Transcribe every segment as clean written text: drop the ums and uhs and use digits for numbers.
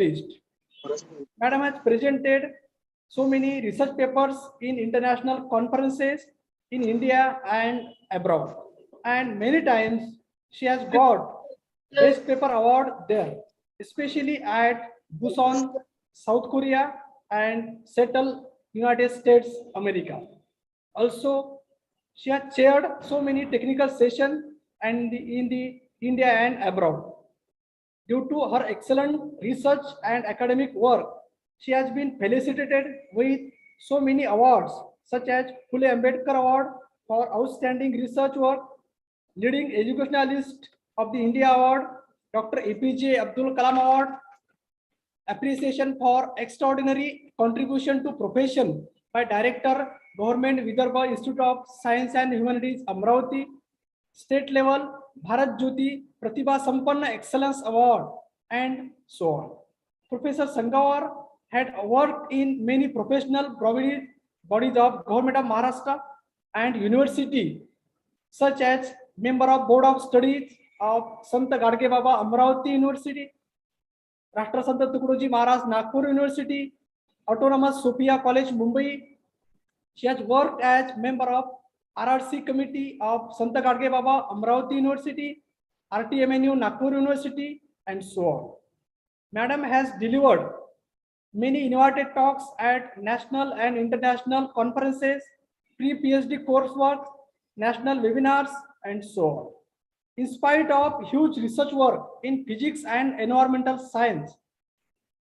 Dist. Madam has presented so many research papers in international conferences in India and abroad. And many times she has got Best Paper Award there, especially at Busan, South Korea, and Seattle, United States, America. Also, she has chaired so many technical sessions and in the India and abroad. Due to her excellent research and academic work, she has been felicitated with so many awards such as Phule Ambedkar Award for Outstanding Research Work, Leading Educationalist of the India Award, Dr. APJ Abdul Kalam Award, Appreciation for Extraordinary Contribution to Profession by Director, Government Vidarbha Institute of Science and Humanities, Amravati, State Level, Bharat Jyoti, Pratibha Sampanna Excellence Award, and so on. Professor Sangawar had worked in many professional bodies of Government of Maharashtra and University, such as Member of Board of Studies of Sant Gadge Baba Amravati University, Rashtrasant Tukadoji Maharaj Nagpur University, Autonomous Sophia College Mumbai. She has worked as member of RRC Committee of Sant Gadge Baba Amravati University, RTMNU Nagpur University, and so on. Madam has delivered many innovative talks at national and international conferences, pre-PhD coursework, national webinars, and so on. In spite of huge research work in physics and environmental science,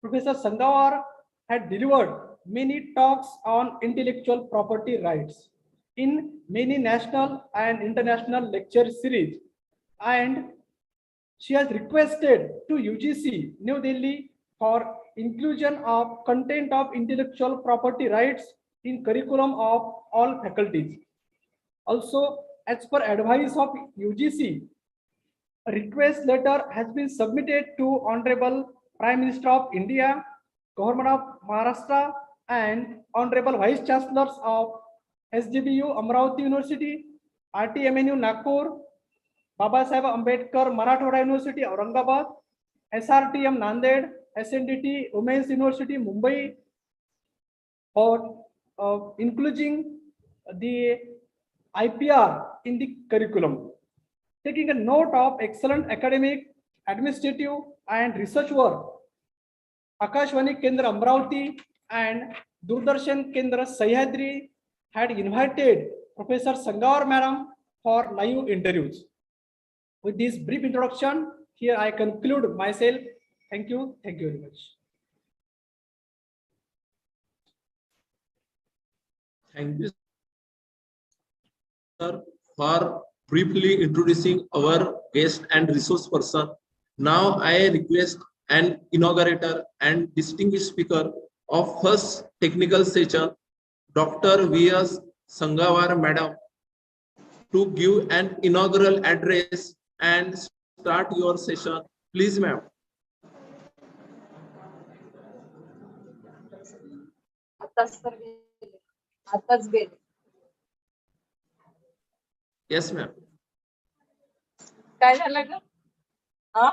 Professor Sangawar had delivered many talks on intellectual property rights in many national and international lecture series, and she has requested to UGC New Delhi for inclusion of content of intellectual property rights in curriculum of all faculties. Also, as per advice of UGC, a request letter has been submitted to Honorable Prime Minister of India, Government of Maharashtra, and Honorable Vice Chancellors of SJBU Amravati University, RTMNU Nagpur, Baba Saheb Ambedkar Marathwada University Aurangabad, SRTM Nanded, SNDT Women's University Mumbai, for including the IPR in the curriculum. Taking a note of excellent academic, administrative, and research work, Akashvani Kendra Amravati and Doordarshan Kendra Sahyadri had invited Professor Sangawar Madam for live interviews. With this brief introduction, here I conclude myself. Thank you. Thank you very much. Thank you, sir, for briefly introducing our guest and resource person. Now I request an inaugurator and distinguished speaker of first technical session, Dr. V.S. Sangawar Madam, to give an inaugural address and start your session. Please, ma'am. Yes, ma'am. काय झालं ग? हा?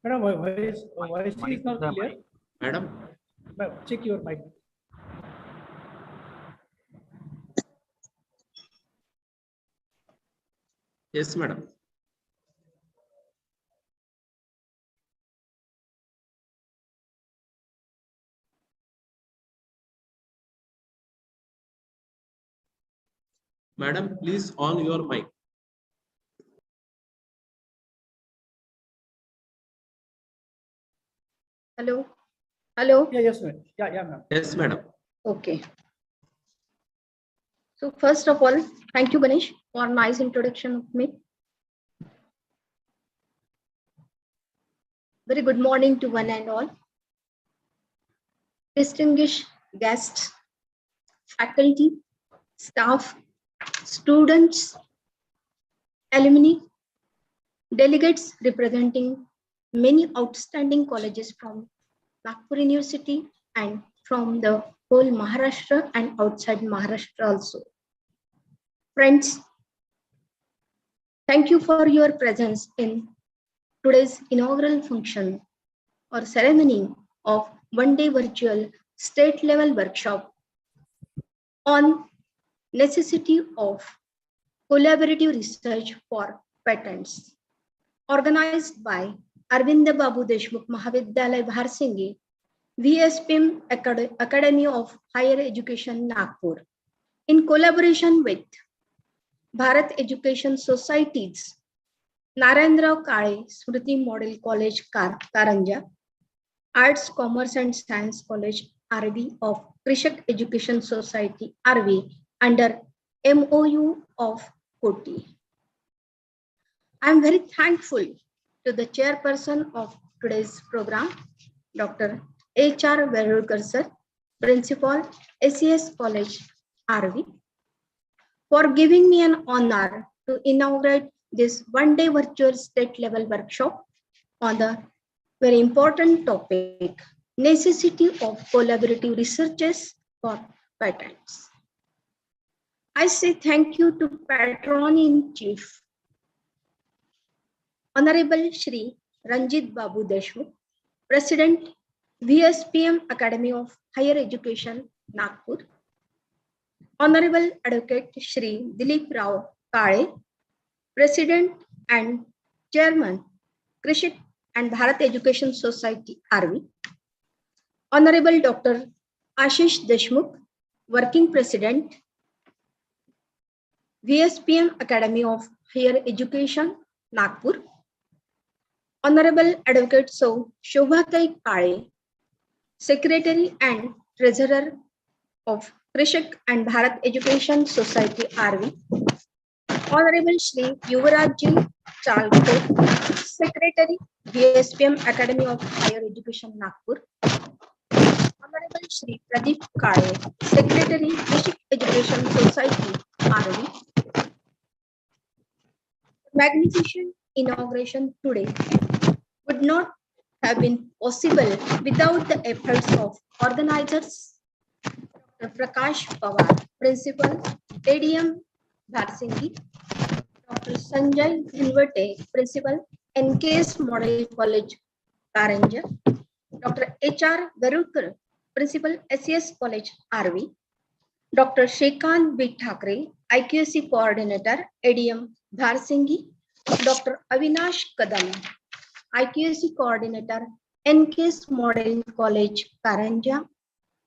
Madam, voice is not clear. Madam. Check your mic. Yes, madam. Madam, please on your mic. Hello. Hello. Yeah, yes, ma'am. Yeah, ma'am. Yes, madam. Okay. So first of all, thank you, Ganesh, for nice introduction of me. Very good morning to one and all. Distinguished guests, faculty, staff, students, alumni, delegates representing many outstanding colleges from Nagpur University, and from the whole Maharashtra and outside Maharashtra also. Friends, thank you for your presence in today's inaugural function or ceremony of one-day virtual state-level workshop on necessity of collaborative research for patents, organized by ARVINDBABU DESHMUKH MAHAVIDYALAYA Bharsingi, VSPM Academy of Higher Education Nagpur, in collaboration with Bharat Education Societies, NARAYANRAO KALE SMRUTI Model College Karanja, Arts, Commerce and Science College Arvi of Krishak Education Society Arvi under MOU of COTI. I am very thankful to the chairperson of today's program, Dr. H.R. Verulkar sir, Principal, SES College Arvi, for giving me an honor to inaugurate this one-day virtual state-level workshop on the very important topic, necessity of collaborative researches for patents. I say thank you to Patron-in-Chief, Honorable Shri Ranjit Babu Deshmukh, President, VSPM Academy of Higher Education, Nagpur, Honorable Advocate Shri Dilip Rao Kale, President and Chairman, Krishak and Bharat Education Society, Arvi, Honorable Dr. Ashish Deshmukh, Working President, VSPM Academy of Higher Education, Nagpur, Honorable Advocate Shobhatai Kale, Secretary and Treasurer of Krishak and Bharat Education Society, Arvi, Honorable Shri Yuvarajji Chalkot, Secretary, VSPM Academy of Higher Education, Nagpur, Honorable Shri Pradeep Kale, Secretary, Krishak Education Society, Arvi. Magnificent inauguration today would not have been possible without the efforts of organizers, Dr. Prakash Pawar, Principal, ADM Bharsingi, Dr. Sanjay Dhinvate, Principal, NKS Model College, Karanja, Dr. H.R. Verulkar, Principal, SES College, Arvi, Dr. Shrikant B. Thakre, IQAC Coordinator, ADM Bharsingi, Dr. Avinash Kadam, IQAC Coordinator, NKS Model College, Karanja,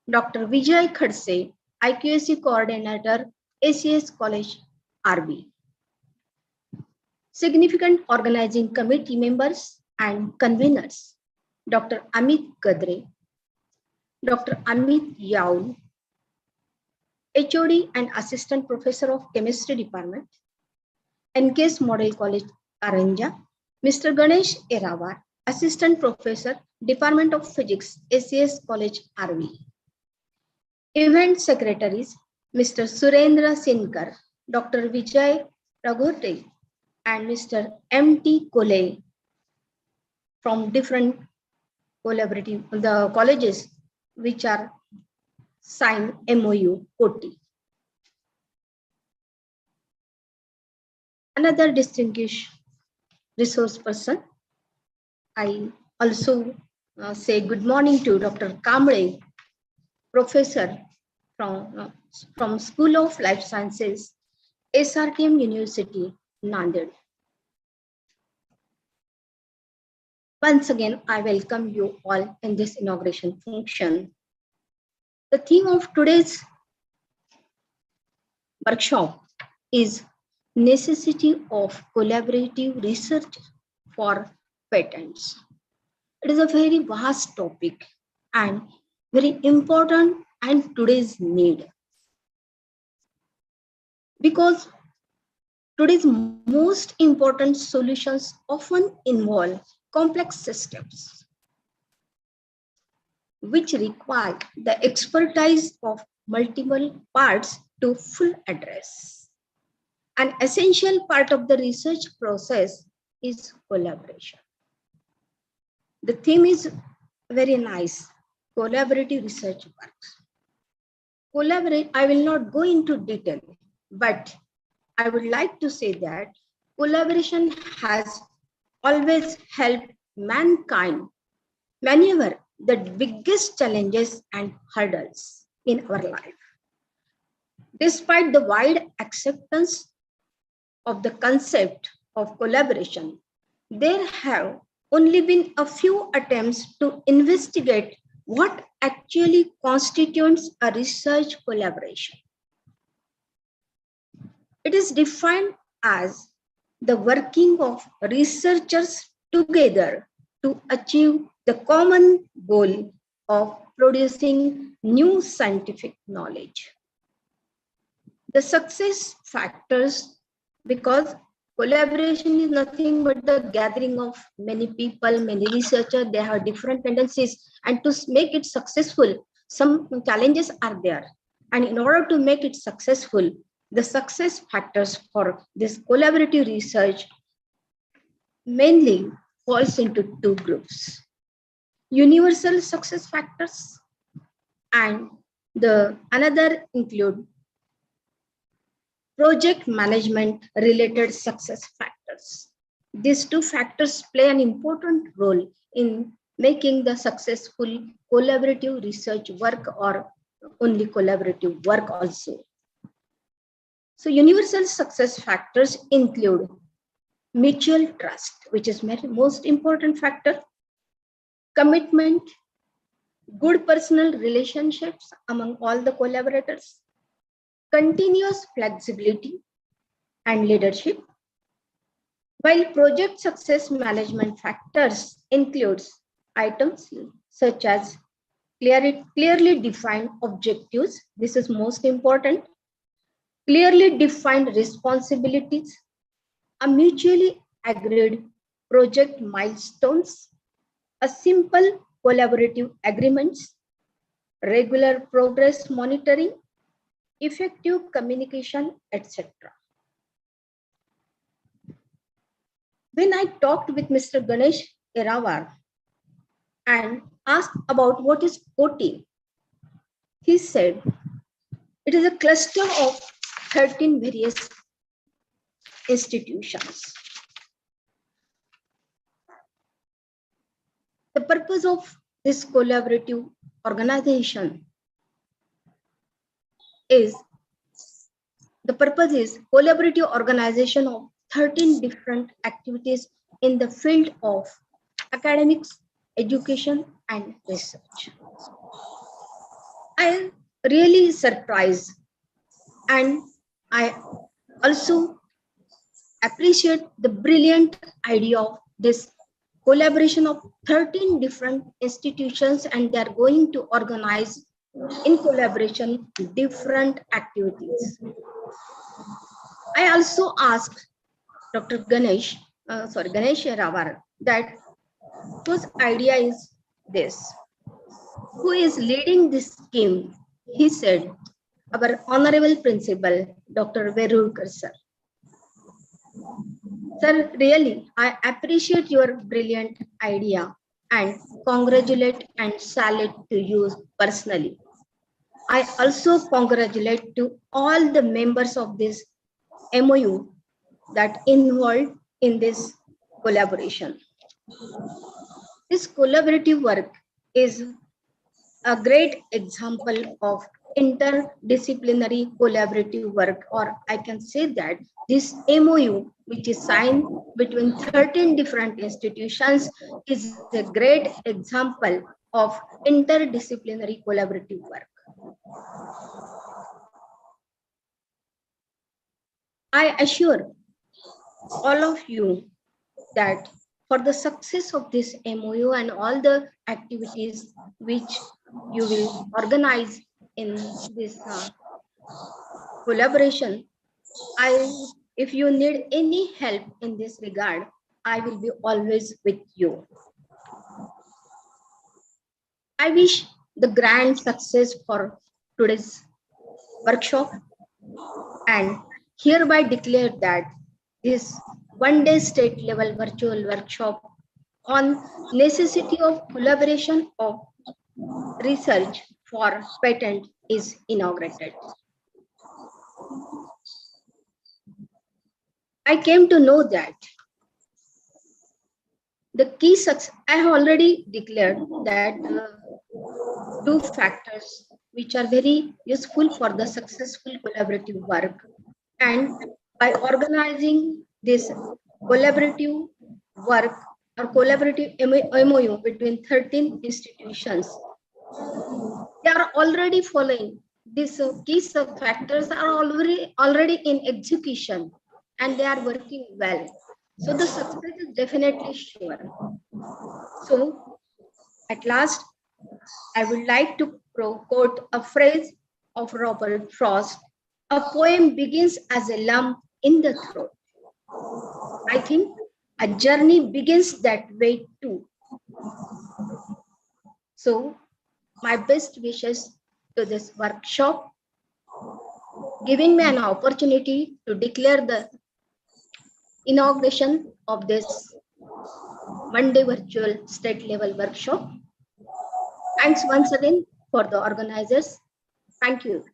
Dr. Vijay Khadse, IQAC Coordinator, ACS College, Arvi. Significant organizing committee members and conveners, Dr. Amit Gadre, Dr. Amit Yaul, HOD and Assistant Professor of Chemistry Department, NKS Model College, Karanja, Mr. Ganesh Erawar, Assistant Professor, Department of Physics, ACS College, Arvi. Event Secretaries, Mr. Surendra Sinkar, Dr. Vijay Raghote, and Mr. M.T. Kole from different collaborative the colleges which are signed MOU COTI. Another distinguished resource person, I also say good morning to Dr. Kamble, Professor from School of Life Sciences, SRTM University, Nanded. Once again, I welcome you all in this inauguration function. The theme of today's workshop is necessity of collaborative research for patents. It is a very vast topic and very important and today's need. Because today's most important solutions often involve complex systems which require the expertise of multiple parts to full address. An essential part of the research process is collaboration. The theme is very nice, collaborative research works. I will not go into detail, but I would like to say that collaboration has always helped mankind maneuver the biggest challenges and hurdles in our life. Despite the wide acceptance of the concept of collaboration, there have only been a few attempts to investigate what actually constitutes a research collaboration. It is defined as the working of researchers together to achieve the common goal of producing new scientific knowledge. The success factors, because collaboration is nothing but the gathering of many people, many researchers, they have different tendencies, and to make it successful, some challenges are there. And in order to make it successful, the success factors for this collaborative research mainly falls into two groups: universal success factors, and the another include project management related success factors. These two factors play an important role in making the successful collaborative research work, or only collaborative work also. So universal success factors include mutual trust, which is most important factor, commitment, good personal relationships among all the collaborators, continuous flexibility and leadership, while project success management factors includes items such as clearly defined objectives. This is most important. Clearly defined responsibilities, a mutually agreed project milestones, a simple collaborative agreements, regular progress monitoring, effective communication, etc. When I talked with Mr. Ganesh Erawar and asked about what is COTI, he said it is a cluster of 13 various institutions. The purpose of this collaborative organization is collaborative organization of 13 different activities in the field of academics, education, and research. I am really surprised, and I also appreciate the brilliant idea of this collaboration of 13 different institutions, and they are going to organize in collaboration different activities. I also asked Dr. Ganesh Rawar, that whose idea is this? Who is leading this scheme? He said, our honorable principal, Dr. Verulkar sir. Sir, really, I appreciate your brilliant idea and congratulate and salute to you personally. I also congratulate to all the members of this MOU that involved in this collaboration. This collaborative work is a great example of interdisciplinary collaborative work, or I can say that this MOU, which is signed between 13 different institutions, is a great example of interdisciplinary collaborative work. I assure all of you that for the success of this MOU and all the activities which you will organize in this collaboration, if you need any help in this regard, I will be always with you. I wish the grand success for today's workshop, and hereby declare that this one-day state-level virtual workshop on necessity of collaboration of research for patent is inaugurated. I came to know that the key success, I have already declared that two factors which are very useful for the successful collaborative work, and by organizing this collaborative work or collaborative MOU between 13 institutions, they are already following these key factors are already in execution and they are working well. So the success is definitely sure. So at last, I would like to quote a phrase of Robert Frost: "A poem begins as a lump in the throat." I think a journey begins that way too. So my best wishes to this workshop, giving me an opportunity to declare the inauguration of this one-day virtual state level workshop. Thanks once again for the organizers. Thank you.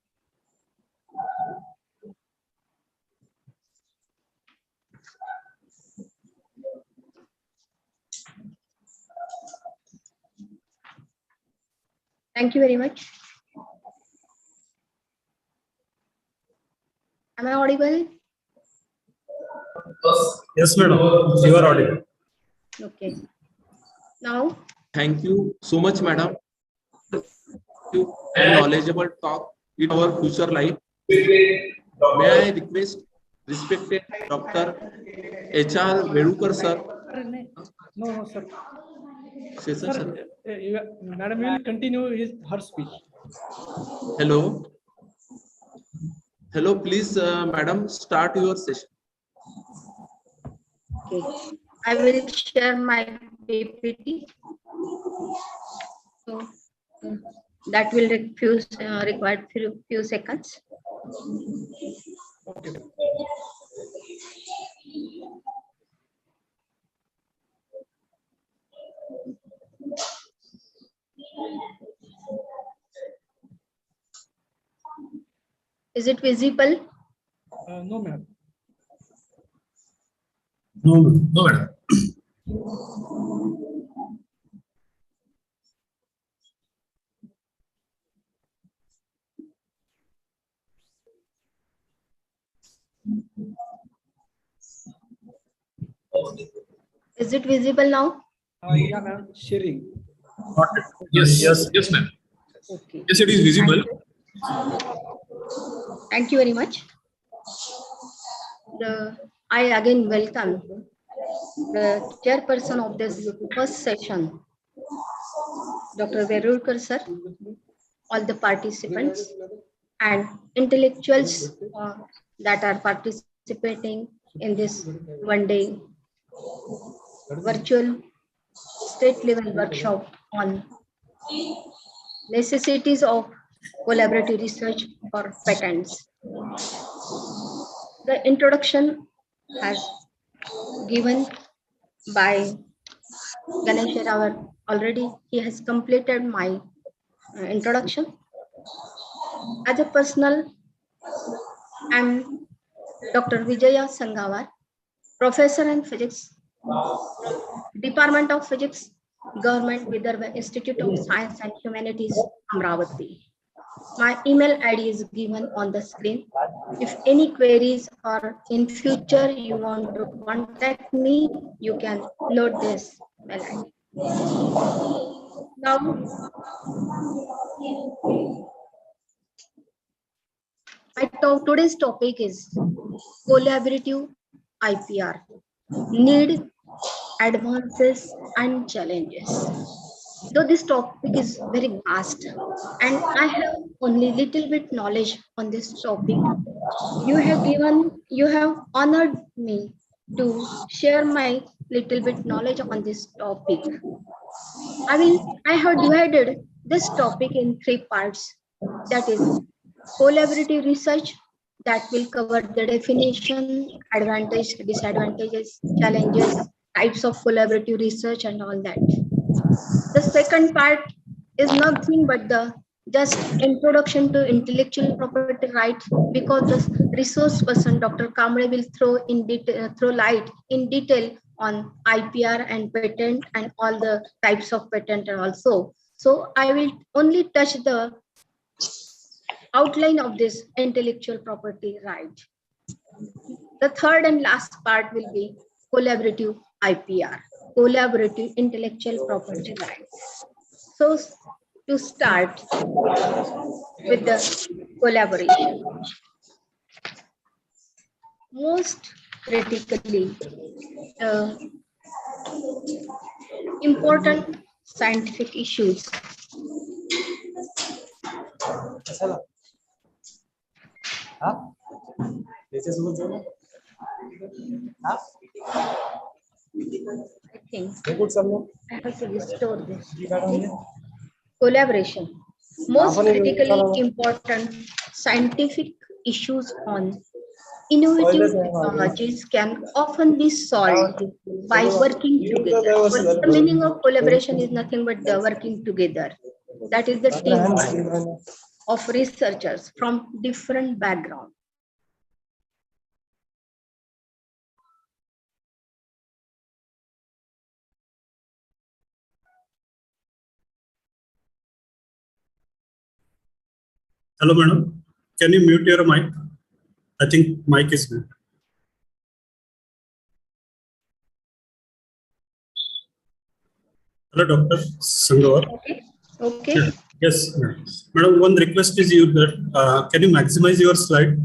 Thank you very much. Am I audible? Yes, madam. You are audible. Okay. Now, Thank you so much, madam. And knowledgeable talk in our future life. May I request respected Dr. H.R. Vedukar sir. No, sir. Sir, Sir, Madam will continue her speech. hello. Hello, please, madam, start your session. okay, I will share my PPT. So that will require few seconds. Okay. Is it visible? No, ma'am. No, madam. Is it visible now? Yeah, ma'am. Sharing. Not yet. Yes, ma'am. Okay. Yes, it is visible. Thank you very much. I again welcome the chairperson of this first session, Dr. Vedukar sir, all the participants and intellectuals that are participating in this one-day virtual state level workshop on necessities of collaborative research for patents. The introduction has given by Ganesh Rao already. He has completed my introduction. As a personal, I'm Dr. Vijaya Sangawar, Professor in Physics, Department of Physics, Government Vidarbha Institute of Science and Humanities, Amravati. My email ID is given on the screen. If any queries or in future you want to contact me, you can note this mail ID. Now, today's topic is collaborative IPR, need, advances and challenges. Though this topic is very vast and I have only little bit knowledge on this topic, you have honored me to share my little bit knowledge on this topic. I have divided this topic in 3 parts. That is collaborative research, that will cover the definition, advantages, disadvantages, challenges, types of collaborative research and all that. The second part is nothing but the just introduction to intellectual property rights, because the resource person Dr. Kamble will throw light in detail on IPR and patent and all the types of patent also. So I will only touch the outline of this intellectual property right. The third and last part will be collaborative IPR, collaborative intellectual property rights. So to start with the collaboration, most critically important scientific issues I think I have to restore this. Collaboration. Most critically important scientific issues on innovative technologies can often be solved by working together. But the meaning of collaboration is nothing but the working together. That is the teamwork of researchers from different backgrounds. Hello, madam. Can you mute your mic? I think mic is mute. Hello, Dr. Sangawar. Okay. Yeah. Yes, madam. Madam, one request is you that can you maximize your slide?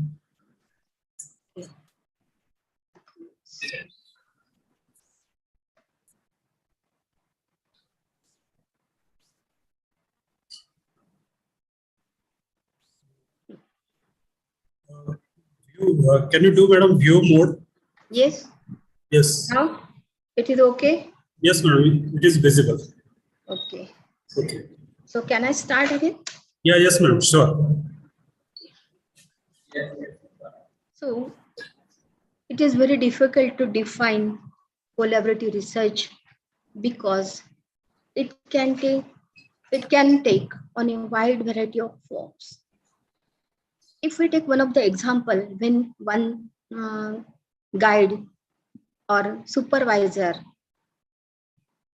Can you do, madam, view mode? Yes. Yes. Now it is okay. Yes, madam. It is visible. Okay. Okay. So can I start again? Yeah. Yes, madam. Sure. So it is very difficult to define collaborative research because it can take on a wide variety of forms. If we take one of the example, when one guide or supervisor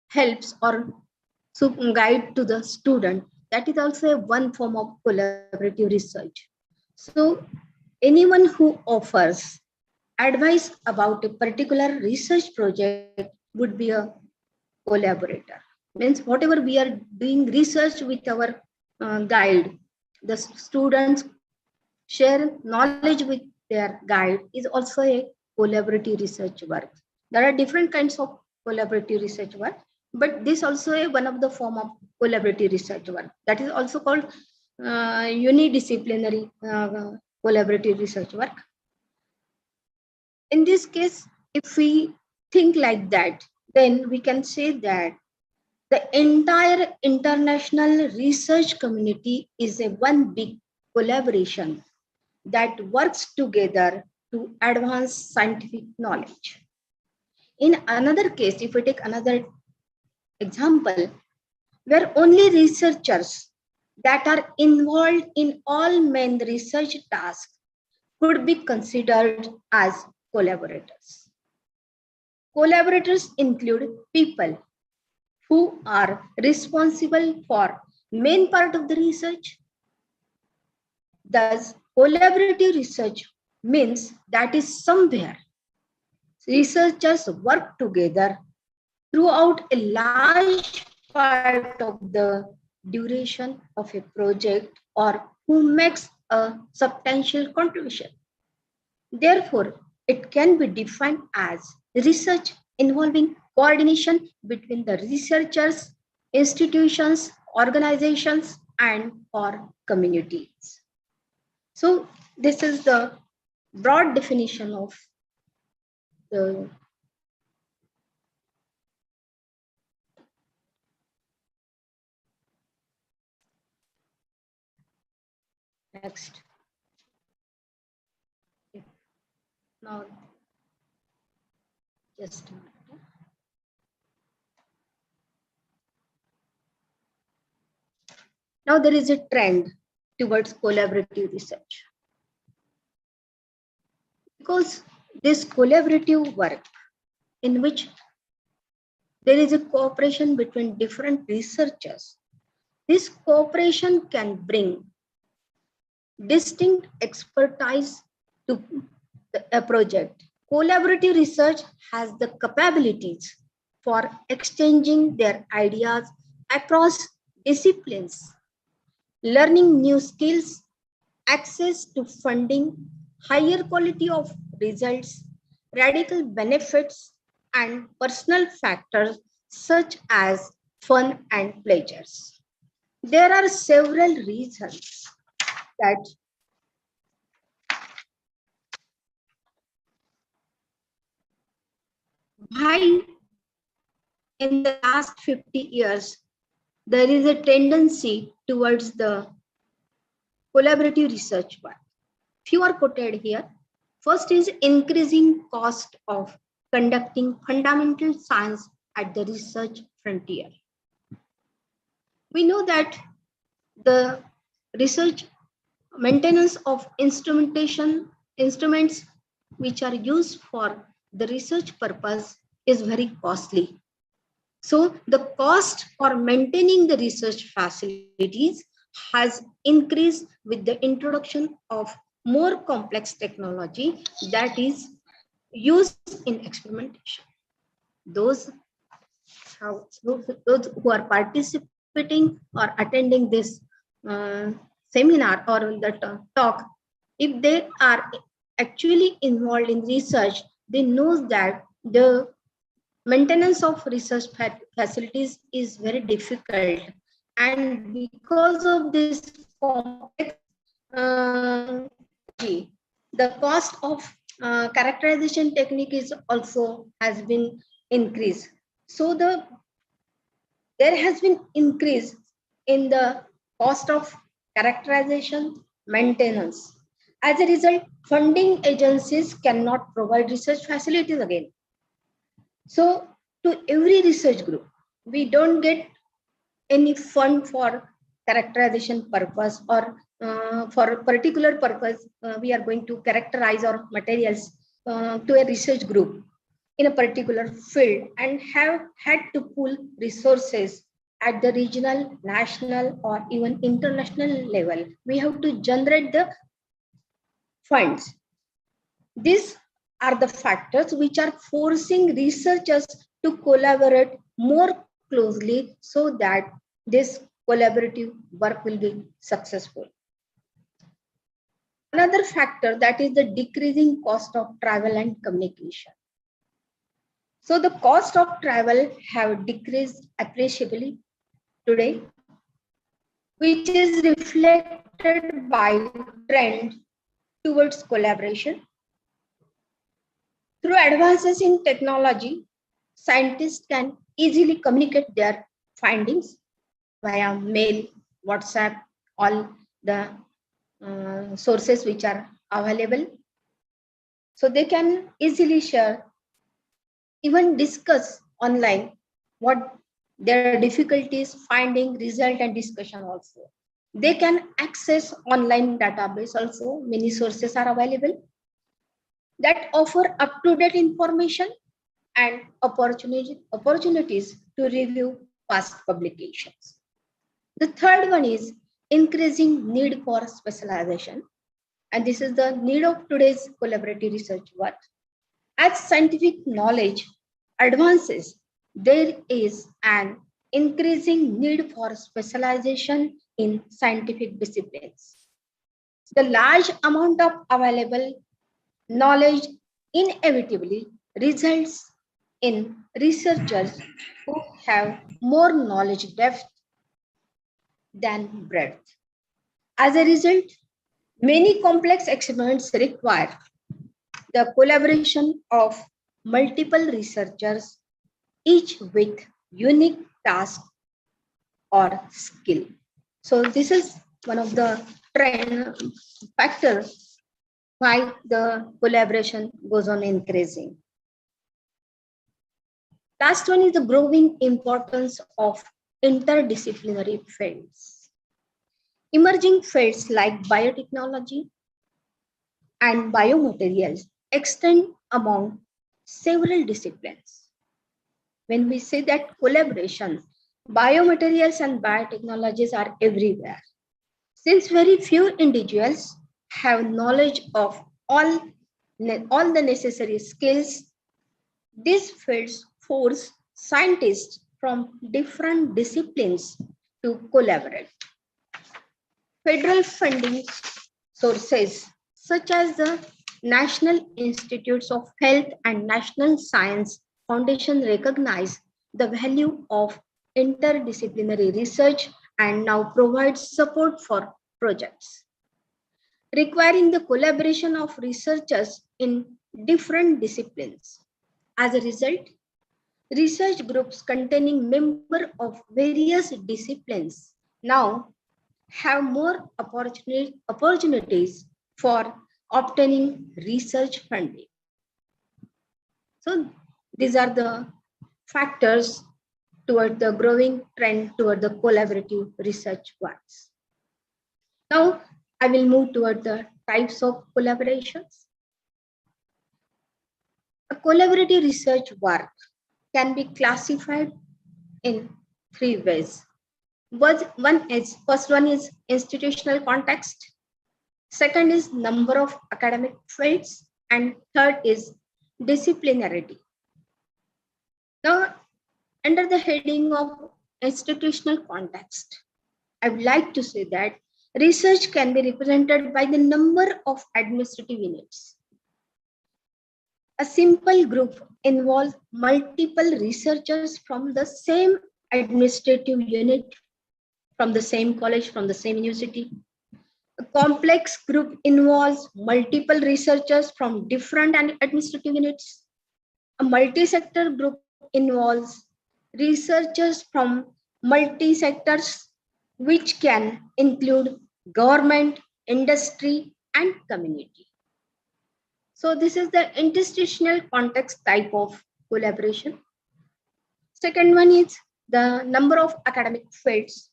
helps or guide to the student, that is also one form of collaborative research. So anyone who offers advice about a particular research project would be a collaborator. Means whatever we are doing research with our guide, the students share knowledge with their guide is also a collaborative research work. There are different kinds of collaborative research work, but this also is one of the form of collaborative research work. That is also called unidisciplinary collaborative research work. In this case, if we think like that, then we can say that the entire international research community is a one big collaboration that works together to advance scientific knowledge. In another case, if we take another example, where only researchers that are involved in all main research tasks could be considered as collaborators. Collaborators include people who are responsible for main part of the research. Thus, collaborative research means that is somewhere researchers work together throughout a large part of the duration of a project or who makes a substantial contribution. Therefore, it can be defined as research involving coordination between the researchers, institutions, organizations, and or communities. So this is the broad definition of the next. Now, just a minute. Now there is a trend towards collaborative research. Because this collaborative work in which there is a cooperation between different researchers, this cooperation can bring distinct expertise to a project. Collaborative research has the capabilities for exchanging their ideas across disciplines, learning new skills, access to funding, higher quality of results, radical benefits, and personal factors such as fun and pleasures. There are several reasons that why in the last 50 years there is a tendency towards the collaborative research work. Few are quoted here. First is increasing cost of conducting fundamental science at the research frontier. We know that the research maintenance of instruments which are used for the research purpose is very costly. So the cost for maintaining the research facilities has increased with the introduction of more complex technology that is used in experimentation. Those who are participating or attending this seminar or the talk, if they are actually involved in research, they know that the maintenance of research facilities is very difficult, and because of this complex the cost of characterization technique is also has been increased. So there has been increase in the cost of characterization maintenance. As a result, funding agencies cannot provide research facilities again. So to every research group, we don't get any fund for characterization purpose or for a particular purpose, we are going to characterize our materials to a research group in a particular field and have had to pool resources at the regional, national, or even international level. We have to generate the funds. These are the factors which are forcing researchers to collaborate more closely so that this collaborative work will be successful. Another factor that is the decreasing cost of travel and communication. So the cost of travel have decreased appreciably today, which is reflected by trend towards collaboration. Through advances in technology, scientists can easily communicate their findings via mail, WhatsApp, all the sources which are available. So they can easily share, even discuss online what their difficulties, finding, result, and discussion also. They can access online database also. Many sources are available that offer up-to-date information and opportunities to review past publications. The third one is increasing need for specialization. And this is the need of today's collaborative research work. As scientific knowledge advances, there is an increasing need for specialization in scientific disciplines. The large amount of available knowledge inevitably results in researchers who have more knowledge depth than breadth. As a result, many complex experiments require the collaboration of multiple researchers, each with unique task or skill. So this is one of the trend factors why the collaboration goes on increasing. Last one is the growing importance of interdisciplinary fields. Emerging fields like biotechnology and biomaterials extend among several disciplines. When we say that collaboration, biomaterials and biotechnologies are everywhere. Since very few individuals have knowledge of all the necessary skills, these fields force scientists from different disciplines to collaborate. Federal funding sources such as the National Institutes of Health and National Science Foundation recognize the value of interdisciplinary research and now provide support for projects, requiring the collaboration of researchers in different disciplines. As a result, research groups containing members of various disciplines now have more opportunities for obtaining research funding. So these are the factors toward the growing trend toward the collaborative research works. Now I will move toward the types of collaborations. A collaborative research work can be classified in three ways. First one is institutional context. Second is number of academic fields, and third is disciplinarity. Now, under the heading of institutional context, I would like to say that research can be represented by the number of administrative units. A simple group involves multiple researchers from the same administrative unit, from the same college, from the same university. A complex group involves multiple researchers from different administrative units. A multi-sector group involves researchers from multi-sectors, which can include government, industry, and community. So this is the institutional context type of collaboration. Second one is the number of academic fields.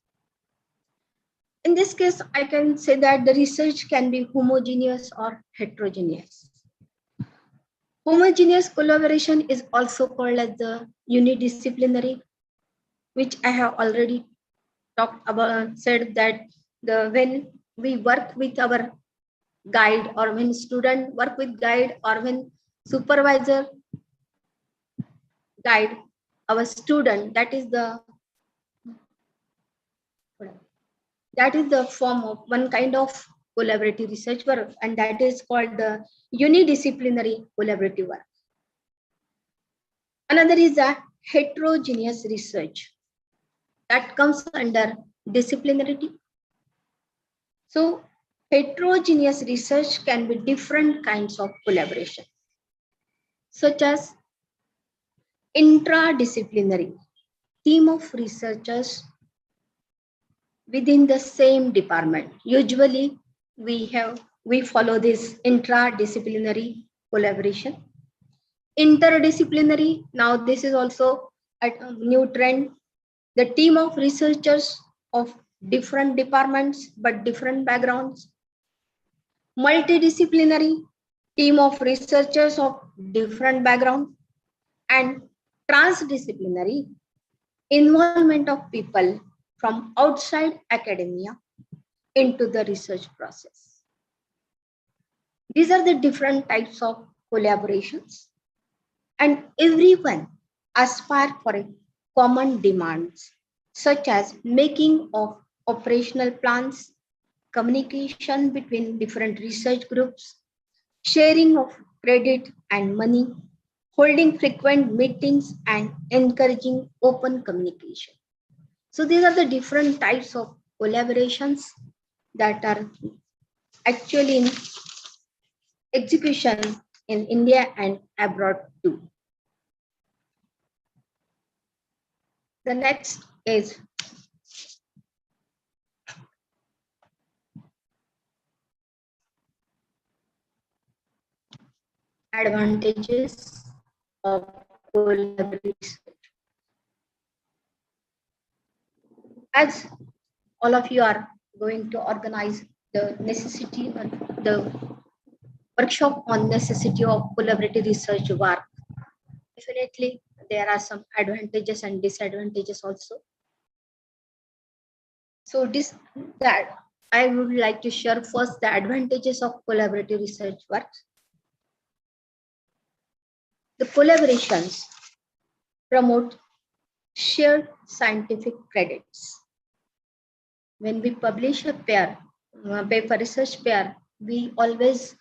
In this case, I can say that the research can be homogeneous or heterogeneous. Homogeneous collaboration is also called as the unidisciplinary, which I have already talked about, said that when we work with our guide, or when student work with guide, or when supervisor guide our student, that is the form of one kind of collaborative research work, and that is called the unidisciplinary collaborative work. Another is the heterogeneous research that comes under disciplinarity. So heterogeneous research can be different kinds of collaboration, such as intradisciplinary, team of researchers within the same department. Usually we follow this intradisciplinary collaboration. Interdisciplinary, now this is also a new trend. The team of researchers of different departments but different backgrounds. Multidisciplinary, team of researchers of different background. And transdisciplinary, involvement of people from outside academia into the research process. These are the different types of collaborations, and everyone aspires for a common demands, such as making of operational plans, communication between different research groups, sharing of credit and money, holding frequent meetings, and encouraging open communication. So these are the different types of collaborations that are actually in execution in India and abroad too. The next is advantages of collaboration. As all of you are going to organize the necessity or the workshop on necessity of collaborative research work. Definitely, there are some advantages and disadvantages also. So that I would like to share first the advantages of collaborative research work. The collaborations promote shared scientific credits. When we publish a paper, research paper, we always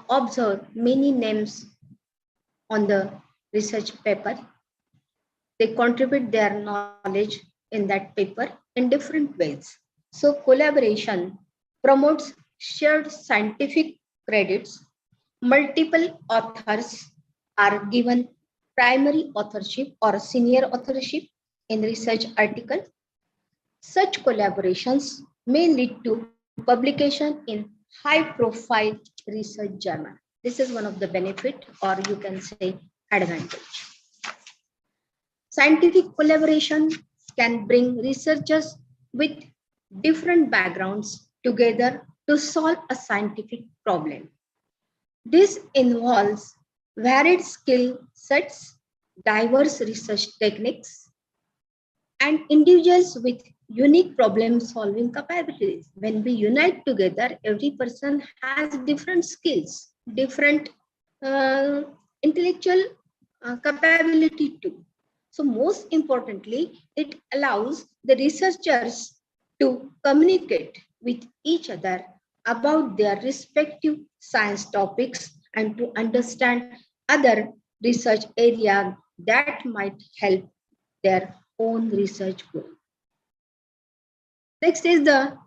observe many names on the research paper. They contribute their knowledge in that paper in different ways. So collaboration promotes shared scientific credits. Multiple authors are given primary authorship or senior authorship in research article. Such collaborations may lead to publication in high-profile research journal. This is one of the benefit, or you can say advantage. Scientific collaboration can bring researchers with different backgrounds together to solve a scientific problem. This involves varied skill sets, diverse research techniques, and individuals with unique problem-solving capabilities. When we unite together, every person has different skills, different intellectual capability too. So most importantly, it allows the researchers to communicate with each other about their respective science topics and to understand other research areas that might help their own research goal. Next is the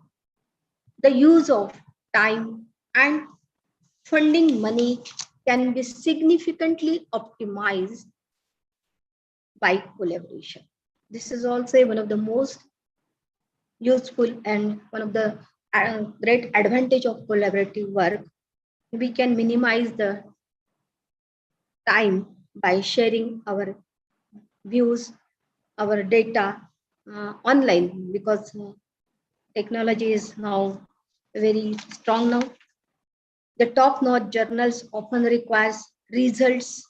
use of time and funding money can be significantly optimized by collaboration. This is also one of the most useful and one of the great advantage of collaborative work. We can minimize the time by sharing our views, our data online, because technology is now very strong now. The top-notch journals often requires results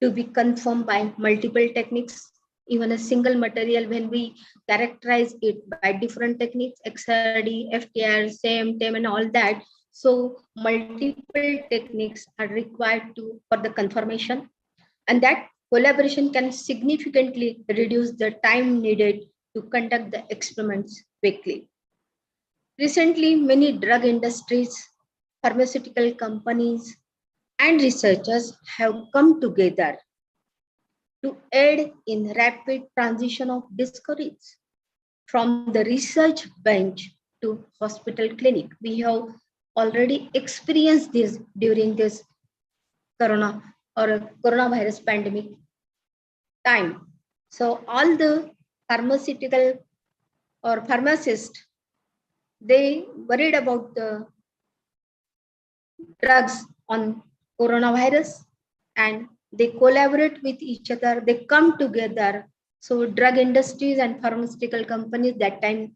to be confirmed by multiple techniques. Even a single material, when we characterize it by different techniques, XRD, FTR, SAME, TEM, and all that. So multiple techniques are required for the confirmation, and that collaboration can significantly reduce the time needed to conduct the experiments quickly. Recently, many drug industries, pharmaceutical companies, and researchers have come together to aid in rapid transition of discoveries from the research bench to hospital clinic. We have already experienced this during this coronavirus pandemic time. So all the pharmaceutical or pharmacists, they worried about the drugs on coronavirus, and they collaborate with each other, they come together. So drug industries and pharmaceutical companies that time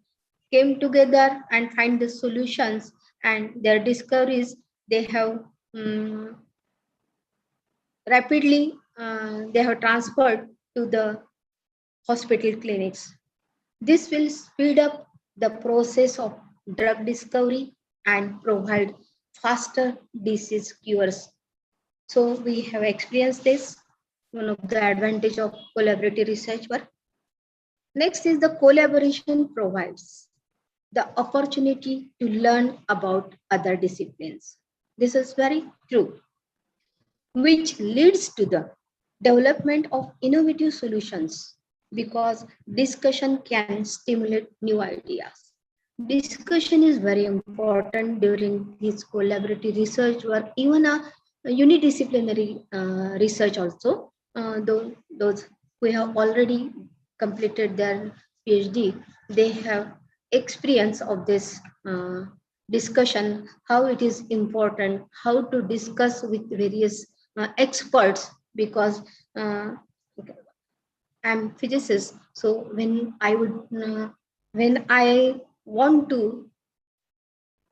came together and find the solutions, and their discoveries, they have rapidly they have transferred to the hospital clinics. This will speed up the process of drug discovery and provide faster disease cures. So we have experienced this, one of the advantage of collaborative research work. Next is the collaboration provides the opportunity to learn about other disciplines. This is very true, which leads to the development of innovative solutions, because discussion can stimulate new ideas. Discussion is very important during this collaborative research work, even a unidisciplinary research also. Those who have already completed their PhD, they have experience of this discussion, how it is important, how to discuss with various experts, because I'm physicist. So when I want to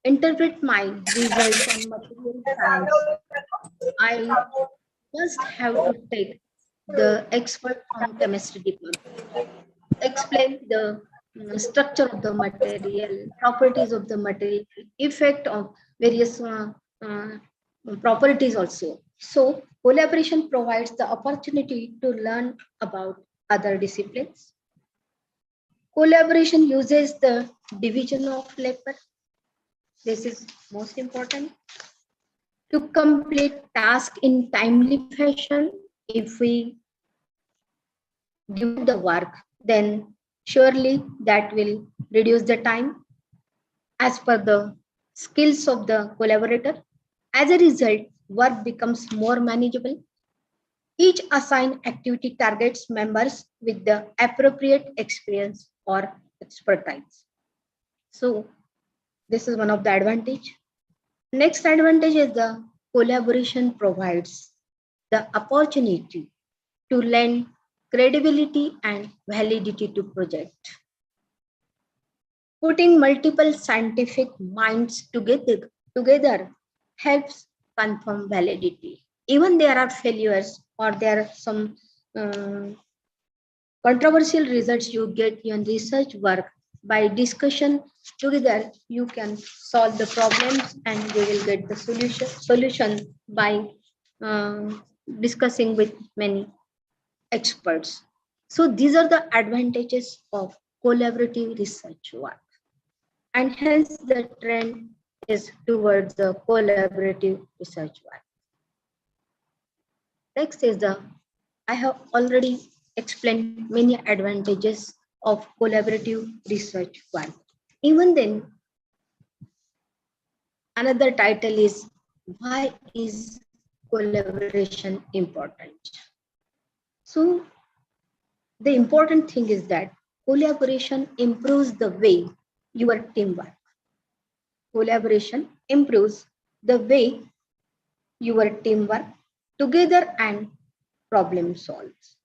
interpret my results on material science, I first have to take the expert from chemistry department, explain the structure of the material, properties of the material, effect of various uh, properties also. So collaboration provides the opportunity to learn about other disciplines. Collaboration uses the division of labor. This is most important. To complete task in timely fashion, if we divide the work, then surely that will reduce the time as per the skills of the collaborator. As a result, work becomes more manageable. Each assigned activity targets members with the appropriate experience or expertise. So this is one of the advantage. Next advantage is the collaboration provides the opportunity to lend credibility and validity to project. Putting multiple scientific minds together helps confirm validity. Even there are failures or there are some controversial results you get in research work, by discussion together you can solve the problems and you will get the solution by discussing with many experts. So these are the advantages of collaborative research work, and hence the trend is towards the collaborative research work. Next is the, I have already explained many advantages of collaborative research work. Even then, another title is, why is collaboration important? So the important thing is that collaboration improves the way your team work. Collaboration improves the way your team work together and problem solves.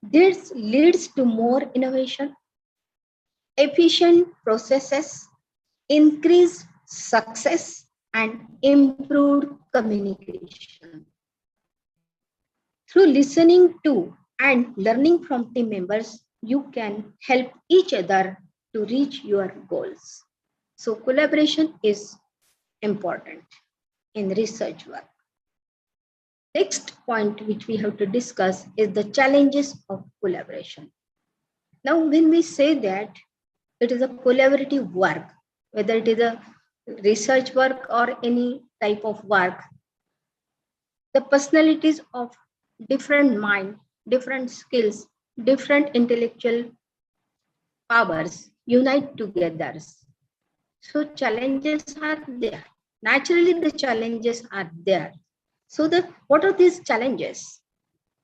This leads to more innovation, efficient processes, increased success, and improved communication. Through listening to and learning from team members, you can help each other to reach your goals. So collaboration is important in research work. Next point which we have to discuss is the challenges of collaboration. Now, when we say that it is a collaborative work, whether it is a research work or any type of work, the personalities of different mind, different skills, different intellectual powers unite together. So challenges are there. Naturally, the challenges are there. So what are these challenges?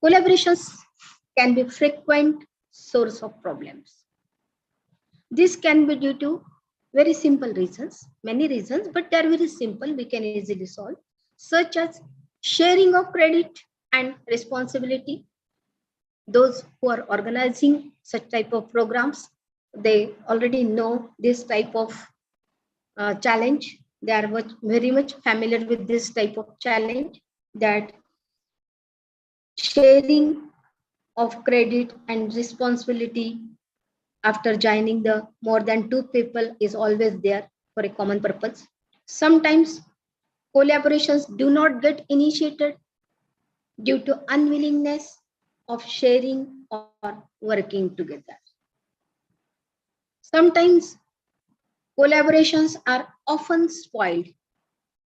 Collaborations can be frequent source of problems. This can be due to very simple reasons, many reasons, but they are very simple, we can easily solve, such as sharing of credit and responsibility. Those who are organizing such type of programs, they already know this type of challenge. They are very much familiar with this type of challenge, that sharing of credit and responsibility after joining the more than two people is always there for a common purpose. Sometimes collaborations do not get initiated due to unwillingness of sharing or working together. Sometimes collaborations are often spoiled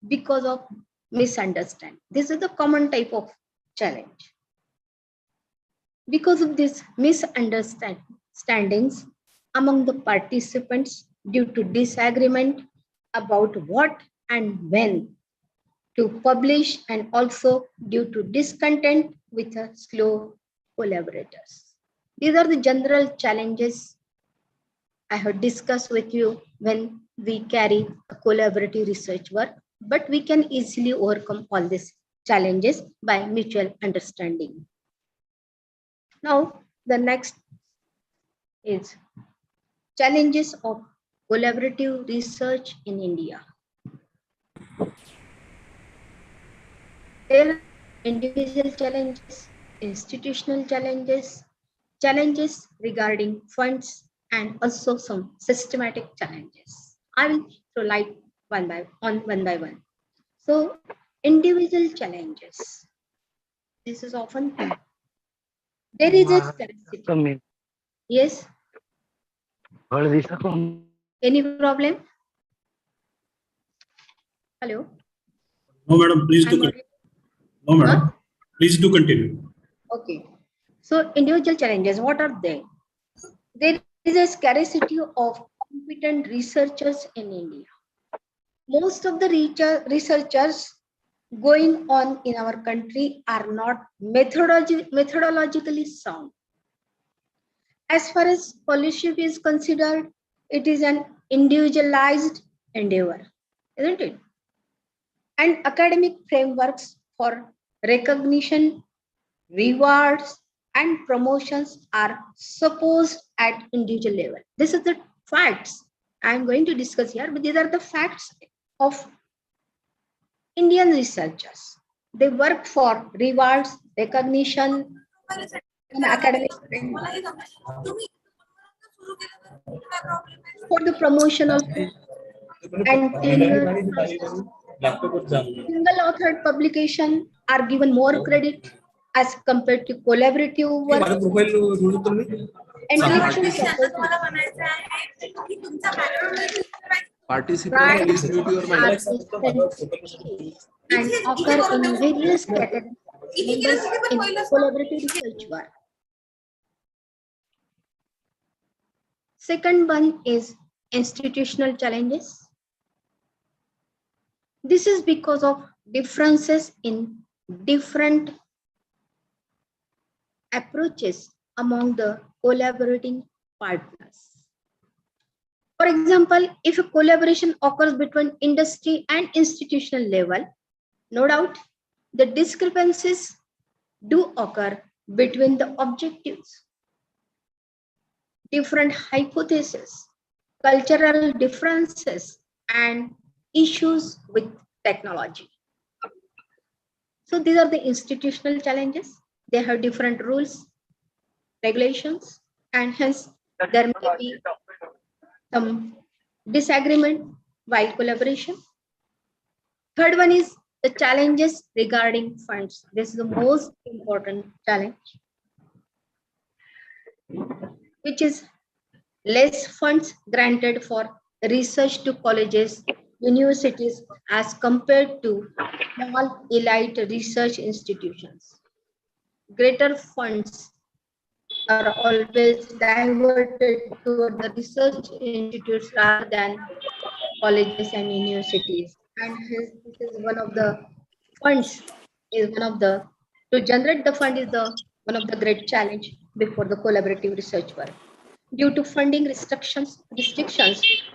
because of misunderstanding. This is the common type of challenge. Because of these misunderstandings among the participants due to disagreement about what and when to publish, and also due to discontent with slow collaborators. These are the general challenges I have discussed with you when we carry a collaborative research work, but we can easily overcome all these challenges by mutual understanding. Now, the next is challenges of collaborative research in India. There are individual challenges, institutional challenges, challenges regarding funds, and also some systematic challenges. I will throw light one by one. So, individual challenges. This is often there is a scarcity. Yes. Any problem? Hello. No, madam, please do I'm continue. No, madam, Huh? please do continue. Okay. So individual challenges, what are they? There is a scarcity of competent researchers in India. Most of the researchers going on in our country are not methodologically sound. As far as scholarship is considered, it is an individualized endeavor, isn't it? And academic frameworks for recognition, rewards, and promotions are supposed at individual level. This is the facts I'm going to discuss here, but these are the facts of Indian researchers. They work for rewards, recognition, and academic framework for the promotion of and tenure process. Single authored publication are given more credit as compared to collaborative work. Intellectual Participant, please mute your mic. and occur in various categories members in collaborative research work. Second one is institutional challenges. This is because of differences in different approaches among the collaborating partners. For example, if a collaboration occurs between industry and institutional level, no doubt the discrepancies do occur between the objectives, different hypotheses, cultural differences, and issues with technology. So these are the institutional challenges. They have different rules, regulations, and hence there may be some disagreement while collaboration. Third one is the challenges regarding funds. This is the most important challenge, which is less funds granted for research to colleges, universities as compared to small elite research institutions. Greater funds are always diverted toward the research institutes rather than colleges and universities. And hence, this is one of the funds is one of the to generate the fund is the one of the great challenge before the collaborative research work. Due to funding restrictions,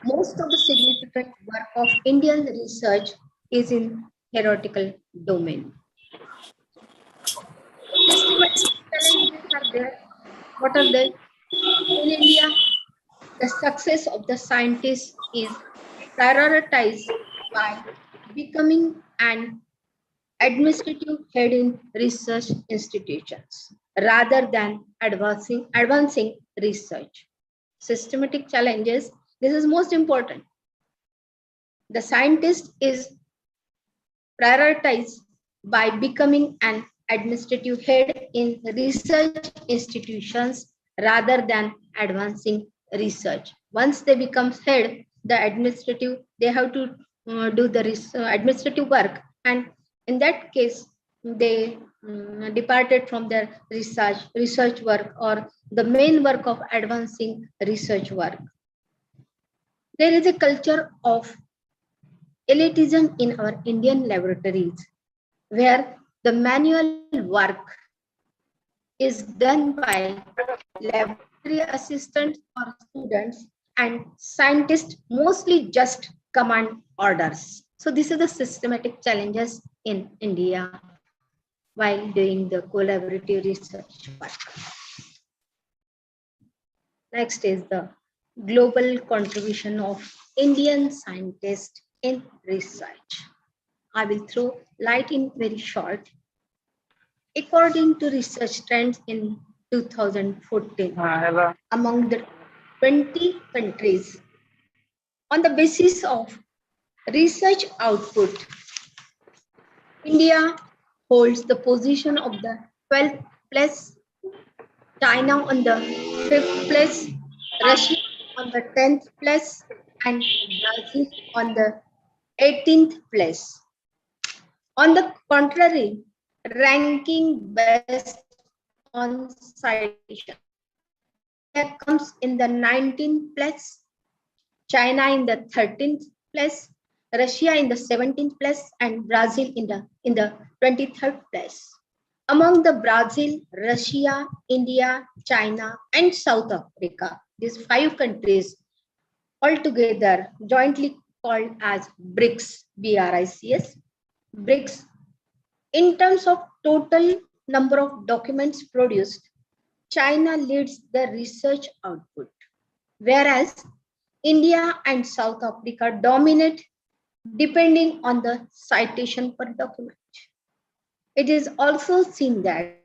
most of the significant work of Indian research is in theoretical domain. Systematic challenges are there. What are they? In India, the success of the scientist is prioritized by becoming an administrative head in research institutions rather than advancing research. Systematic challenges, this is most important. The scientist is prioritized by becoming an administrative head in research institutions rather than advancing research. Once they become head, they have to do the administrative work, and in that case, they departed from their research work or the main work of advancing research work. There is a culture of elitism in our Indian laboratories, where the manual work is done by laboratory assistants or students, and scientists mostly just command orders. So these are the systematic challenges in India while doing the collaborative research work. Next is the global contribution of Indian scientists in research. I will throw light in very short. According to research trends in 2014, among the 20 countries, on the basis of research output, India holds the position of the 12th place, China on the 5th place, Russia on the 10th place, and Brazil on the 18th place. On the contrary, ranking based on citation, India comes in the 19th place, China in the 13th place, Russia in the 17th place, and Brazil in the 23rd place. Among the Brazil, Russia, India, China, and South Africa, these 5 countries altogether jointly called as BRICS, B-R-I-C-S, BRICS. In terms of total number of documents produced, China leads the research output, whereas India and South Africa dominate depending on the citation per document. It is also seen that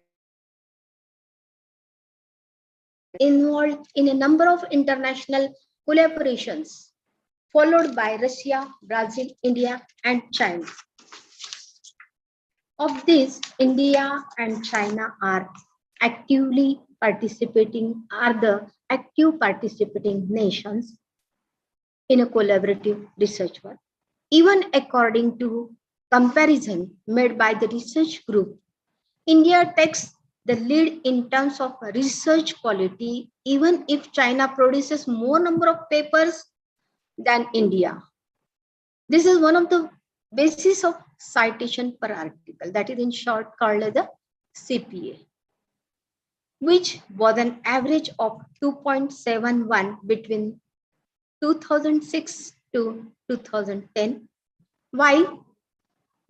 involved in a number of international collaborations, followed by Russia, Brazil, India, and China. Of this, India and China are the active participating nations in a collaborative research work. Even according to comparison made by the research group, India takes the lead in terms of research quality, even if China produces more number of papers than India. This is one of the basis of citation per article, that is in short called the CPA, which was an average of 2.71 between 2006 to 2010, while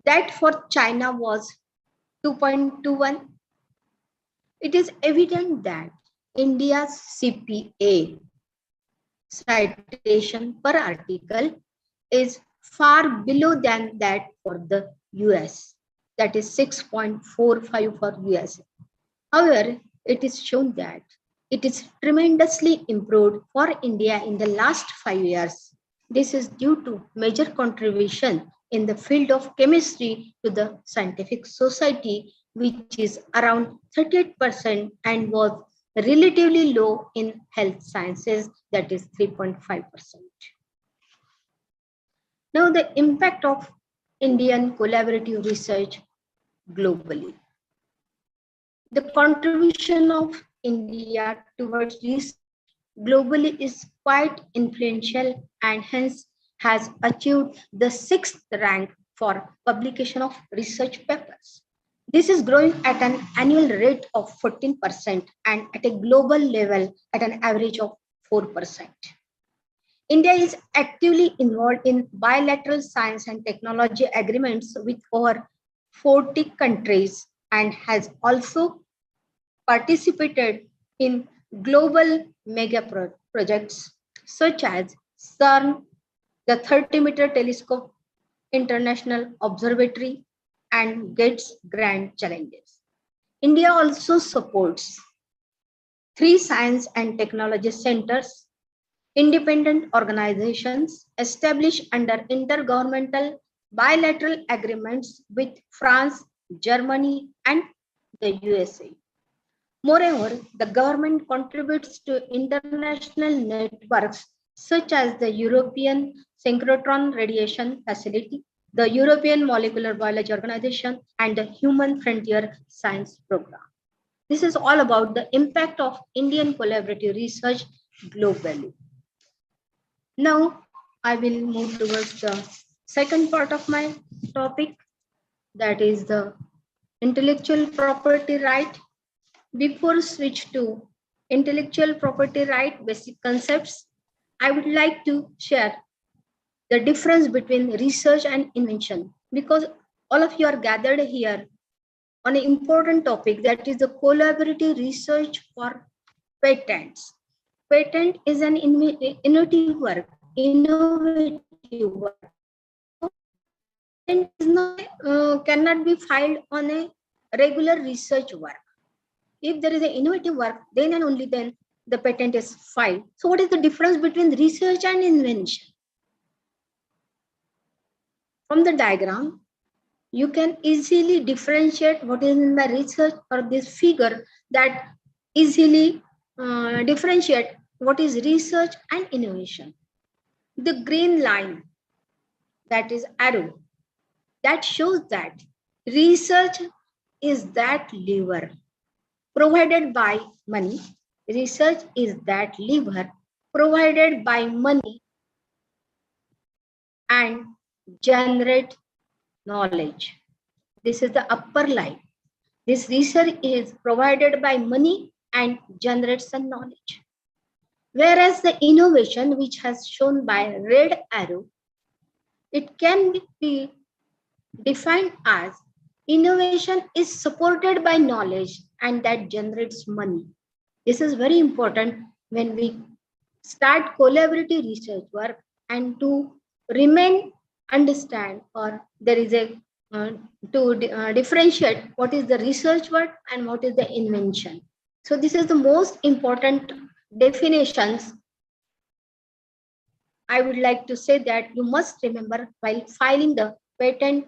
that for China was 2.21. It is evident that India's CPA, citation per article, is far below than that for the US, that is 6.45 for US. However, it is shown that it is tremendously improved for India in the last 5 years. This is due to major contribution in the field of chemistry to the scientific society, which is around 38% and was relatively low in health sciences, that is 3.5%. Now, the impact of Indian collaborative research globally. The contribution of India towards research globally is quite influential and hence has achieved the 6th rank for publication of research papers. This is growing at an annual rate of 14% and at a global level at an average of 4%. India is actively involved in bilateral science and technology agreements with over 40 countries and has also participated in global mega projects such as CERN, the 30-meter telescope, International Observatory, and GATE's Grand Challenges. India also supports 3 science and technology centers, independent organizations established under intergovernmental bilateral agreements with France, Germany, and the USA. Moreover, the government contributes to international networks such as the European Synchrotron Radiation Facility, the European Molecular Biology Organization, and the Human Frontier Science Program. This is all about the impact of Indian collaborative research globally. Now, I will move towards the second part of my topic, that is the intellectual property right. Before switch to intellectual property right basic concepts, I would like to share the difference between research and invention, because all of you are gathered here on an important topic, that is the collaborative research for patents. Patent is an innovative work. patent is not, cannot be filed on a regular research work. If there is an innovative work, then and only then the patent is filed. So what is the difference between research and invention? From the diagram, you can easily differentiate what is in the research, or this figure that easily differentiate what is research and innovation. The green line, that is arrow, that shows that research is that lever provided by money. Research is that lever provided by money and generate knowledge. This is the upper line. This research is provided by money and generates some knowledge. Whereas the innovation, which has shown by red arrow, it can be defined as innovation is supported by knowledge and that generates money. This is very important when we start collaborative research work, and to remain understand, or there is a differentiate what is the research work and what is the invention. So this is the most important definitions. I would like to say that you must remember while filing the patent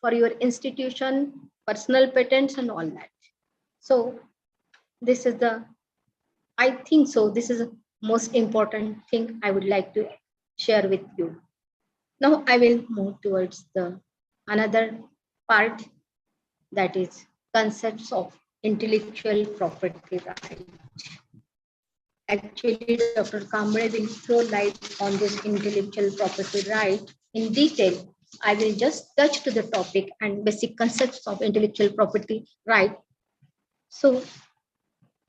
for your institution, personal patents and all that. So this is the, I think so, this is the most important thing I would like to share with you. Now I will move towards the another part, that is concepts of intellectual property right. Actually, Dr. Kamble will throw light on this intellectual property right in detail. I will just touch to the topic and basic concepts of intellectual property right. So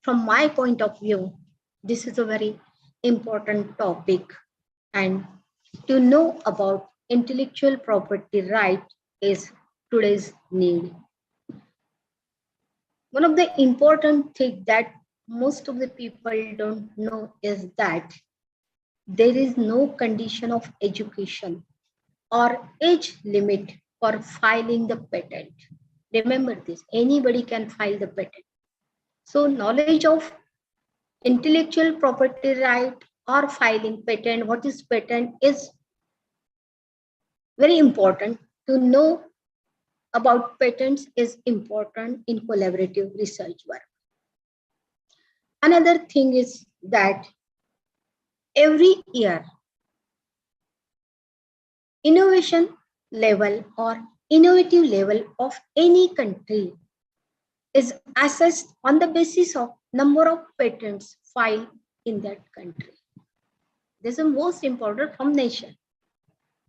from my point of view, this is a very important topic, and to know about intellectual property right is today's need. One of the important things that most of the people don't know is that there is no condition of education or age limit for filing the patent. Remember this, anybody can file the patent. So knowledge of intellectual property right or filing patent, what is patent, is very important. To know about patents is important in collaborative research work. Another thing is that every year innovation level or innovative level of any country is assessed on the basis of number of patents filed in that country. This is the most important from nation.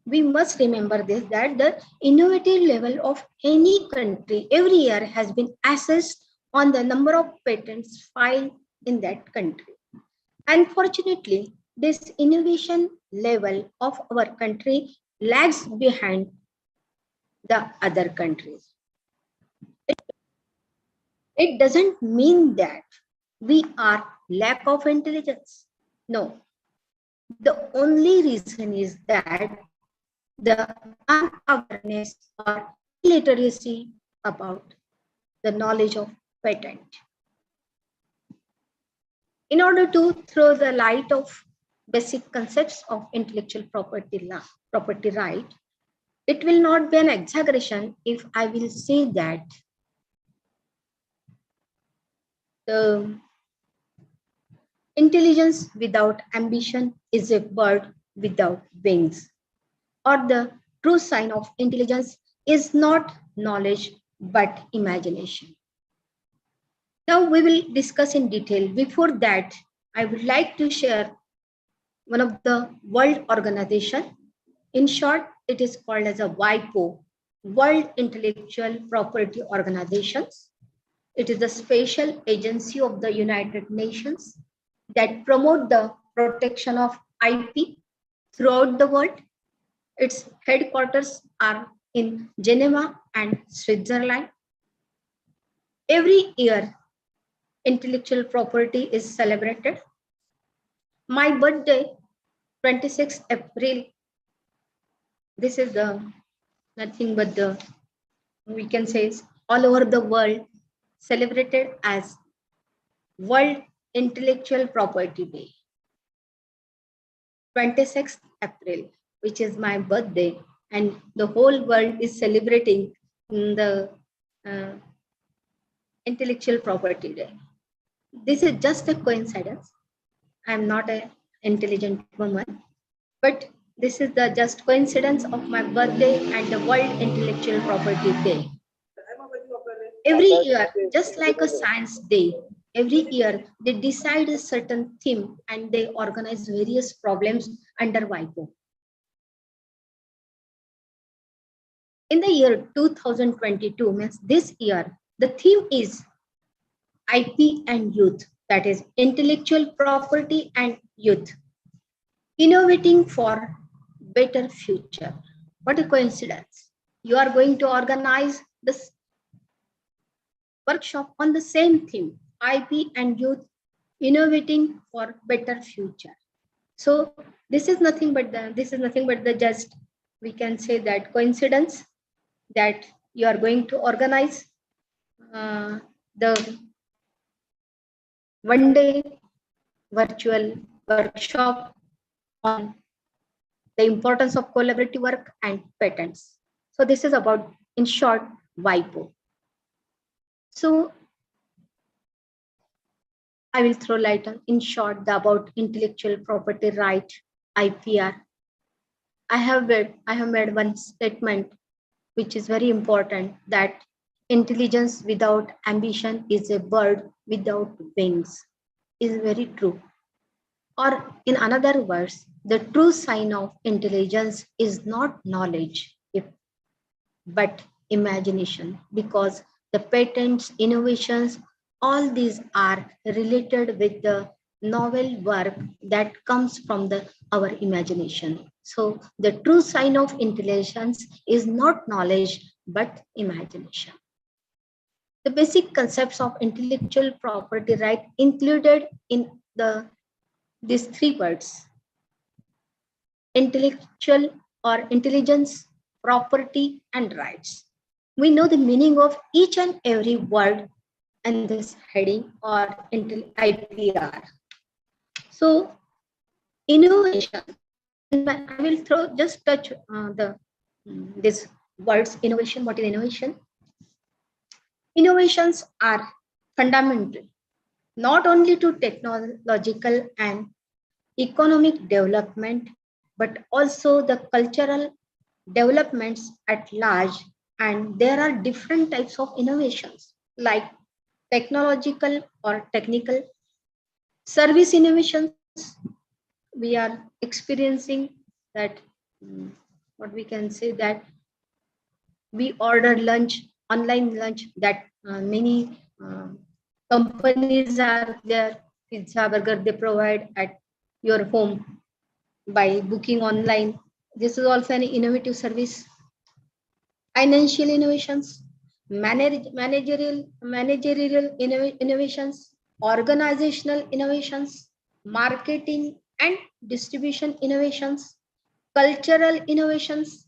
We must remember this, that the innovative level of any country every year has been assessed on the number of patents filed in that country. Unfortunately, this innovation level of our country lags behind the other countries. It doesn't mean that we are lack of intelligence. No. The only reason is that the unawareness or illiteracy about the knowledge of patent. In order to throw the light of basic concepts of intellectual property right, it will not be an exaggeration if I will say that the intelligence without ambition is a bird without wings, or the true sign of intelligence is not knowledge but imagination. Now we will discuss in detail. Before that, I would like to share one of the world organization. In short, it is called as a WIPO, World Intellectual Property Organizations. It is the special agency of the United Nations that promote the protection of IP throughout the world. Its headquarters are in Geneva and Switzerland. Every year, intellectual property is celebrated. My birthday, 26 April, this is the nothing but we can say all over the world celebrated as World Intellectual Property Day. 26th April, which is my birthday, and the whole world is celebrating the Intellectual Property Day. This is just a coincidence. I'm not an intelligent woman, but this is the just coincidence of my birthday and the World Intellectual Property Day. Every year, just like a science day, every year they decide a certain theme and they organize various problems under WIPO. In the year 2022, means this year, the theme is IP and youth, that is intellectual property and youth, innovating for better future. What a coincidence. You are going to organize this workshop on the same theme, IP and youth, innovating for better future. So this is nothing but the just, we can say that coincidence that you are going to organize the one-day virtual workshop on the importance of collaborative work and patents. So this is about, in short, WIPO. So I will throw light on, in short, about intellectual property right, IPR. I have made one statement which is very important, that intelligence without ambition is a bird without wings. Is very true. Or in another words, the true sign of intelligence is not knowledge, but imagination, because the patents, innovations, all these are related with the novel work that comes from our imagination. So the true sign of intelligence is not knowledge, but imagination. The basic concepts of intellectual property right included in these three words: intellectual or intelligence, property, and rights. We know the meaning of each and every word in this heading or IPR. So innovation, I will just touch this words innovation. What is innovation? Innovations are fundamental not only to technological and economic development, but also the cultural developments at large. And there are different types of innovations like technological or technical, service innovations. We are experiencing that, what we can say, that we order lunch, online lunch, that many companies are there, pizza, burger, they provide at your home by booking online. This is also an innovative service. Financial innovations, managerial innovations, organizational innovations, marketing and distribution innovations, cultural innovations.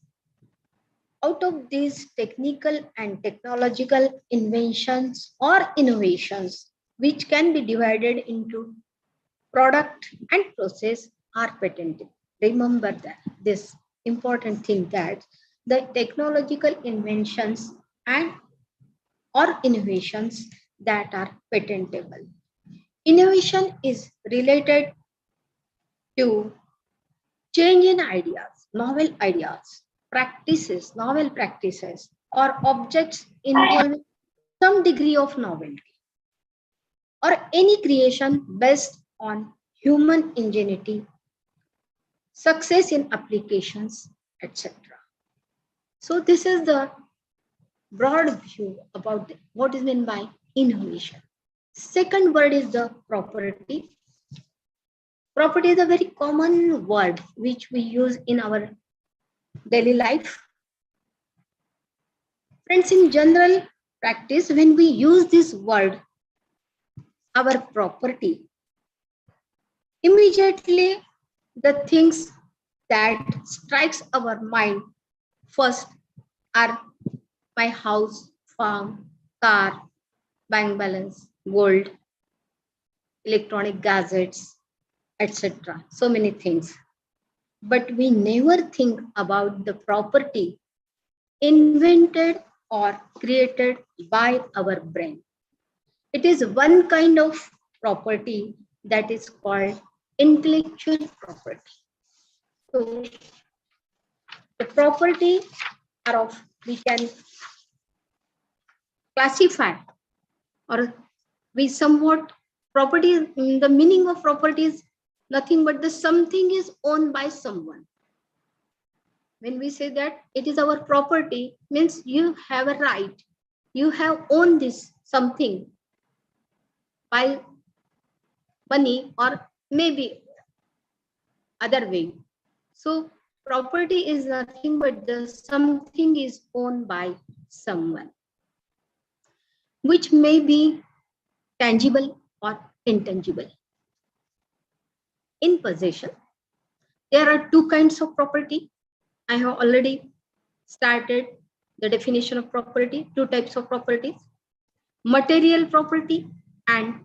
Out of these technical and technological inventions or innovations, which can be divided into product and process, are patented. Remember that this important thing, that the technological inventions and or innovations that are patentable. Innovation is related to change in ideas, novel ideas, practices, novel practices, or objects involving some degree of novelty, or any creation based on human ingenuity, success in applications, etc. So this is the broad view about what is meant by innovation. Second word is the property. Property is a very common word which we use in our daily life. Friends, in general practice, when we use this word, our property, immediately the things that strikes our mind first are my house, farm, car, bank balance, gold, electronic gadgets, etc. So many things. But we never think about the property invented or created by our brain. It is one kind of property that is called intellectual property. So the property are of, we can classify, or we somewhat property, the meaning of property is nothing but the something is owned by someone. When we say that it is our property, means you have a right, you have owned this something by money or maybe other way. So property is nothing but the something is owned by someone, which may be tangible or intangible. In possession, there are two kinds of property. I have already started the definition of property, two types of properties: material property and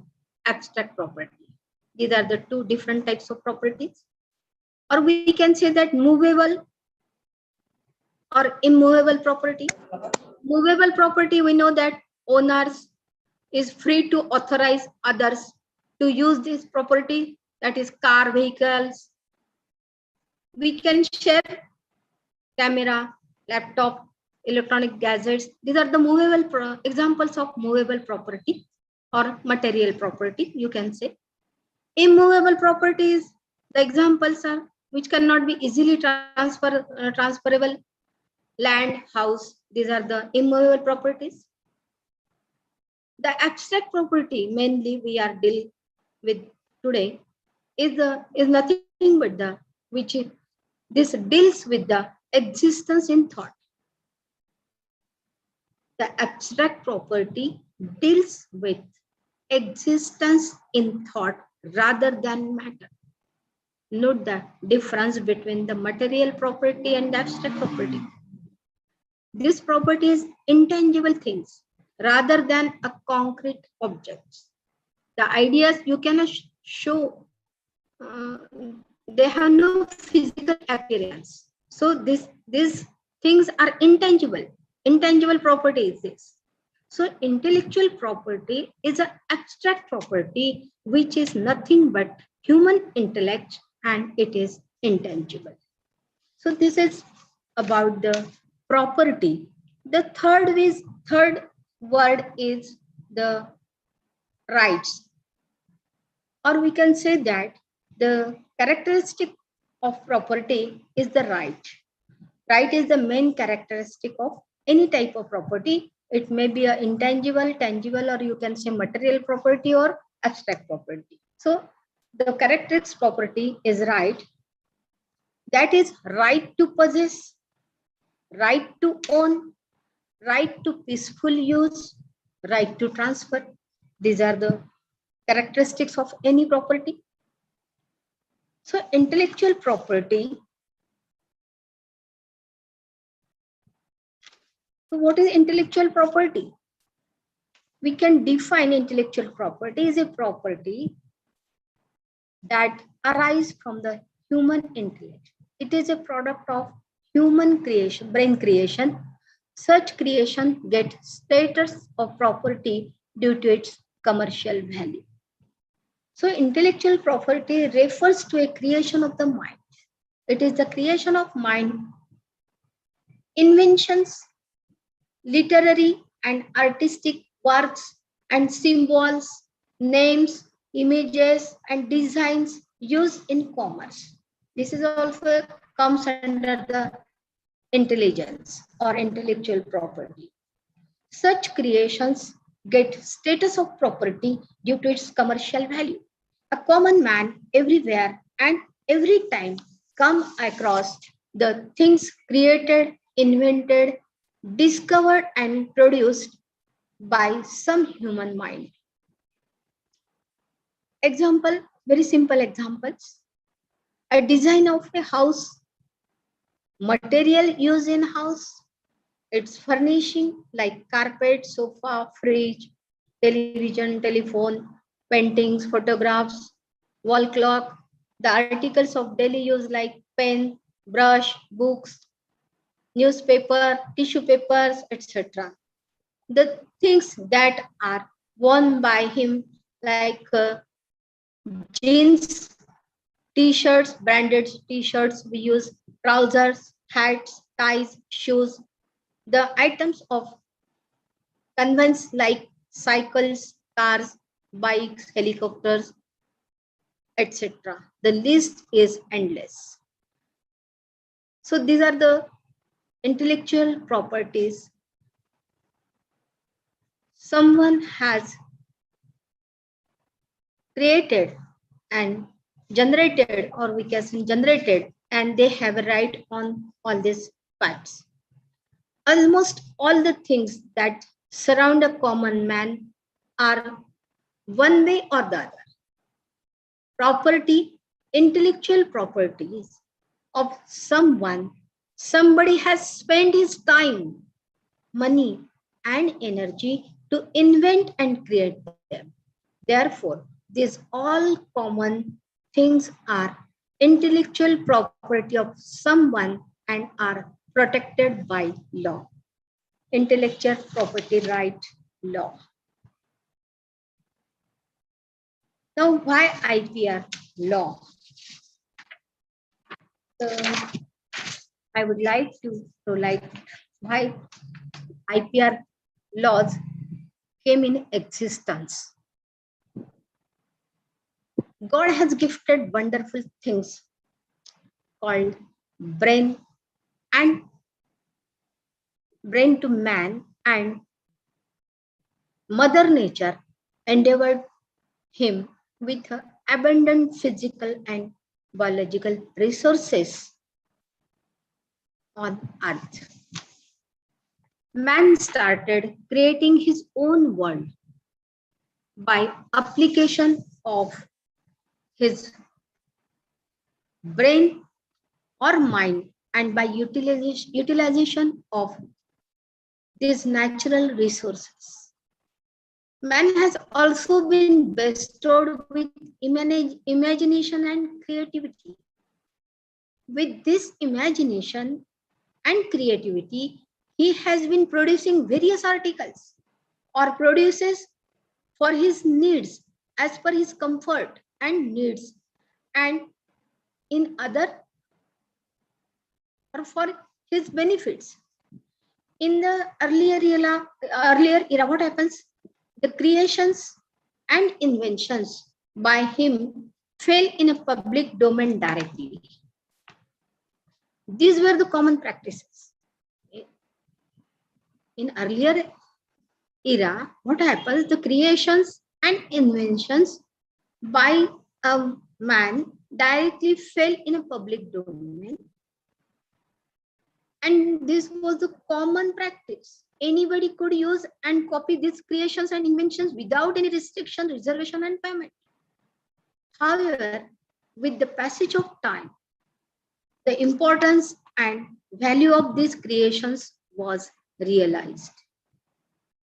abstract property. These are the two different types of properties. Or we can say that movable or immovable property. Movable property, we know that owners is free to authorize others to use this property, that is car, vehicles. We can share camera, laptop, electronic gadgets. These are the movable examples of movable property or material property, you can say. Immovable properties, the examples are which cannot be easily transferable: land, house. These are the immovable properties. The abstract property mainly we are dealing with today is nothing but the which this deals with the existence in thought. The abstract property deals with existence in thought rather than matter. Note the difference between the material property and the abstract property. This property is intangible things rather than a concrete objects. The ideas you cannot show, they have no physical appearance. So these things are intangible. Intangible property is this. So intellectual property is an abstract property which is nothing but human intellect, and it is intangible. So this is about the property. The third word is the rights, or we can say that the characteristic of property is the right. Right is the main characteristic of any type of property. It may be an intangible, tangible, or you can say material property or abstract property. So the characteristic property is right. That is right to possess, right to own, right to peaceful use, right to transfer. These are the characteristics of any property. So intellectual property. So what is intellectual property? We can define intellectual property as a property that arises from the human intellect. It is a product of human creation, brain creation. Such creation gets status of property due to its commercial value. So intellectual property refers to a creation of the mind. It is the creation of mind, inventions, literary and artistic works and symbols, names, images, and designs used in commerce. This is also comes under the intelligence or intellectual property. Such creations get status of property due to its commercial value. A common man everywhere and every time come across the things created, invented, discovered, and produced by some human mind. Example, very simple examples. A design of a house, material used in house, its furnishing like carpet, sofa, fridge, television, telephone, paintings, photographs, wall clock, the articles of daily use like pen, brush, books, newspaper, tissue papers, etc. The things that are worn by him like jeans, t-shirts, branded t-shirts we use, trousers, hats, ties, shoes, the items of conveyance like cycles, cars, bikes, helicopters, etc. The list is endless. So these are the intellectual properties someone has created and generated, or we can say generated, and they have a right on all these facts. Almost all the things that surround a common man are one way or the other. Property, intellectual properties of someone, somebody has spent his time, money, and energy to invent and create them. Therefore, these all common things are intellectual property of someone and are protected by law. Intellectual property right law. Now, why IPR law? I would like to why IPR laws came in existence. God has gifted wonderful things called brain to man, and Mother Nature endeavored him with abundant physical and biological resources on earth. Man started creating his own world by application of his brain or mind and by utilization of these natural resources. Man has also been bestowed with imagination and creativity. With this imagination and creativity, he has been producing various articles or produces for his needs as per his comfort and needs, and in other or for his benefits. In the earlier era, what happens? The creations and inventions by him fell in a public domain directly. These were the common practices. In earlier era, what happens? The creations and inventions by a man directly fell in a public domain. And this was the common practice. Anybody could use and copy these creations and inventions without any restriction, reservation, and payment. However, with the passage of time, the importance and value of these creations was realized.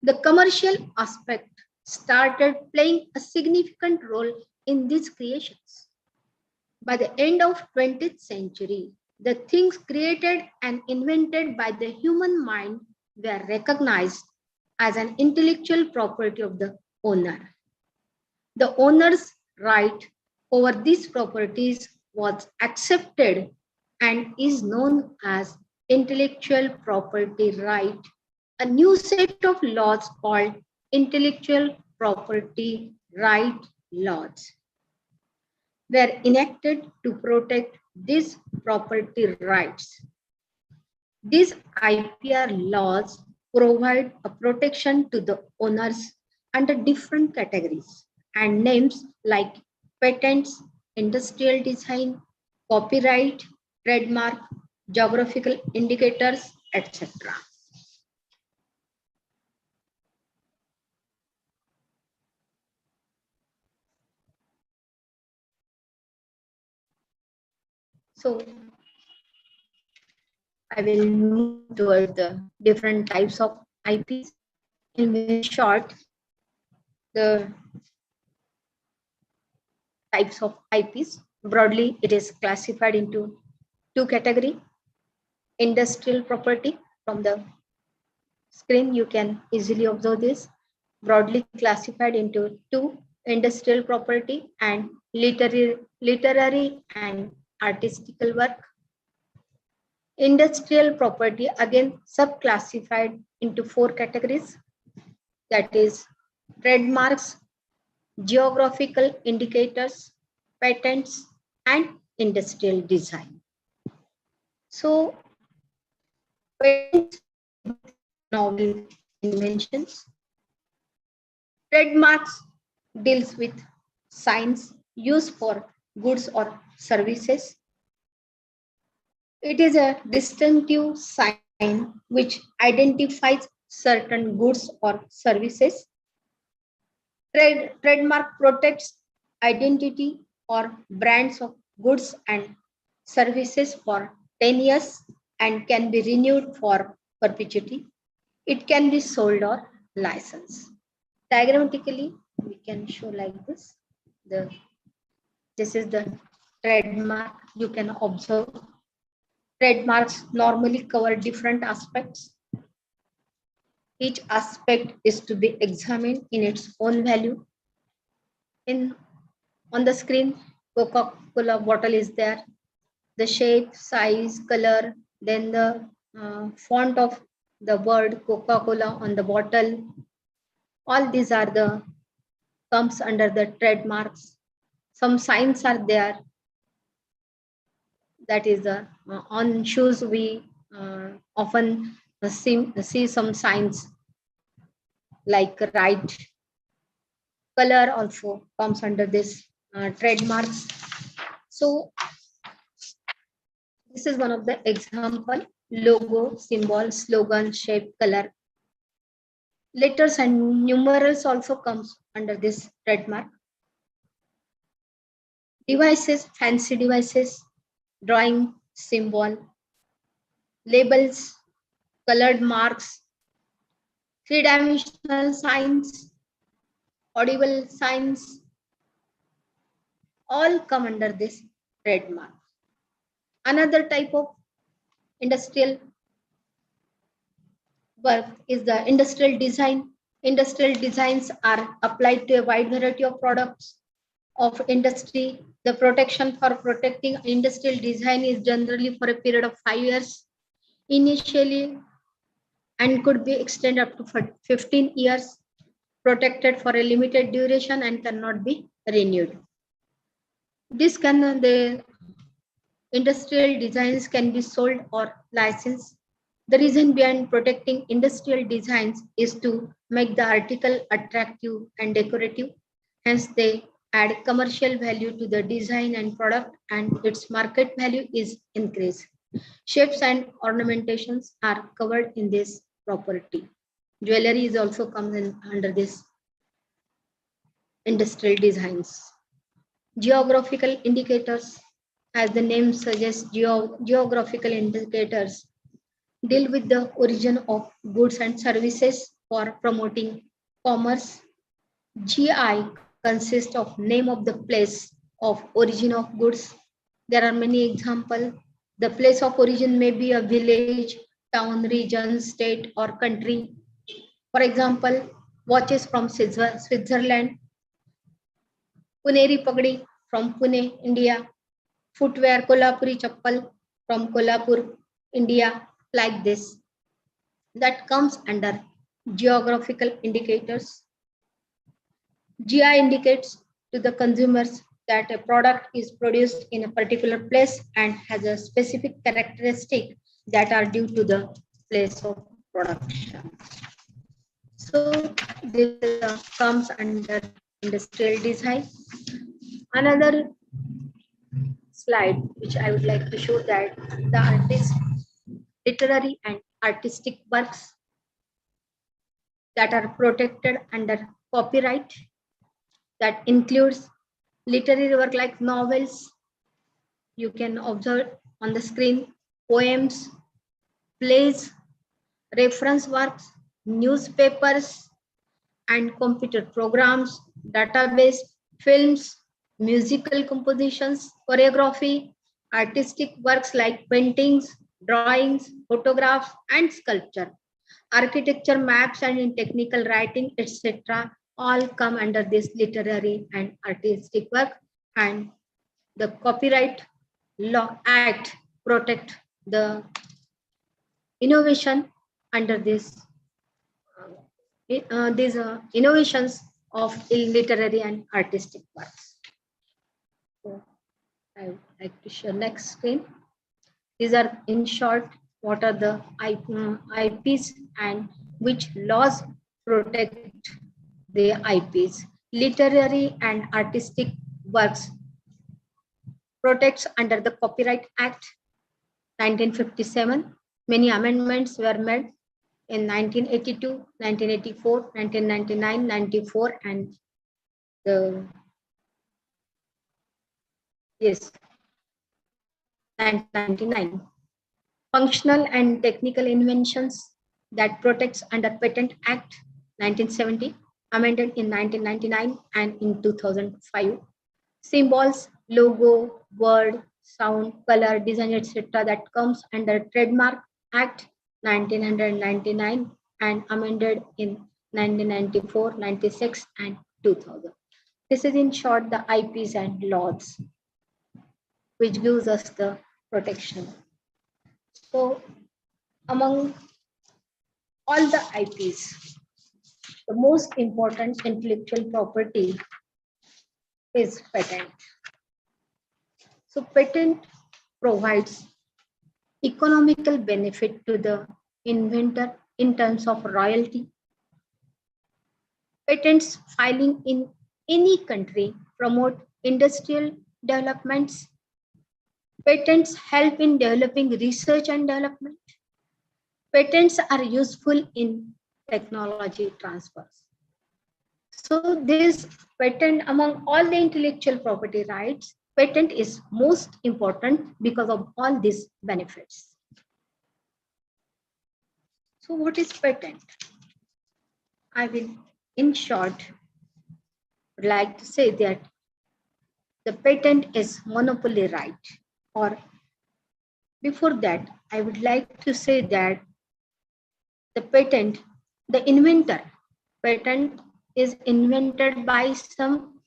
The commercial aspect started playing a significant role in these creations. By the end of 20th century, the things created and invented by the human mind were recognized as an intellectual property of the owner. The owner's right over these properties was accepted and is known as intellectual property right. A new set of laws called intellectual property right laws were enacted to protect these property rights. These IPR laws provide a protection to the owners under different categories and names like patents, industrial design, copyright, trademark, geographical indicators, etc. So I will move toward the different types of IPs. In very short, the types of IPs. Broadly, it is classified into two categories. Industrial property. From the screen, you can easily observe this. Broadly classified into two: industrial property and literary and artistical work. Industrial property again subclassified into four categories, that is trademarks, geographical indicators, patents, and industrial design. So patents, novel inventions. Trademarks deals with signs used for goods or services. It is a distinctive sign which identifies certain goods or services. Trademark protects identity or brands of goods and services for 10 years and can be renewed for perpetuity. It can be sold or licensed. Diagrammatically, we can show like this. This is the trademark. You can observe trademarks normally cover different aspects. Each aspect is to be examined in its own value. On the screen, Coca-Cola bottle is there. The shape, size, color, then the font of the word Coca-Cola on the bottle. All these are comes under the trademarks. Some signs are there. That is on shoes we often see some signs like right. Color also comes under this trademarks. So this is one of the example: logo, symbol, slogan, shape, color. Letters and numerals also comes under this trademark. Devices, fancy devices, drawing, symbol, labels, colored marks, three-dimensional signs, audible signs, all come under this trademark. Another type of industrial work is the industrial design. Industrial designs are applied to a wide variety of products of industry. The protection for protecting industrial design is generally for a period of 5 years initially and could be extended up to 15 years, protected for a limited duration and cannot be renewed. The industrial designs can be sold or licensed. The reason behind protecting industrial designs is to make the article attractive and decorative. Hence, they add commercial value to the design and product, and its market value is increased. Shapes and ornamentations are covered in this property. Jewelry is also comes in under this industrial designs. Geographical indicators, as the name suggests, geographical indicators deal with the origin of goods and services for promoting commerce. GI consists of name of the place of origin of goods. There are many examples. The place of origin may be a village, town, region, state, or country. For example, watches from Switzerland, Puneri Pagdi from Pune, India, footwear, Kolhapuri Chappal from Kolhapur, India, like this. That comes under geographical indicators. GI indicates to the consumers that a product is produced in a particular place and has a specific characteristic that are due to the place of production. So this comes under industrial design. Another slide which I would like to show that the artist, literary and artistic works that are protected under copyright, that includes literary work like novels. You can observe on the screen, poems, plays, reference works, newspapers, and computer programs, database, films, musical compositions, choreography, artistic works like paintings, drawings, photographs, and sculpture, architecture, maps, and in technical writing, etc. all come under this literary and artistic work, and the Copyright Law Act protect the innovation under this these innovations of literary and artistic works. So I would like to share next screen. These are in short what are the IPs and which laws protect the IPs. Literary and artistic works protects under the Copyright Act 1957. Many amendments were made in 1982, 1984, 1999, 94, and the 1999. Functional and technical inventions that protects under Patent Act 1970, amended in 1999 and in 2005. Symbols, logo, word, sound, color, design, etc. that comes under Trademark Act 1999 and amended in 1994, 96, and 2000. This is in short the IPs and laws which gives us the protection. So among all the IPs, the most important intellectual property is patent. So patent provides economical benefit to the inventor in terms of royalty. Patents filing in any country promote industrial developments. Patents help in developing research and development. Patents are useful in technology transfers. So this patent, among all the intellectual property rights, patent is most important because of all these benefits. So what is patent? I will, in short, would like to say that the patent is monopoly right. Or before that, I would like to say that the patent, the inventor, patent is invented by some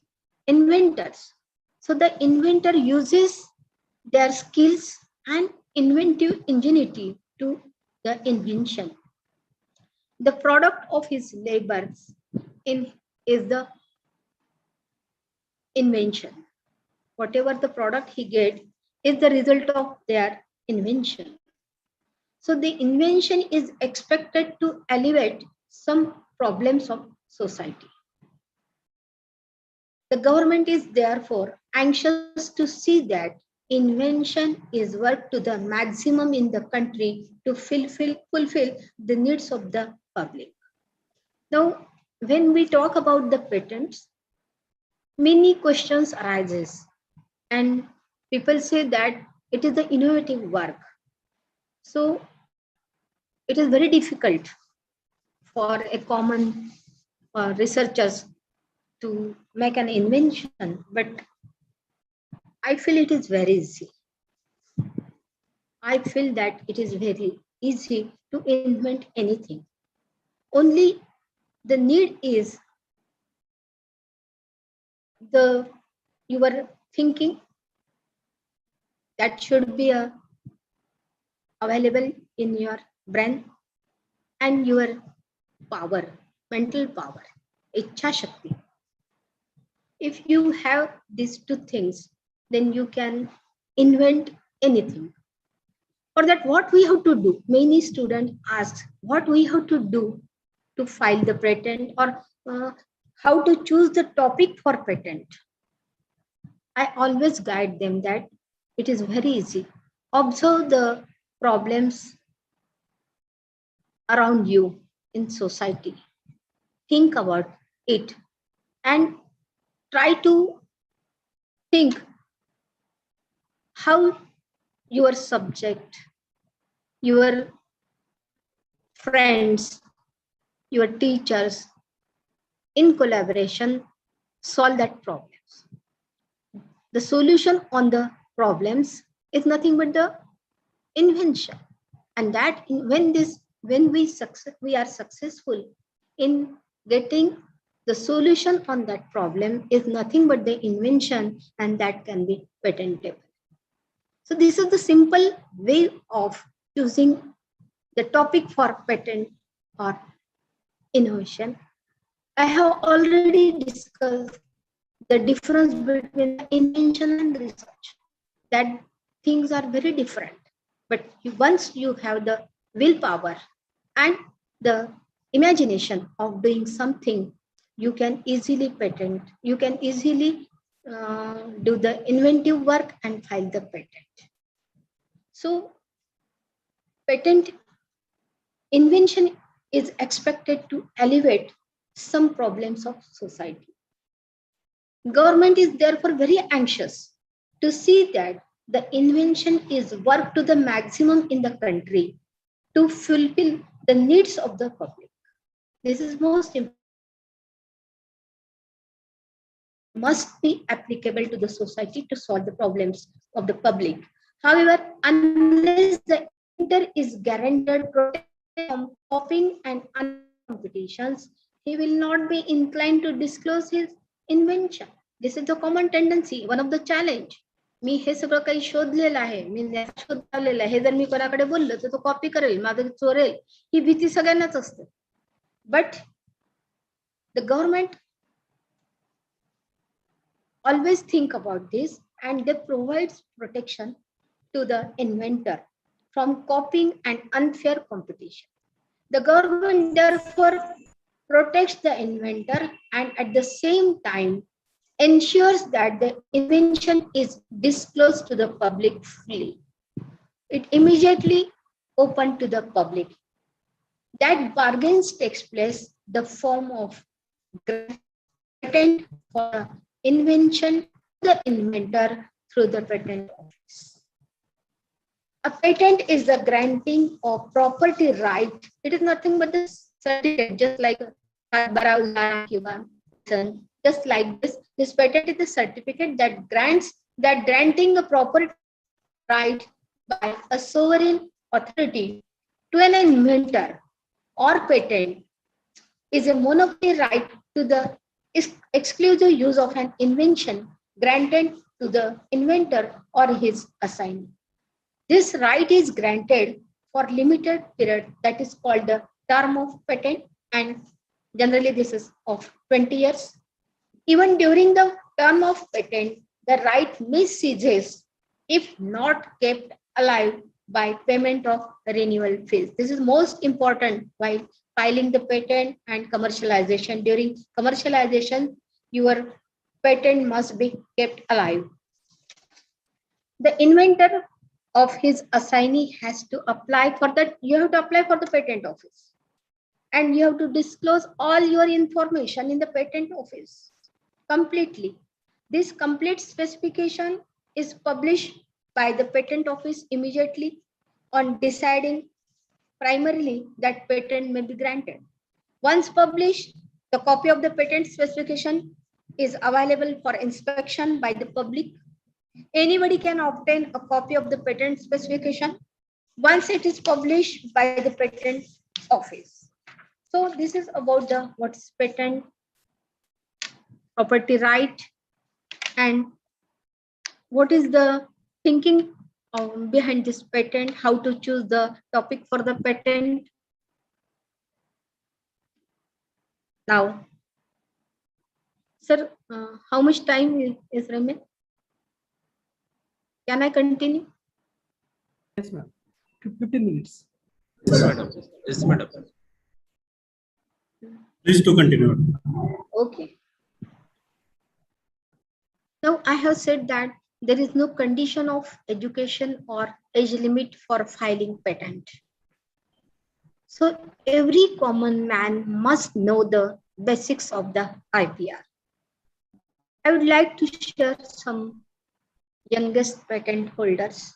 inventors. So the inventor uses their skills and inventive ingenuity to the invention. The product of his labors is the invention. Whatever the product he gets is the result of their invention. So the invention is expected to alleviate some problems of society. The government is therefore anxious to see that invention is worked to the maximum in the country to fulfill the needs of the public. Now, when we talk about the patents, many questions arises and people say that it is the innovative work. So it is very difficult for a common researchers to make an invention, but I feel it is very easy. I feel that it is very easy to invent anything. Only the need is your thinking that should be available in your brain and your power, mental power, Ichha Shakti. If you have these two things, then you can invent anything. For that, what we have to do? Many students ask what we have to do to file the patent or how to choose the topic for patent. I always guide them that it is very easy. Observe the problems around you in society. Think about it and try to think how your subject, your friends, your teachers, in collaboration, solve that problems. The solution on the problems is nothing but the invention. And that when we are successful in getting the solution on that problem is nothing but the invention, and that can be patentable. So this is the simple way of choosing the topic for patent or innovation. I have already discussed the difference between invention and research. That things are very different. But once you have the willpower and the imagination of doing something, you can easily patent, you can easily do the inventive work and file the patent. So patent invention is expected to elevate some problems of society. Government is therefore very anxious to see that the invention is worked to the maximum in the country to fulfill the needs of the public. This is most important. Must be applicable to the society to solve the problems of the public. However, unless the inventor is guaranteed protection from copying and competitions, he will not be inclined to disclose his invention. This is the common tendency, one of the challenge. मी हे सगळं काही शोधलेलं आहे, मी शोध लावलेलं आहे, हे जर मी कोणाकडे बोललो तर तो कॉपी करेल, माझं चोरेल, ही भीती सगळ्यांनाच असते. But the government always think about this, and they provide protection to the inventor from copying and unfair competition. The government therefore protects the inventor and at the same time ensures that the invention is disclosed to the public freely. It immediately open to the public. That bargains takes place the form of patent for invention to the inventor through the patent office. A patent is the granting of property right. It is nothing but the certificate, just like just like this patent is the certificate that granting a property right by a sovereign authority to an inventor or patent is a monopoly right to the exclusive use of an invention granted to the inventor or his assignee. This right is granted for limited period, that is called the term of patent, and generally this is of 20 years. Even during the term of patent, the right may cease if not kept alive by payment of renewal fees. This is most important while filing the patent and commercialization. During commercialization, your patent must be kept alive. The inventor of his assignee has to apply for that. You have to apply for the patent office, and you have to disclose all your information in the patent office completely. This complete specification is published by the patent office immediately on deciding primarily that patent may be granted. Once published, the copy of the patent specification is available for inspection by the public. Anybody can obtain a copy of the patent specification once it is published by the patent office. So this is about the what's patent, property right, and what is the thinking behind this patent, how to choose the topic for the patent. Now, sir, how much time is remaining? Can I continue? Yes, ma'am. 15 minutes. Yes, madam. Yes, madam. Please to continue. Okay. Now, I have said that there is no condition of education or age limit for filing patent. So every common man must know the basics of the IPR. I would like to share some youngest patent holders.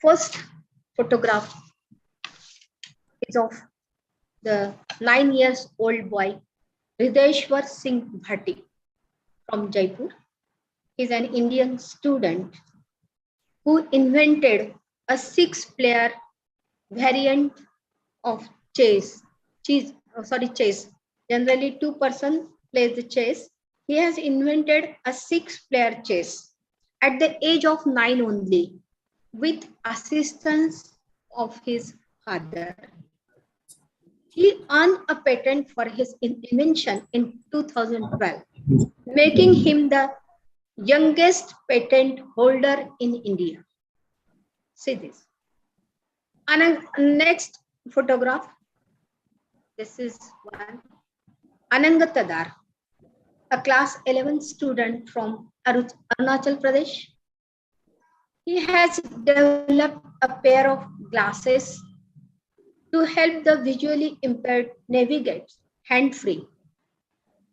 first photograph is of the 9 years old boy, Hridayeshwar Singh Bhatti from Jaipur. He's an Indian student who invented a 6-player variant of chess. Generally, 2 persons plays the chess. He has invented a 6-player chess at the age of 9 only, with assistance of his father. He earned a patent for his invention in 2012, making him the youngest patent holder in India. See this. And next photograph. This is one. Ananga Tadar, a class 11 student from Arunachal Pradesh. He has developed a pair of glasses to help the visually impaired navigate hand-free.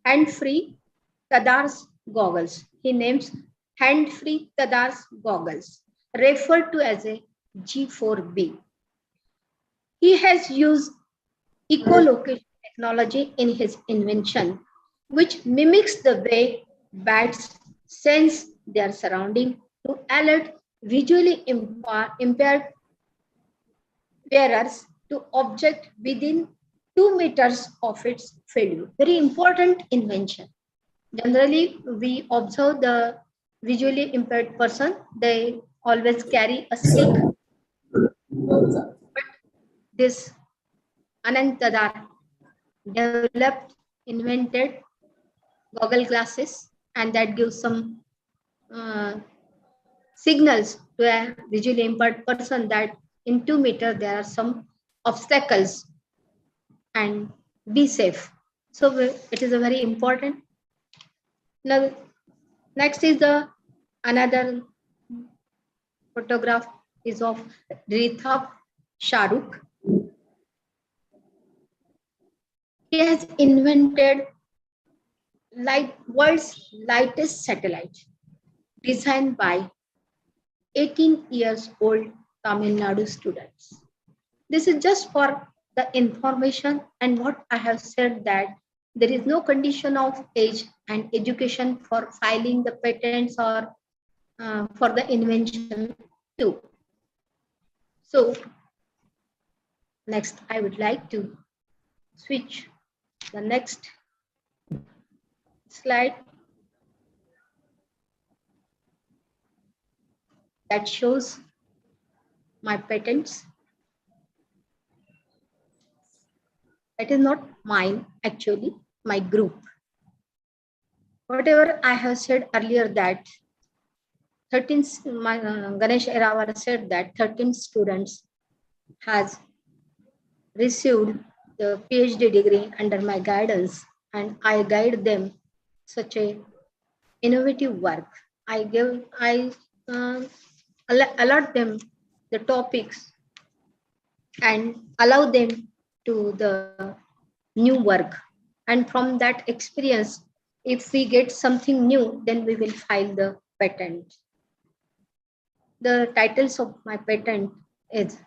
Hand-free Tadar's goggles. He names hand-free Tadar's goggles, referred to as a G4B. He has used echolocation technology in his invention, which mimics the way bats sense their surrounding to alert visually impaired wearers to object within 2 meters of its field. Very important invention. Generally, we observe the visually impaired person, they always carry a stick. But this Anand Tadar developed, invented goggle glasses, and that gives some signals to a visually impaired person that in 2 meters there are some obstacles and be safe. So it is a very important. Now, next is the another photograph is of Rithab Shahrukh. He has invented world's lightest satellite, designed by 18 years old Tamil Nadu students. This is just for the information, and what I have said that there is no condition of age and education for filing the patents or for the invention too. So next, I would like to switch the next slide that shows my patents. That is not mine, actually, my group. Whatever I have said earlier that Ganesh Erawar said that 13 students has received the PhD degree under my guidance, and I guide them such a innovative work. I allot them the topics and allow them to the new work. And from that experience, if we get something new, then we will file the patent. The titles of my patent is,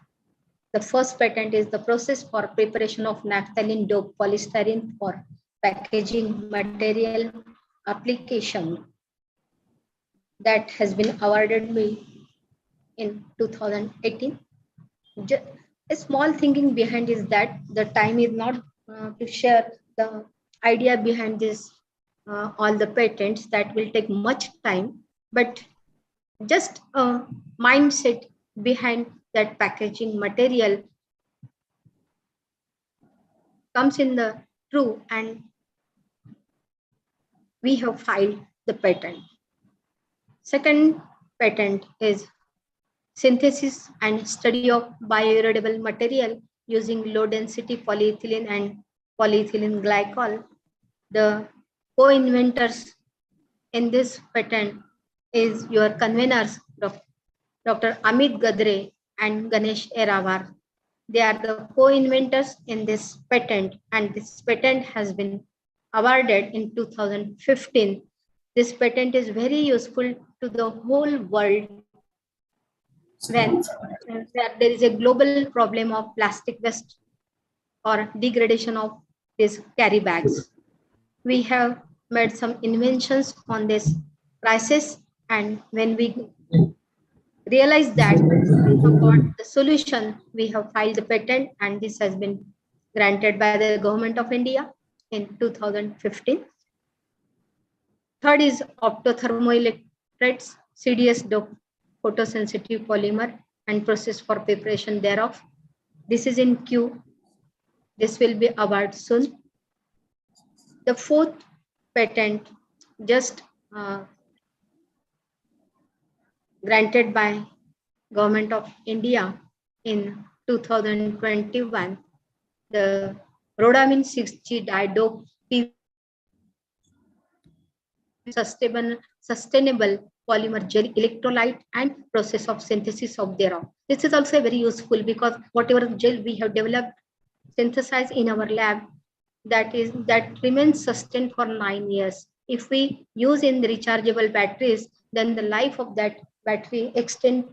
the first patent is the process for preparation of naphthalene dope polystyrene for packaging material application. That has been awarded me in 2018. A small thinking behind is that the time is not to share the idea behind this, all the patents, that will take much time, but just a mindset behind that packaging material comes in the true, and we have filed the patent. Second patent is synthesis and study of bioerodible material using low density polyethylene and polyethylene glycol. The co-inventors in this patent is your conveners, Dr. Amit Gadre and Ganesh Erawar. They are the co-inventors in this patent, and this patent has been awarded in 2015. This patent is very useful to the whole world when there is a global problem of plastic waste or degradation of these carry bags. We have made some inventions on this crisis, and when we realize that we have got the solution, we have filed the patent, and this has been granted by the Government of India in 2015. Third is optothermoelectrodes, CDS photosensitive polymer and process for preparation thereof. This is in queue. This will be awarded soon. The fourth patent just granted by Government of India in 2021, the rhodamine 6G didope sustainable polymer gel electrolyte and process of synthesis of thereof. This is also very useful because whatever gel we have developed, synthesized in our lab, that remains sustained for 9 years. If we use in the rechargeable batteries, then the life of that battery extend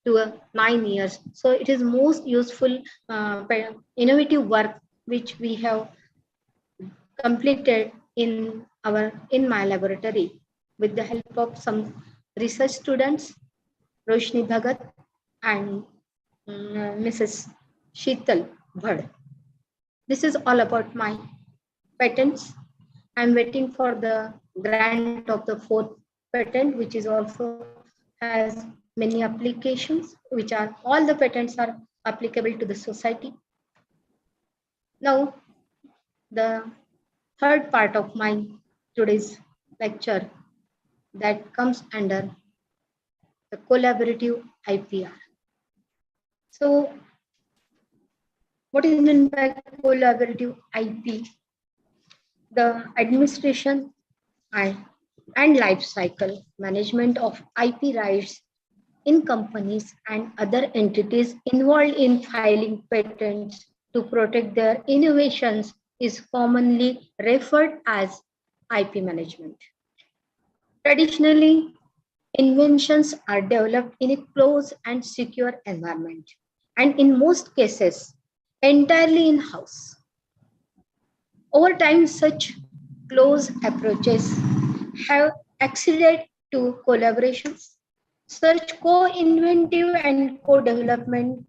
to 9 years. So it is most useful innovative work which we have completed in my laboratory with the help of some research students, Roshni Bhagat and Mrs. Sheetal Bhad. This is all about my patents. I'm waiting for the grant of the fourth patent, which is also has many applications, which are all the patents are applicable to the society. Now, the third part of my today's lecture that comes under the collaborative IPR. So, what is meant by collaborative IP? The administration and life cycle management of IP rights in companies and other entities involved in filing patents to protect their innovations is commonly referred as IP management. Traditionally, inventions are developed in a closed and secure environment, and in most cases, entirely in-house. Over time, such close approaches have acceded to collaborations. Such co-inventive and co-development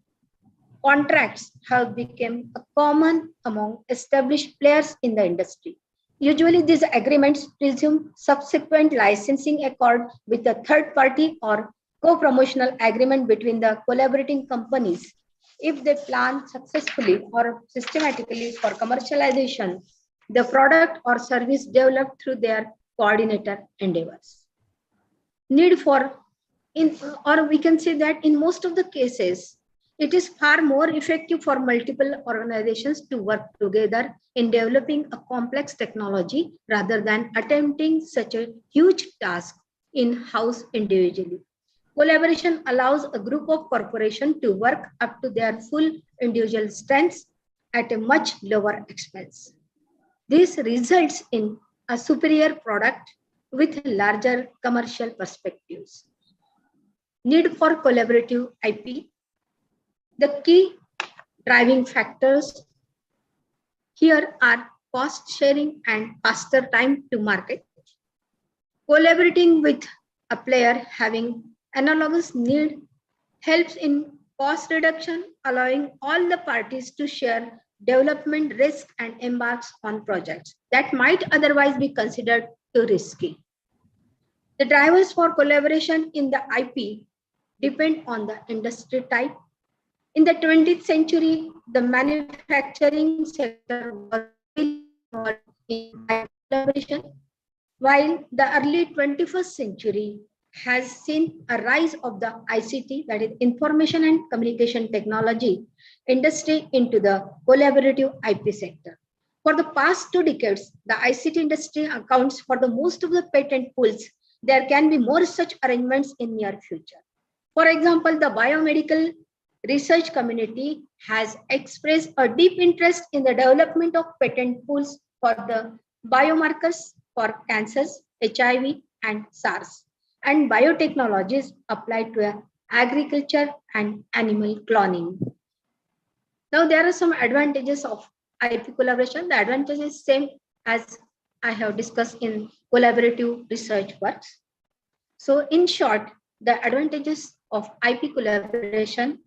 contracts have become common among established players in the industry. Usually, these agreements presume subsequent licensing accord with a third party or co-promotional agreement between the collaborating companies if they plan successfully or systematically for commercialization the product or service developed through their coordinator endeavors. Need for, or we can say that in most of the cases, it is far more effective for multiple organizations to work together in developing a complex technology rather than attempting such a huge task in-house individually. Collaboration allows a group of corporations to work up to their full individual strengths at a much lower expense. This results in a superior product with larger commercial perspectives. Need for collaborative IP. The key driving factors here are cost sharing and faster time to market. Collaborating with a player having analogous need helps in cost reduction, allowing all the parties to share development risk and embarks on projects that might otherwise be considered too risky. The drivers for collaboration in the IP depend on the industry type. In the 20th century, the manufacturing sector was involved in collaboration, while the early 21st century has seen a rise of the ICT, that is information and communication technology industry, into the collaborative IP sector. For the past 2 decades, the ICT industry accounts for the most of the patent pools. There can be more such arrangements in near future. For example, the biomedical research community has expressed a deep interest in the development of patent pools for the biomarkers for cancers, HIV, and SARS, and biotechnologies applied to agriculture, and animal cloning. Now, there are some advantages of IP collaboration. The advantage is same as I have discussed in collaborative research works. So in short, the advantages of IP collaboration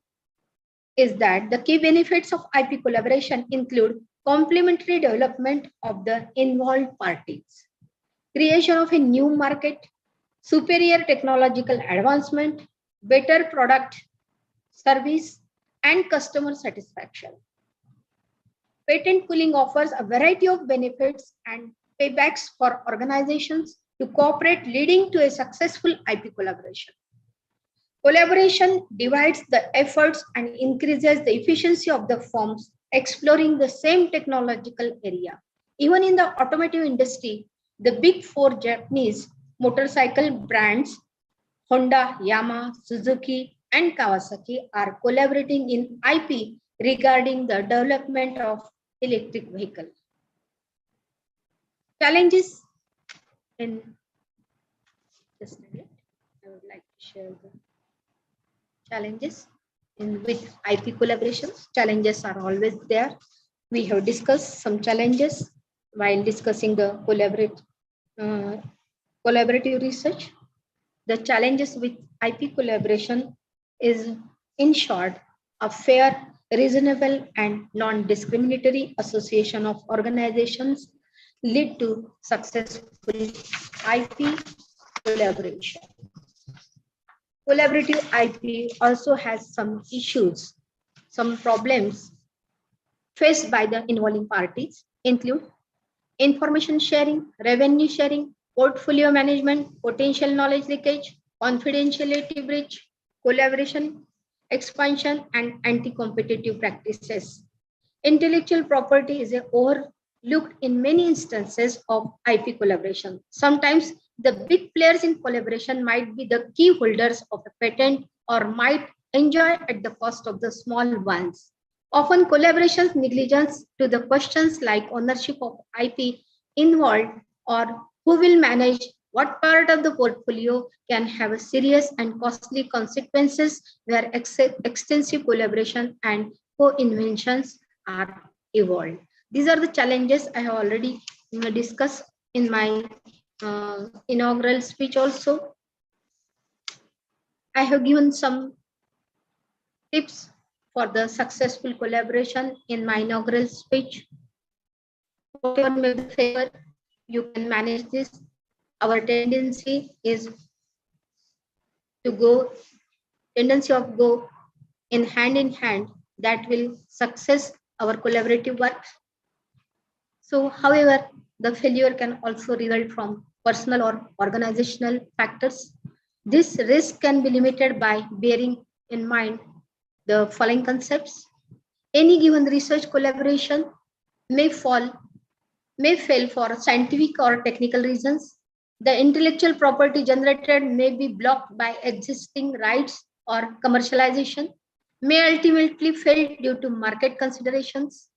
is that the key benefits of IP collaboration include complementary development of the involved parties, creation of a new market, superior technological advancement, better product, service, and customer satisfaction. Patent pooling offers a variety of benefits and paybacks for organizations to cooperate, leading to a successful IP collaboration. Collaboration divides the efforts and increases the efficiency of the firms exploring the same technological area. Even in the automotive industry, the big four Japanese motorcycle brands, Honda, Yamaha, Suzuki, and Kawasaki, are collaborating in IP regarding the development of electric vehicle. Challenges in just a minute. I would like to share the challenges with IP collaborations. Challenges are always there. We have discussed some challenges while discussing the collaborative research. The challenges with IP collaboration is, in short, a fair, reasonable, and non-discriminatory association of organizations lead to successful IP collaboration. Collaborative IP also has some issues, some problems faced by the involving parties include information sharing, revenue sharing, portfolio management, potential knowledge leakage, confidentiality breach, collaboration, expansion, and anti-competitive practices. Intellectual property is overlooked in many instances of IP collaboration. Sometimes the big players in collaboration might be the key holders of a patent or might enjoy at the cost of the small ones. Often collaborations negligence to the questions like ownership of IP involved or who will manage what part of the portfolio can have a serious and costly consequences where extensive collaboration and co-inventions are evolved. These are the challenges I have already discussed in my inaugural speech also. I have given some tips for the successful collaboration in my inaugural speech. Whatever may be favor, you can manage this. Our tendency is to go in hand, that will success our collaborative work. So, however, the failure can also result from personal or organizational factors. This risk can be limited by bearing in mind the following concepts. Any given research collaboration may fail for scientific or technical reasons. The intellectual property generated may be blocked by existing rights or commercialization, may ultimately fail due to market considerations.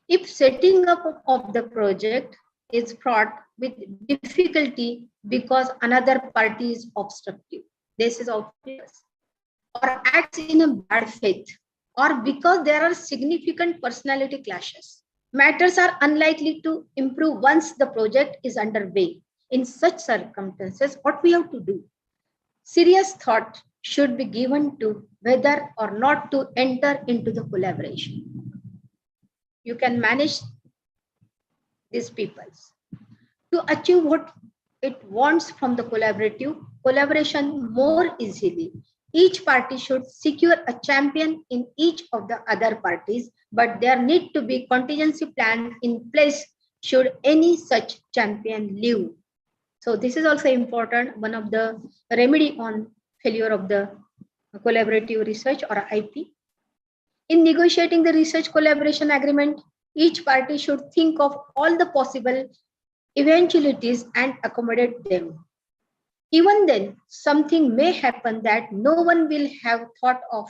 If setting up of the project is fraught with difficulty because another party is obstructive, this is obvious, or acts in a bad faith, or because there are significant personality clashes, matters are unlikely to improve once the project is underway. In such circumstances, what we have to do? Serious thought should be given to whether or not to enter into the collaboration. You can manage these people to achieve what it wants from the collaboration more easily. Each party should secure a champion in each of the other parties, but there need to be contingency plan in place should any such champion leave. So this is also important, one of the remedy on failure of the collaborative research or IP. In negotiating the research collaboration agreement, each party should think of all the possible eventualities and accommodate them. Even then, something may happen that no one will have thought of,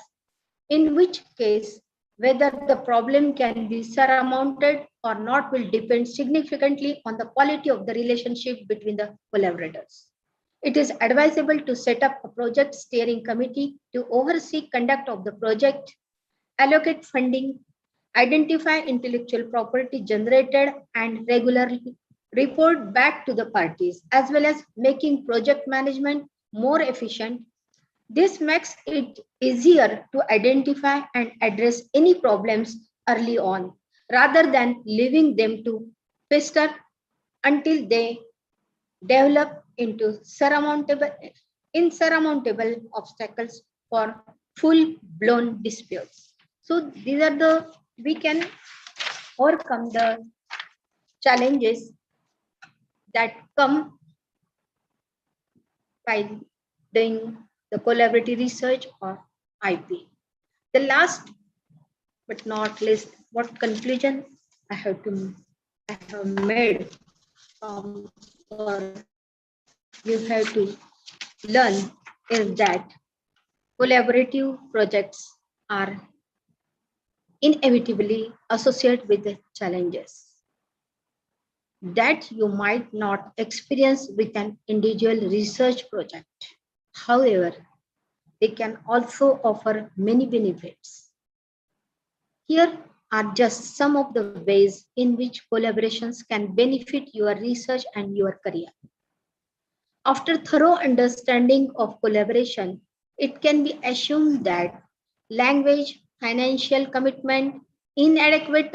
in which case, whether the problem can be surmounted or not will depend significantly on the quality of the relationship between the collaborators. It is advisable to set up a project steering committee to oversee conduct of the project, allocate funding, identify intellectual property generated, and regularly report back to the parties, as well as making project management more efficient. This makes it easier to identify and address any problems early on, rather than leaving them to fester until they develop into insurmountable obstacles for full-blown disputes. So these are we can overcome the challenges that come by doing the collaborative research or IP. The last but not least, what conclusion I have made or you have to learn is that collaborative projects are inevitably associated with the challenges that you might not experience with an individual research project. However, they can also offer many benefits. Here are just some of the ways in which collaborations can benefit your research and your career. After thorough understanding of collaboration, it can be assumed that language, financial commitment, inadequate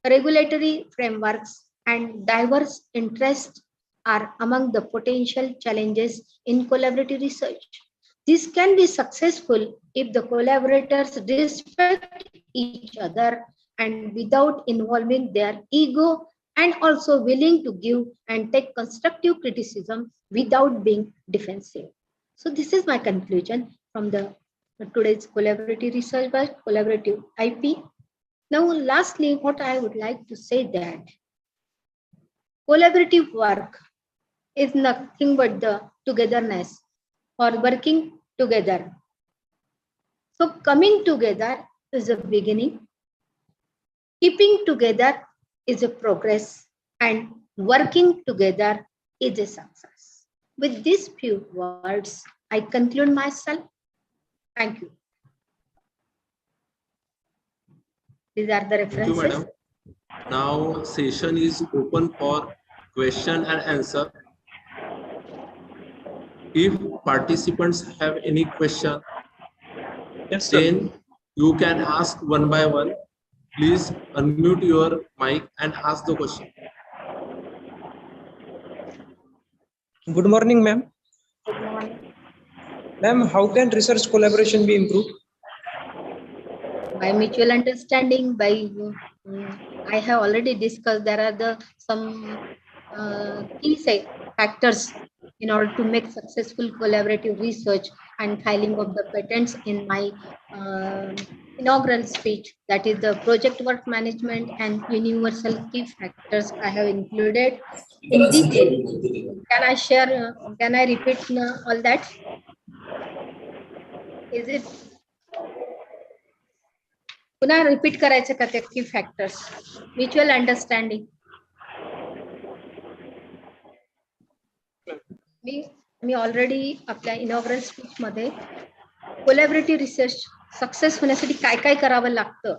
regulatory frameworks, and diverse interests are among the potential challenges in collaborative research. This can be successful if the collaborators respect each other and without involving their ego, and also willing to give and take constructive criticism without being defensive. So this is my conclusion from today's collaborative research by collaborative IP. Now, lastly, what I would like to say that collaborative work is nothing but the togetherness or working together. So coming together is a beginning, keeping together is a progress, and working together is a success. With these few words, I conclude myself. Thank you. These are the references. Thank you, madam. Now session is open for question and answer. If participants have any question, Yes, sir. then you can ask one by one. Please unmute your mic and ask the question. Good morning, ma'am. Good morning. Ma'am, how can research collaboration be improved? By mutual understanding, by I have already discussed, there are some key factors in order to make successful collaborative research and filing of the patents in my inaugural speech. That is the project work management and universal key factors I have included in detail. Can I share, can I repeat all that? Is it? पुन्हा repeat करायचं का ते की factors mutual understanding मी already आपल्या inaugural speech मध्ये collaborative research success होण्यासाठी काय काय करावं लागतं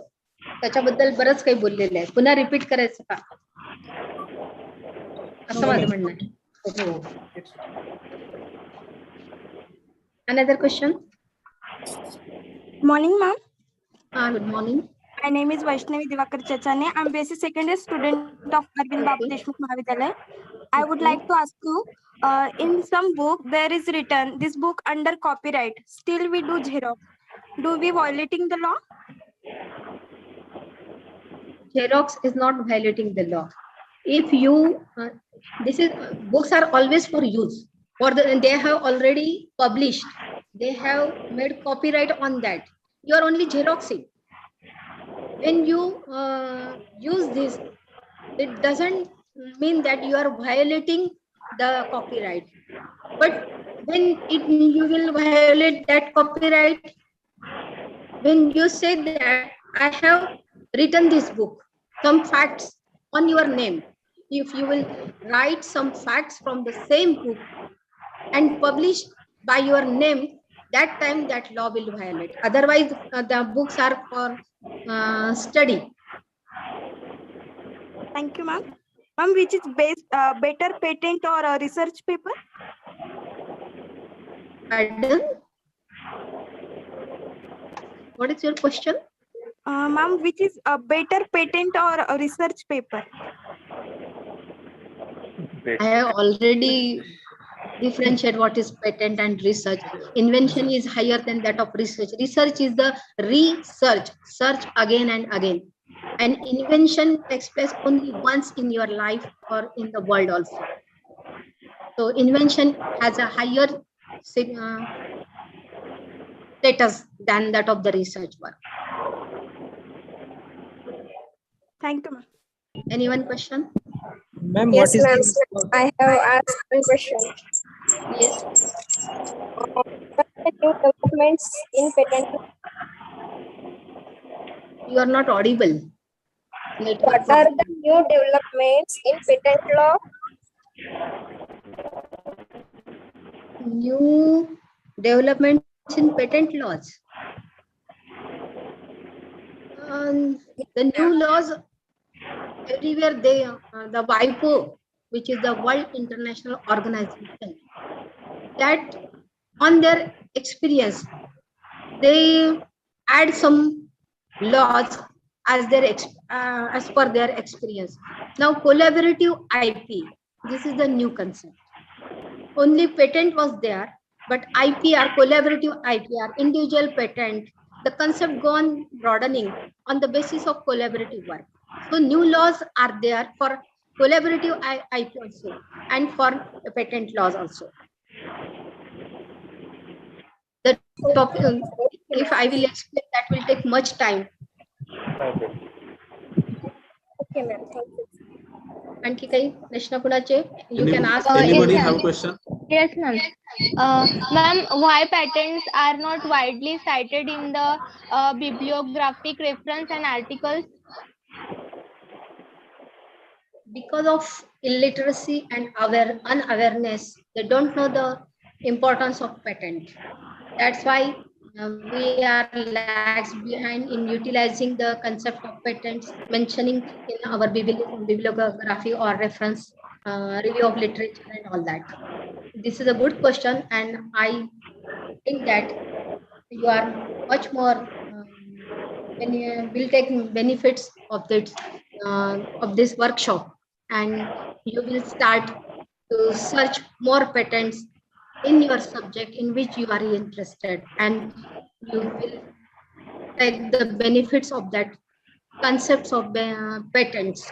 त्याच्याबद्दल बरंच काही बोललेलं आहे. पुन्हा रिपीट करायचं का असं माझं म्हणणं आहे. Another question? Morning, ma'am. Good morning. My name is Vaishnavi Divakar Chachane. I'm BSc second year student of ARVINDBABU DESHMUKH MAHAVIDYALAYA. I would like to ask you, in some book there is written this book under copyright. Still we do Xerox. Do we violating the law? Xerox is not violating the law. If you, books are always for use. They have already published. They have made copyright on that. You are only Xeroxing. When you use this, it doesn't mean that you are violating the copyright. But when you will violate that copyright, when you say that I have written this book, some facts on your name, if you will write some facts from the same book and publish by your name, that time that law will violate. Otherwise, the books are for study. Thank you, ma'am. Ma'am, which is best, better patent or a research paper? Pardon? What is your question? Ma'am, which is a better patent or a research paper? I have already differentiated what is patent and research. Invention is higher than that of research. Research is the research, search again and again. And invention takes place only once in your life or in the world also. So invention has a higher status than that of the research work. Thank you, ma'am. Anyone question? Ma'am, Yes, what is ma'am. the I have asked one question. Yes. What are the new developments in patent law? You are not audible. What are the new developments in patent law? New developments in patent laws. The new laws everywhere, they the WIPO, which is the World International Organization, that on their experience they add some laws as their as per their experience. Now collaborative IP, this is the new concept. Only patent was there, but IPR, collaborative IPR, individual patent, the concept gone broadening on the basis of collaborative work. So new laws are there for collaborative IP also and for patent laws also. The topic, if I will explain, that will take much time. Okay, ma'am. Thank you. आणखी काही प्रश्न कुणाचे? You can ask. Anybody yes, have ma'am. a question? Yes, ma'am. Ma'am, why patents are not widely cited in the bibliographic reference and articles? Because of illiteracy and unawareness, they don't know the importance of patent. That's why we are lags behind in utilizing the concept of patents, mentioning in our bibliography or reference, review of literature and all that. This is a good question, and I think that you are much more will take benefits of this workshop, and you will start to search more patents in your subject in which you are interested, and you will take the benefits of that concepts of patents.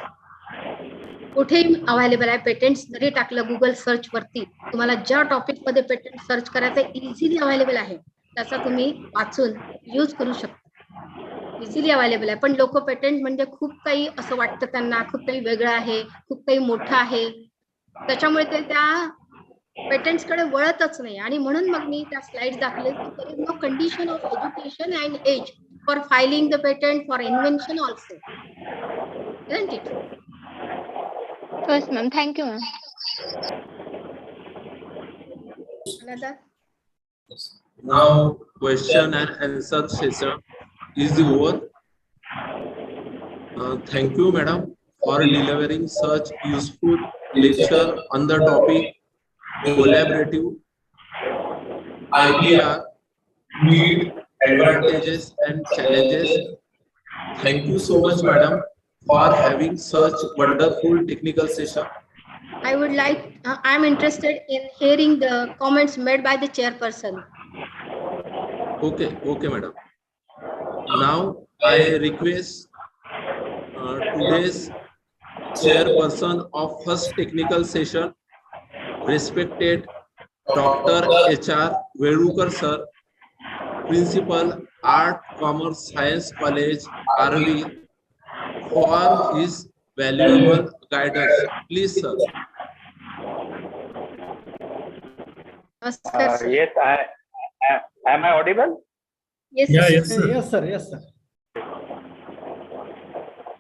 कुठेही available आहे patents. जरी टाकलं Google search वरती, तुम्हाला ज्या topic मध्ये patent search करायचं easily available आहे, त्याचा तुम्ही वाचून यूज करू शकता. इझिली अवेलेबल आहे. पण लोक पेटेंट म्हणजे खूप काही असं वाटतं त्यांना, खूप काही वेगळं आहे, खूप काही मोठं आहे, त्याच्यामुळे ते त्या पेटेंट्स कडे वळतच नाही. आणि म्हणून मग मी त्या स्लाइड दाखवले की there is no condition of education and age for filing the patent for invention also. Isn't it? Yes, ma'am. Thank you, ma'am. Another? Now question and answer session is over. Thank you, madam, for delivering such useful lecture on the topic collaborative IPR, need, advantages and challenges. Thank you so much, madam, for having such wonderful technical session. I would like, I'm interested in hearing the comments made by the chairperson. Okay, madam. Now I request today's chairperson of first technical session, respected Dr. HR Vedukar sir, Principal Art Commerce Science College, Arvi, for his valuable guidance. Please, sir. Namaskar, sir. Yes, am I audible? Yes, Yeah, sir. yes, sir. Yes, sir. Yes, sir.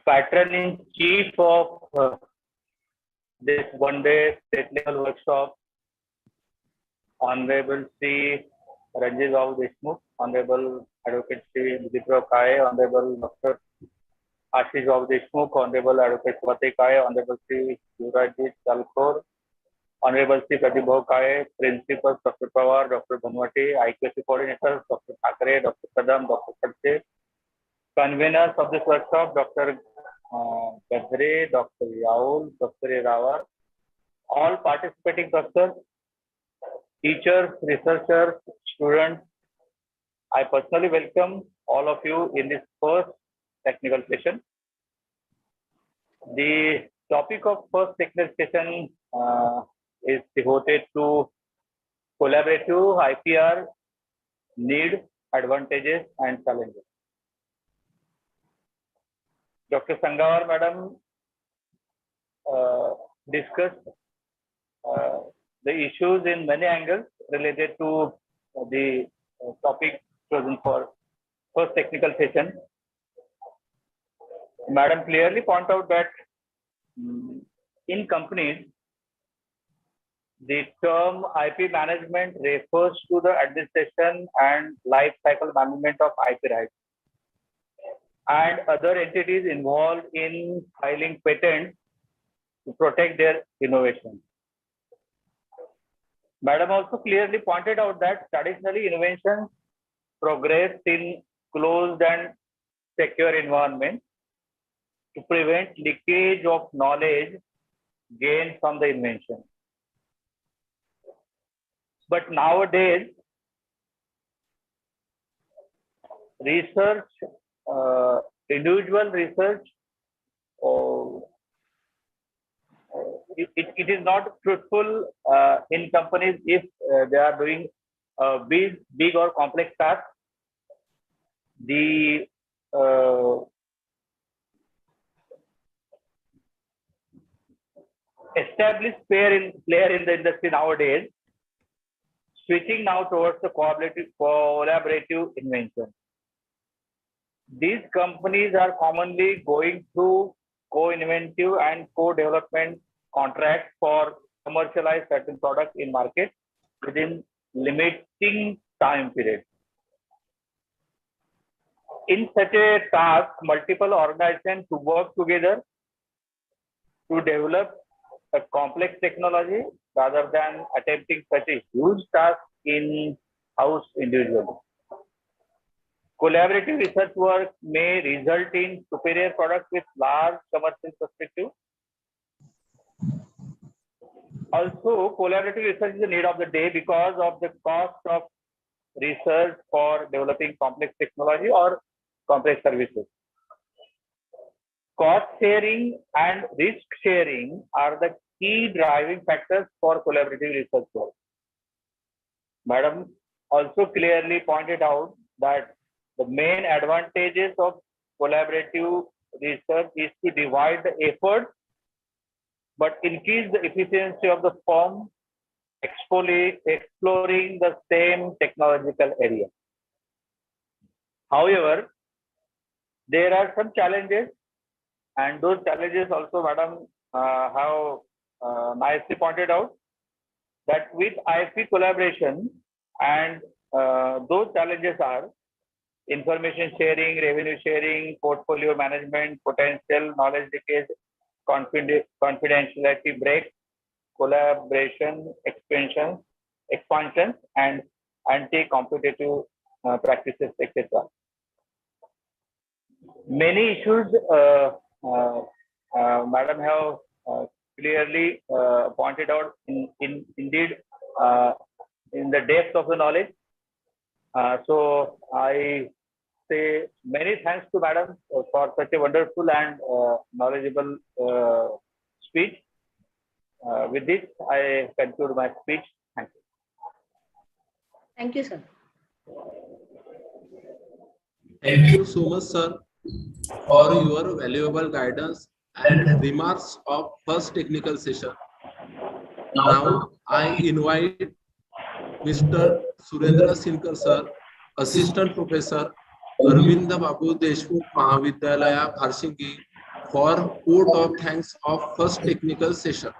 Patron in chief of this one-day technical workshop Honorable Sri Ranjit DESHMUKH, Honorable Advocate Sri Dilipro Kaye, Honorable Dr. Ashish DESHMUKH, Honorable Advocate Swati Kaye, Honorable Sri Yurajit Jalkor, Honorable Sri Pratibha Kaye, Principal Dr. Pawar, Dr. Bhanwati, IQC Coordinator, Dr. Thakre, Dr. Kadam, Dr. Khatse, conveners of this workshop, Dr. Gadre, Dr. Yaul, Dr. Rawar, all participating professors, teachers, researchers, students. I personally welcome all of you in this first technical session. The topic of first technical session is devoted to collaborative IPR need, advantages, and challenges. Dr. Sangawar Madam discussed the issues in many angles related to the topic chosen for first technical session. Madam clearly point out that in companies, the term IP management refers to the administration and life cycle management of IP rights and other entities involved in filing patents to protect their innovation. Madam also clearly pointed out that traditionally innovations progressed in closed and secure environments to prevent leakage of knowledge gained from the invention. But nowadays, research, individual research, it is not fruitful in companies if they are doing big or complex tasks. The established player in the industry nowadays switching now towards the collaborative invention. These companies are commonly going through co-inventive and co-development contracts for commercialize certain products in market within limiting time period. In such a task, multiple organizations to work together to develop a complex technology rather than attempting such a huge task in-house individually. Collaborative research work may result in superior products with large commercial perspective. Also, collaborative research is the need of the day because of the cost of research for developing complex technology or complex services. Cost sharing and risk sharing are the key driving factors for collaborative research work. Madam also clearly pointed out that the main advantages of collaborative research is to divide the effort but increase the efficiency of the firm exploring the same technological area. However, there are some challenges, and those challenges also Madam have nicely pointed out that with IP collaboration, and those challenges are information sharing, revenue sharing, portfolio management, potential knowledge leakage, confidentiality break, collaboration expansions, and anti-competitive practices, etc. Many issues Madam have clearly pointed out indeed in the depth of the knowledge. So I say many thanks to Madam for such a wonderful and knowledgeable speech. With this, I conclude my speech. Thank you. Thank you, sir. Thank you so much, sir, for your valuable guidance and remarks of first technical session. Now, I invite Mr. Surendra Sinkar, sir, Assistant Professor, ARVINDBABU DESHMUKH MAHAVIDYALAYA, Bharsingi, for vote of thanks of first technical session.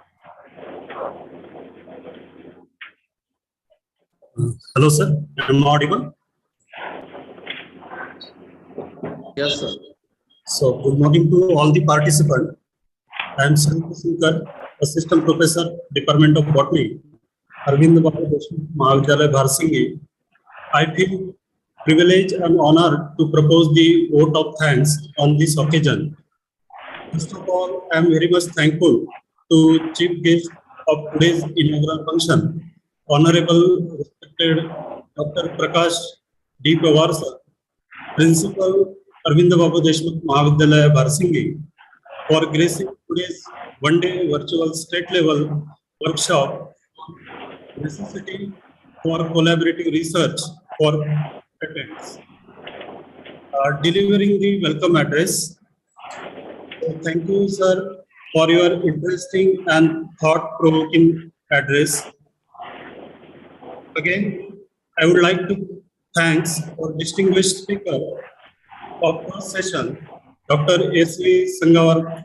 Hello, sir. Am I audible? Yes, sir. So, good morning to all the participants. I am Sangawar, Assistant Professor, Department of Botany, ARVINDBABU MAHAVIDYALAYA Bharsingi. I feel privileged and honored to propose the vote of thanks on this occasion. First of all, I am very much thankful to Chief Guest of today's inaugural function, Honorable respected Dr. Prakash D. Pawar, sir, Principal ARVINDBABU DESHMUKH MAHAVIDYALAYA Bharsingi, for gracing today's one-day virtual state-level workshop on necessity for collaborative research for patents. Delivering the welcome address. So thank you, sir, for your interesting and thought-provoking address. Again, I would like to thank our distinguished speaker of first session, Dr. S.V. Sangawar,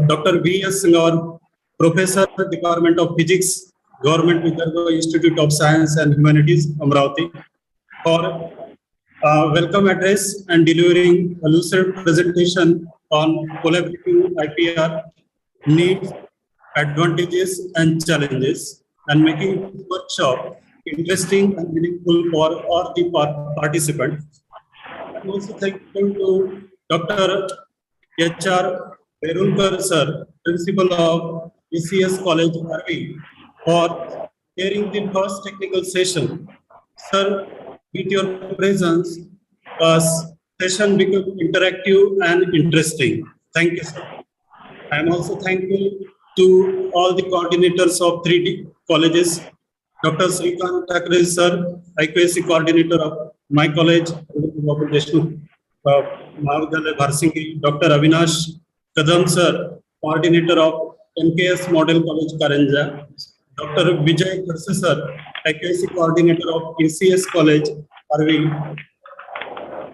Dr. V.S. Sangawar, Professor, Department of Physics, Government Vidarbha Institute of Science and Humanities, Amravati, for welcome address and delivering a lucid presentation on collaborative IPR needs, advantages, and challenges, and making this workshop interesting and meaningful for all the participants. I'm also thankful to Dr. H.R. Berulkar, sir, Principal of ECS College, Arvi, for chairing the first technical session. Sir, with your presence, session become interactive and interesting. Thank you, sir. I am also thankful to all the coordinators of 3D colleges, Dr. Srikant Thakre, sir, IQAC coordinator of my college, Mahavidyalaya Bharsingi, Dr. Avinash Kadam, sir, coordinator of MKS Model College, Karanja, Dr. Vijay Kharse, sir, IQAC coordinator of ECS College, Arvi.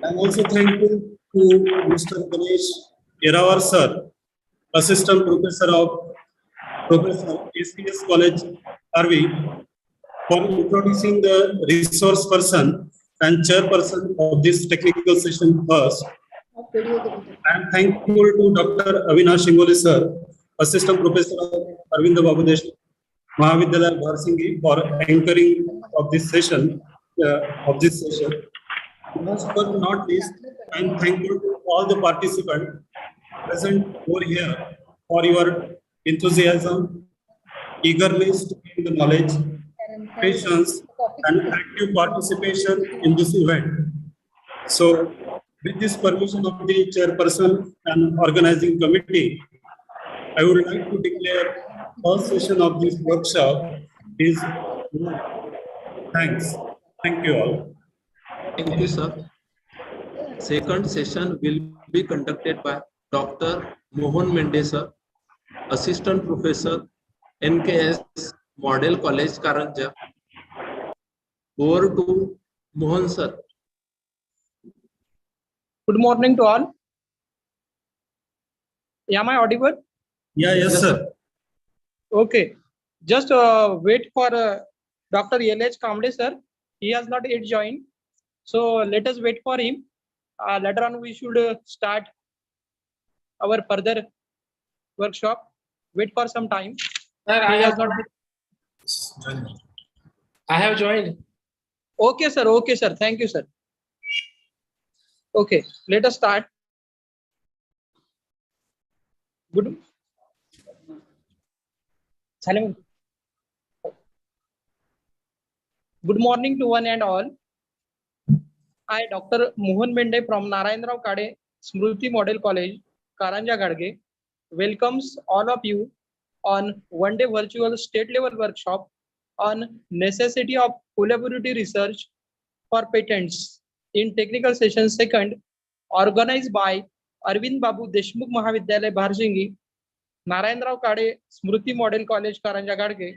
I am also thankful to Mr. Ganesh Yerawar, sir, Assistant Professor of ECS College, Arvi, for introducing the resource person and chairperson of this technical session first. I am thankful to Dr. Avinash Ingole, sir, Assistant Professor of ARVINDBABU DESHMUKH MAHAVIDYALAYA Bharsingi, for anchoring of this session. Last but not least, I am thankful to all the participants present over here for your enthusiasm, eagerness to gain the knowledge, patience, and active participation in this event. So, with this permission of the chairperson and organizing committee, I would like to declare first session of this workshop is thanks. Thank you all. Thank you, sir. Second session will be conducted by Dr. Mohan Mende, sir, Assistant Professor, NKS Model College, Karanja. Over to Mohan, sir. Good morning to all. Am I audible? Yeah, yes, sir. Okay. Just wait for Dr. L.H. Kamble, sir. He has not yet joined. So let us wait for him. Later on, we should start our further workshop. Wait for some time. Sir, I have joined. Okay, sir. Okay, sir. Thank you, sir. Okay, let us start. Good. Good morning to one and all. I, Dr. Mohan Mende from NARAYANRAO KALE SMRUTI Model College, Karanja Gadge, welcomes all of you on one-day virtual state-level workshop on necessity of collaborative research for patents in technical session second, organized by ARVINDBABU DESHMUKH MAHAVIDYALAYA Bharsingi, NARAYANRAO KALE SMRUTI Model College, Karanja Gadge,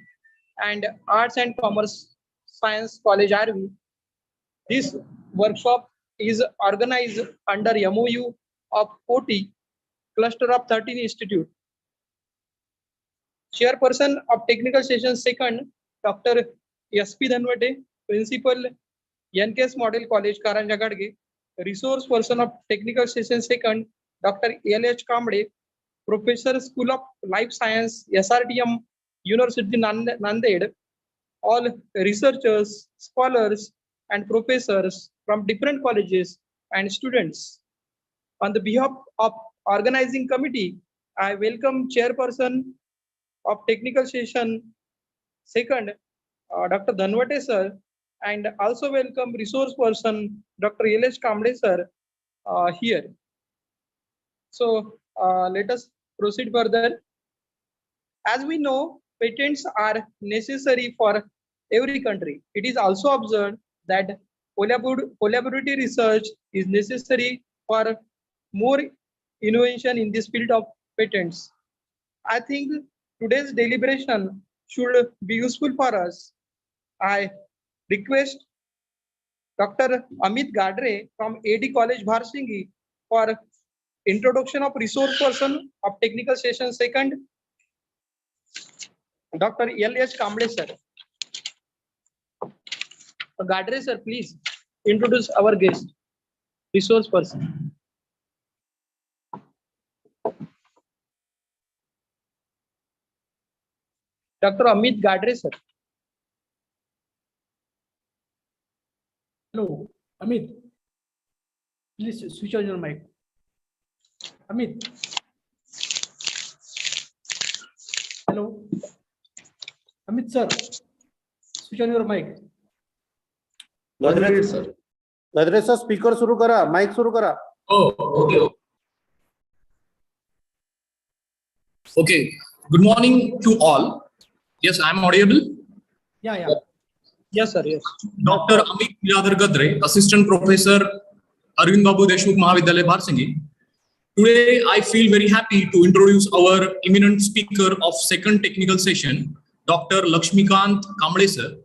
and Arts and Commerce Science College, Arvi. This workshop is organized under MOU of COTI, Cluster of 13 Institute. Chairperson of Technical Session Second, Dr. S.P. Dhanwate, Principal, NKS Model College, Karanja Gadge, Resource Person of Technical Session Second, Dr. L.H. Kamble, Professor, School of Life Science, SRTM, University Nanded, all researchers, scholars, and professors from different colleges and students. On the behalf of organizing committee, I welcome Chairperson of Technical Session Second, Dr. Dhanwate sir, and also welcome resource person Dr. L.H. Kamble sir here. So let us proceed further. As we know, patents are necessary for every country. It is also observed that collaborative research is necessary for more innovation in this field of patents. I think today's deliberation should be useful for us. I request Dr. Amit Gadre from AD College, Bharsingi for introduction of resource person of technical session second. Dr. L.H. Kamble sir. Gadre sir, please introduce our guest, resource person. Dr. Amit Gadre sir. Hello, Amit. Please switch on your mic. Amit. Hello. Amit sir. Switch on your mic. Moderated, sir. गजरे sir speaker सुरू करा, mic सुरू करा. Okay. Good morning to all. Yes, I am audible. Yeah. Yes, sir. Yes. Dr. Amit Gadre, Assistant Professor, ARVINDBABU DESHMUKH MAHAVIDYALAYA, Bharsingi. Today, I feel very happy to introduce our eminent speaker of second technical session, Dr. Lakshmikant Kamble sir.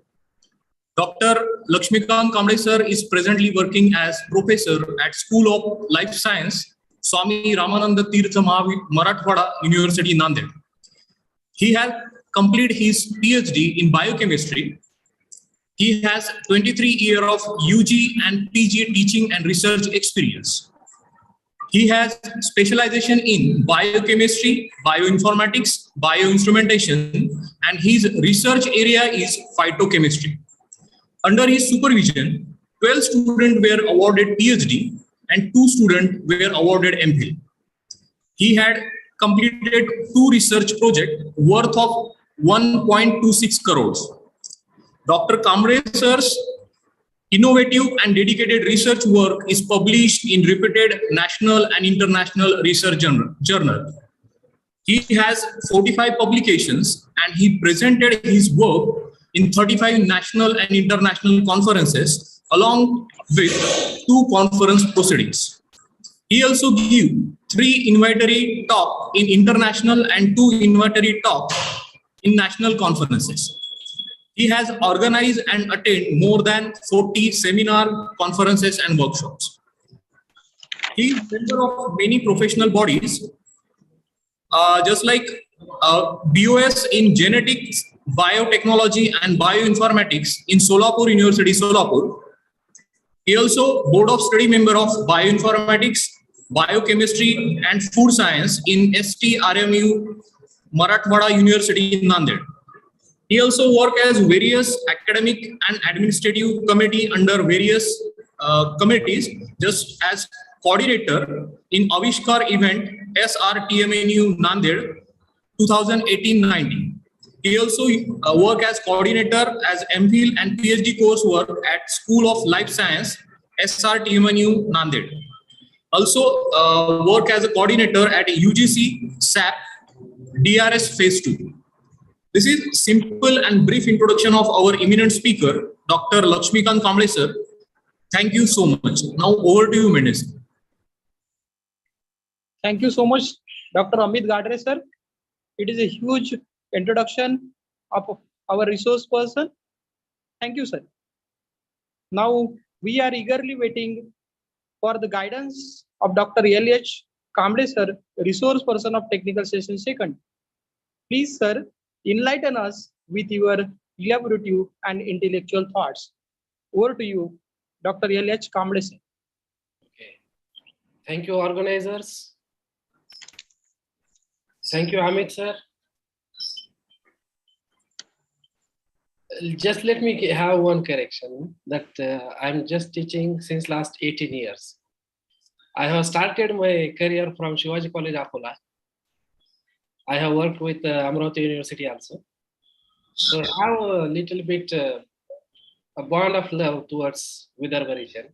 Dr. Lakshmikant Kamble sir is presently working as professor at School of Life Science, Swami Ramananda Tirtha Marathwada University, Nanded. He has completed his PhD in biochemistry. He has 23 years of UG and PG teaching and research experience. He has specialization in biochemistry, bioinformatics, bioinstrumentation, and his research area is phytochemistry. Under his supervision, 12 students were awarded PhD and 2 students were awarded MPhil. He had completed 2 research projects worth of 1.26 crores. Dr. Kamble sir's innovative and dedicated research work is published in reputed national and international research journal. He has 45 publications and he presented his work in 35 national and international conferences along with 2 conference proceedings. He also gave 3 invitatory talks in international and 2 invitatory talks in national conferences. He has organized and attended more than 40 seminar, conferences and workshops. He is member of many professional bodies, just like BOS in genetics, biotechnology and bioinformatics in Solapur University, Solapur. He also board of study member of bioinformatics, biochemistry and food science in STRMU Marathwada University in Nanded. He also worked as various academic and administrative committee under various committees, just as coordinator in Avishkar event SRTMNU Nanded 2018-19. He also worked as coordinator as MPhil and PhD coursework at School of Life Science SRTMNU Nanded. Also work as a coordinator at UGC SAP DRS Phase 2. This is simple and brief introduction of our eminent speaker, Dr. Lakshmikant Kamble sir. Thank you so much. Now over to you, Mendes. Thank you so much, Dr. Amit Gadre sir. It is a huge introduction of our resource person. Thank you, sir. Now we are eagerly waiting for the guidance of Dr. L.H. Kamble sir, resource person of technical session second. Please, sir, enlighten us with your elaborative and intellectual thoughts. Over to you, Dr. L.H. Kamble. Okay. Thank you, organizers. Thank you, Amit sir. Just let me have one correction that I'm just teaching since last 18 years. I have started my career from Shivaji College, Akola. I have worked with Amravati University also. So I have a little bit a bond of love towards Vidarbha region.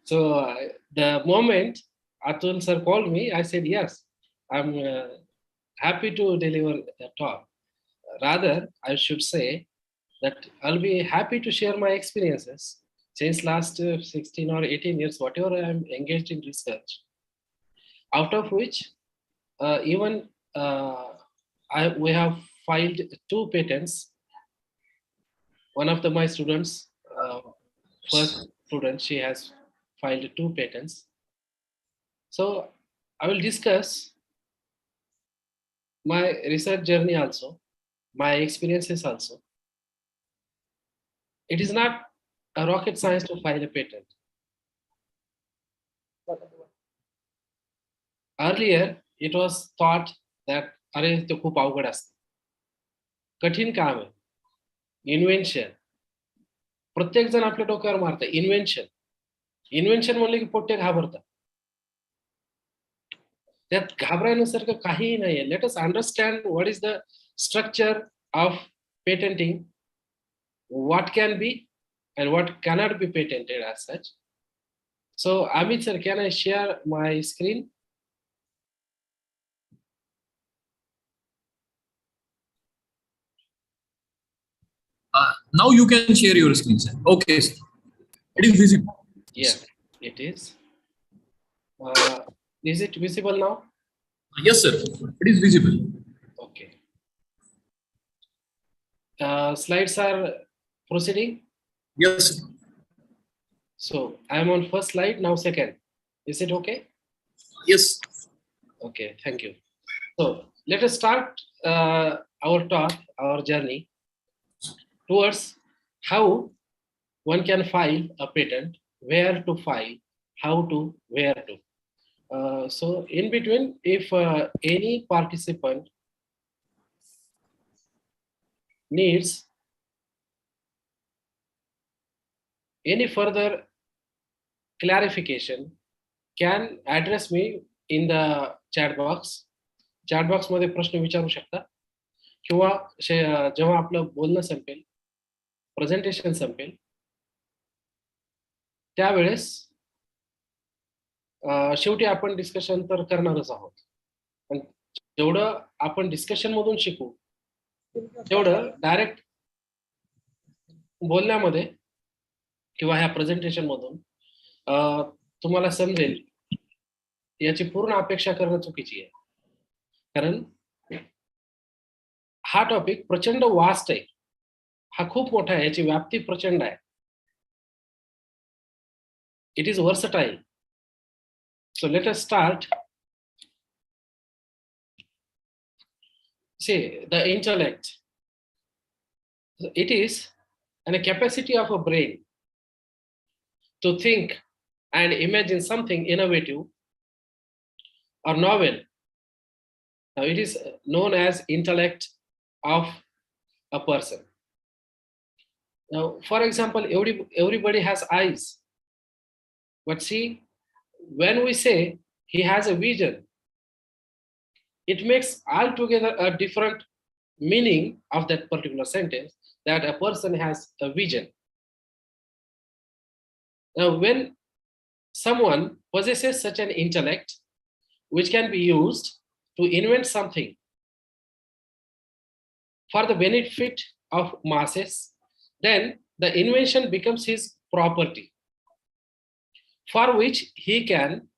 So the moment Atul sir called me, I said, yes, I'm happy to deliver a talk. Rather, I should say that I'll be happy to share my experiences since last 16 or 18 years, whatever I'm engaged in research, out of which even we have filed 2 patents. One of my students, first student, she has filed 2 patents. So I will discuss my research journey also, my experiences also. It is not a rocket science to file a patent. Earlier, it was thought that अरे ते खूप अवघड असतं, कठीण काम आहे. Invention, प्रत्येक जण आपल्या डोक्यावर मारतं. इन्व्हेन्शन म्हणलं की पोट्टे घाबरतात. त्यात घाबरण्यासारखं काहीही नाहीये. Let us understand what is the structure of patenting, what can be and what cannot be patented as such. So Amit sir, can I share my screen? Now you can share your screen, sir. Okay, sir. It is visible. Yeah, it is. Is it visible now? Yes, sir. It is visible. Okay. Slides are proceeding. Yes, sir. So I am on first slide now. Second, is it okay? Yes. Okay, thank you. So let us start our talk, our journey towards how one can file a patent, where to file, how to, where to. So in between, if any participant needs any further clarification, can address me in the chat box. Chat box मध्ये प्रश्न विचारू शकता, किंवा जेव्हा आपलं बोलणं संपेल, presentation संपेल, त्यावेळेस शेवटी आपण डिस्कशन तर करणारच आहोत. पण जेवढं आपण डिस्कशन मधून शिकू, तेवढं डायरेक्ट बोलण्यामध्ये किंवा ह्या प्रेझेंटेशन मधून तुम्हाला समजेल, याची पूर्ण अपेक्षा करणं चुकीची आहे. कारण हा टॉपिक प्रचंड वास्ट आहे, हा खूप मोठा आहे, याची व्याप्ती प्रचंड आहे. It is versatile. So let us start. See, the intellect, it is a capacity of a brain to think and imagine something innovative or novel. Now it is known as intellect of a person. Now, for example, everybody has eyes, but see, when we say he has a vision, it makes altogether a different meaning of that particular sentence, that a person has a vision. Now, when someone possesses such an intellect, which can be used to invent something for the benefit of masses, then the invention becomes his property, for which he can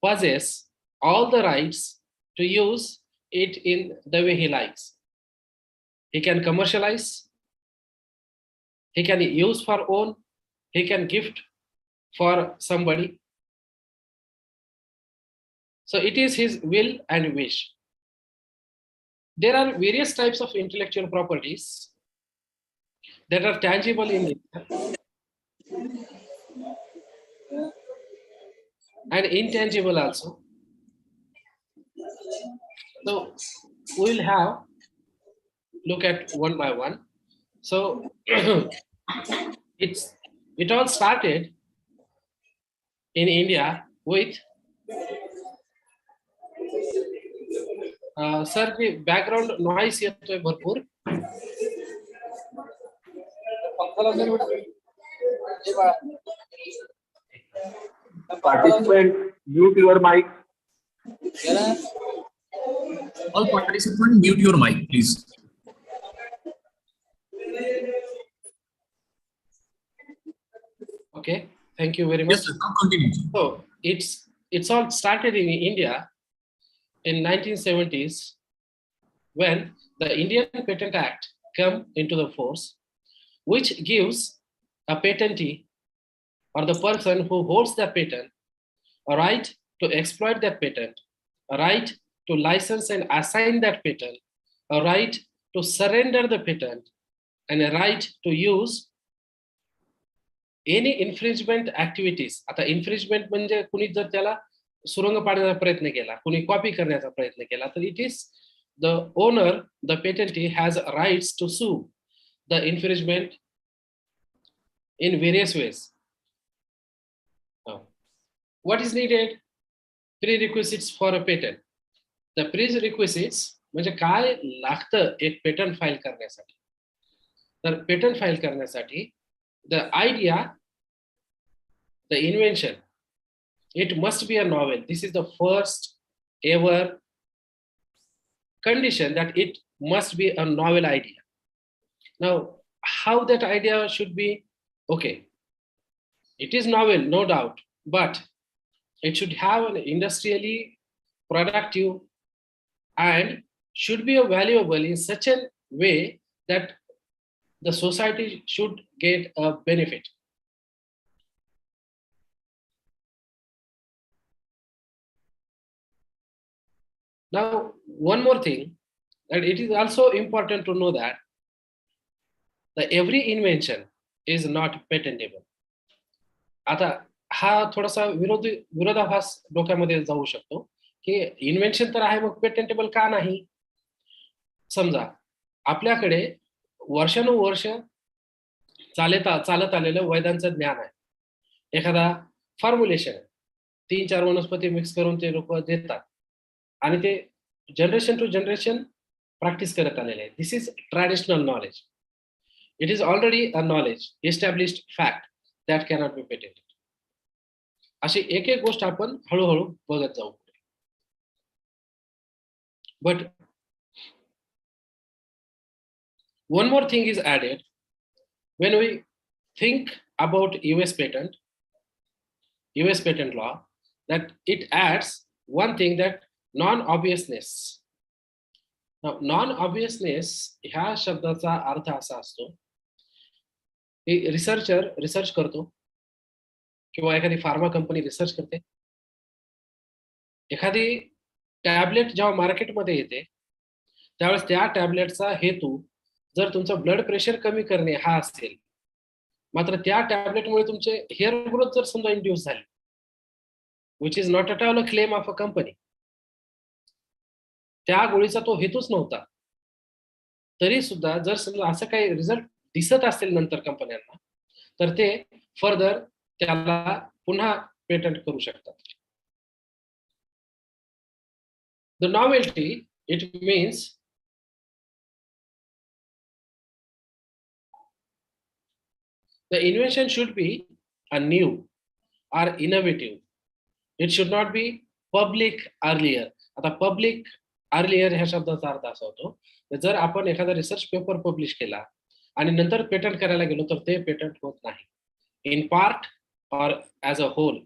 possess all the rights to use it in the way he likes. He can commercialize, he can use for own, he can gift for somebody. So it is his will and wish. there are various types of intellectual properties that are tangible in nature and intangible also. So we will have look at one by one. So it all started in India with sir, the background noise येतोय भरपूर. Participant, mute your mic. All participants, mute your mic, please. Okay, thank you very much. Yes, sir. Now continue. So it's all started in India in 1970s when the Indian Patent Act came into the force, which gives a patentee or the person who holds the patent a right to exploit that patent, a right to license and assign that patent, a right to surrender the patent, and a right to use any infringement activities. आता infringement म्हणजे कुणी जर त्याला सुरंग पाडण्याचा प्रयत्न केला, कुणी copy करण्याचा प्रयत्न केला, तर it is the owner, the patentee has rights to sue the infringement in various ways. Now, what is needed? Prerequisites for a patent. The prerequisites म्हणजे काय लागतं एक पेटंट फाईल करण्यासाठी. तर पेटंट फाईल करण्यासाठी the idea, the invention, it must be a novel. This is the first ever condition, that it must be a novel idea. Now, how that idea should be? Okay, it is novel, no doubt, but it should have an industrially productive and should be valuable in such a way that the society should get a benefit. Now, one more thing, that it is also important to know that every invention is not patentable. आता हा थोडासा विरोधाभास डोक्यामध्ये जाऊ शकतो की invention तर आहे, मग पेटेंटेबल का नाही? समजा आपल्याकडे वर्षानुवर्ष चालत आलेलं वेदांचं ज्ञान आहे, एखादा फॉर्म्युलेशन आहे, 3-4 वनस्पती मिक्स करून ते लोक देतात आणि ते जनरेशन टू जनरेशन प्रॅक्टिस करत आलेले आहे. This is traditional knowledge. It is already a knowledge, established fact that cannot be patented. अशी एक एक गोष्ट आपण हळूहळू बघत जाऊ. But one more thing is added when we think about US patent law, that it adds one thing, that non-obviousness. Now, non-obviousness ह्या शब्दाचा अर्थ असा असतो की रिसर्चर रिसर्च करतो किंवा एखादी फार्मा कंपनी रिसर्च करते, एखादी टॅबलेट जेव्हा मार्केटमध्ये येते त्यावेळेस त्या टॅबलेटचा हेतू जर तुमचं ब्लड प्रेशर कमी करणे हा असेल, मात्र त्या टॅबलेटमुळे तुमचे हेअर ग्रोथ जर समजा इंड्यूस झाली, which is not at all a claim of a company, त्या गोळीचा तो हेतूच नव्हता, तरी सुद्धा जर समजा असं काही रिझल्ट दिसत असेल नंतर कंपन्यांना, तर ते फर्दर त्याला पुन्हा पेटंट करू शकतात. The novelty, it means the invention should be a new or innovative. It should not be public earlier. आता public earlier ह्या शब्दाचा अर्थ असा होतो, जर आपण एखादा रिसर्च पेपर पब्लिश केला आणि नंतर पेटंट करायला गेलो तर ते पेटंट होत नाही. In part or as a whole,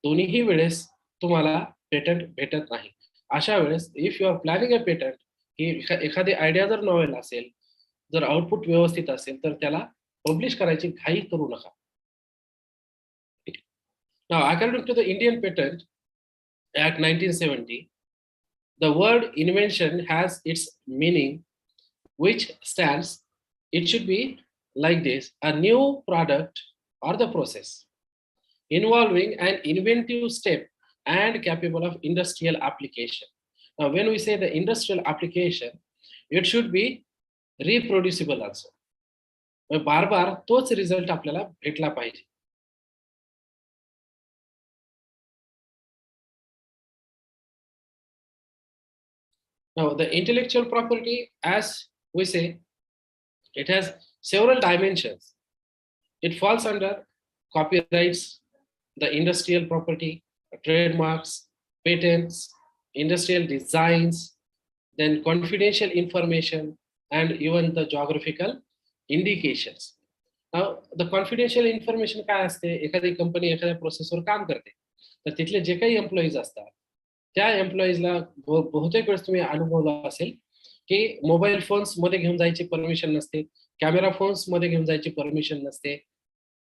दोन्हीही वेळेस तुम्हाला पेटंट भेटत नाही. अशा वेळेस if you are planning a patent, ही एखादी आयडिया जर नॉवेल असेल, जर आउटपुट व्यवस्थित असेल, तर त्याला पब्लिश करायची घाई करू नका. Now, according to the Indian Patent Act 1970, the word invention has its meaning, which stands, it should be like this: a new product or the process involving an inventive step and capable of industrial application. Now, when we say the industrial application, it should be reproducible also. बार बार तोच result आपल्याला भेटला पाहिजे. Now, the intellectual property, as we say, it has several dimensions. It falls under copyrights, the industrial property, trademarks, patents, industrial designs, then confidential information, and even the geographical indications. Now, the confidential information काय असते? एखादी company एखाद्या प्रोसेसवर काम करते, तर तिथले जे काही employees असतात, त्या एम्प्लॉईजला बहुतेक वेळेस तुम्ही अनुभवलं असेल की मोबाईल फोन्स मध्ये घेऊन जायची परमिशन नसते, कॅमेरा फोन्स मध्ये घेऊन जायची परमिशन नसते.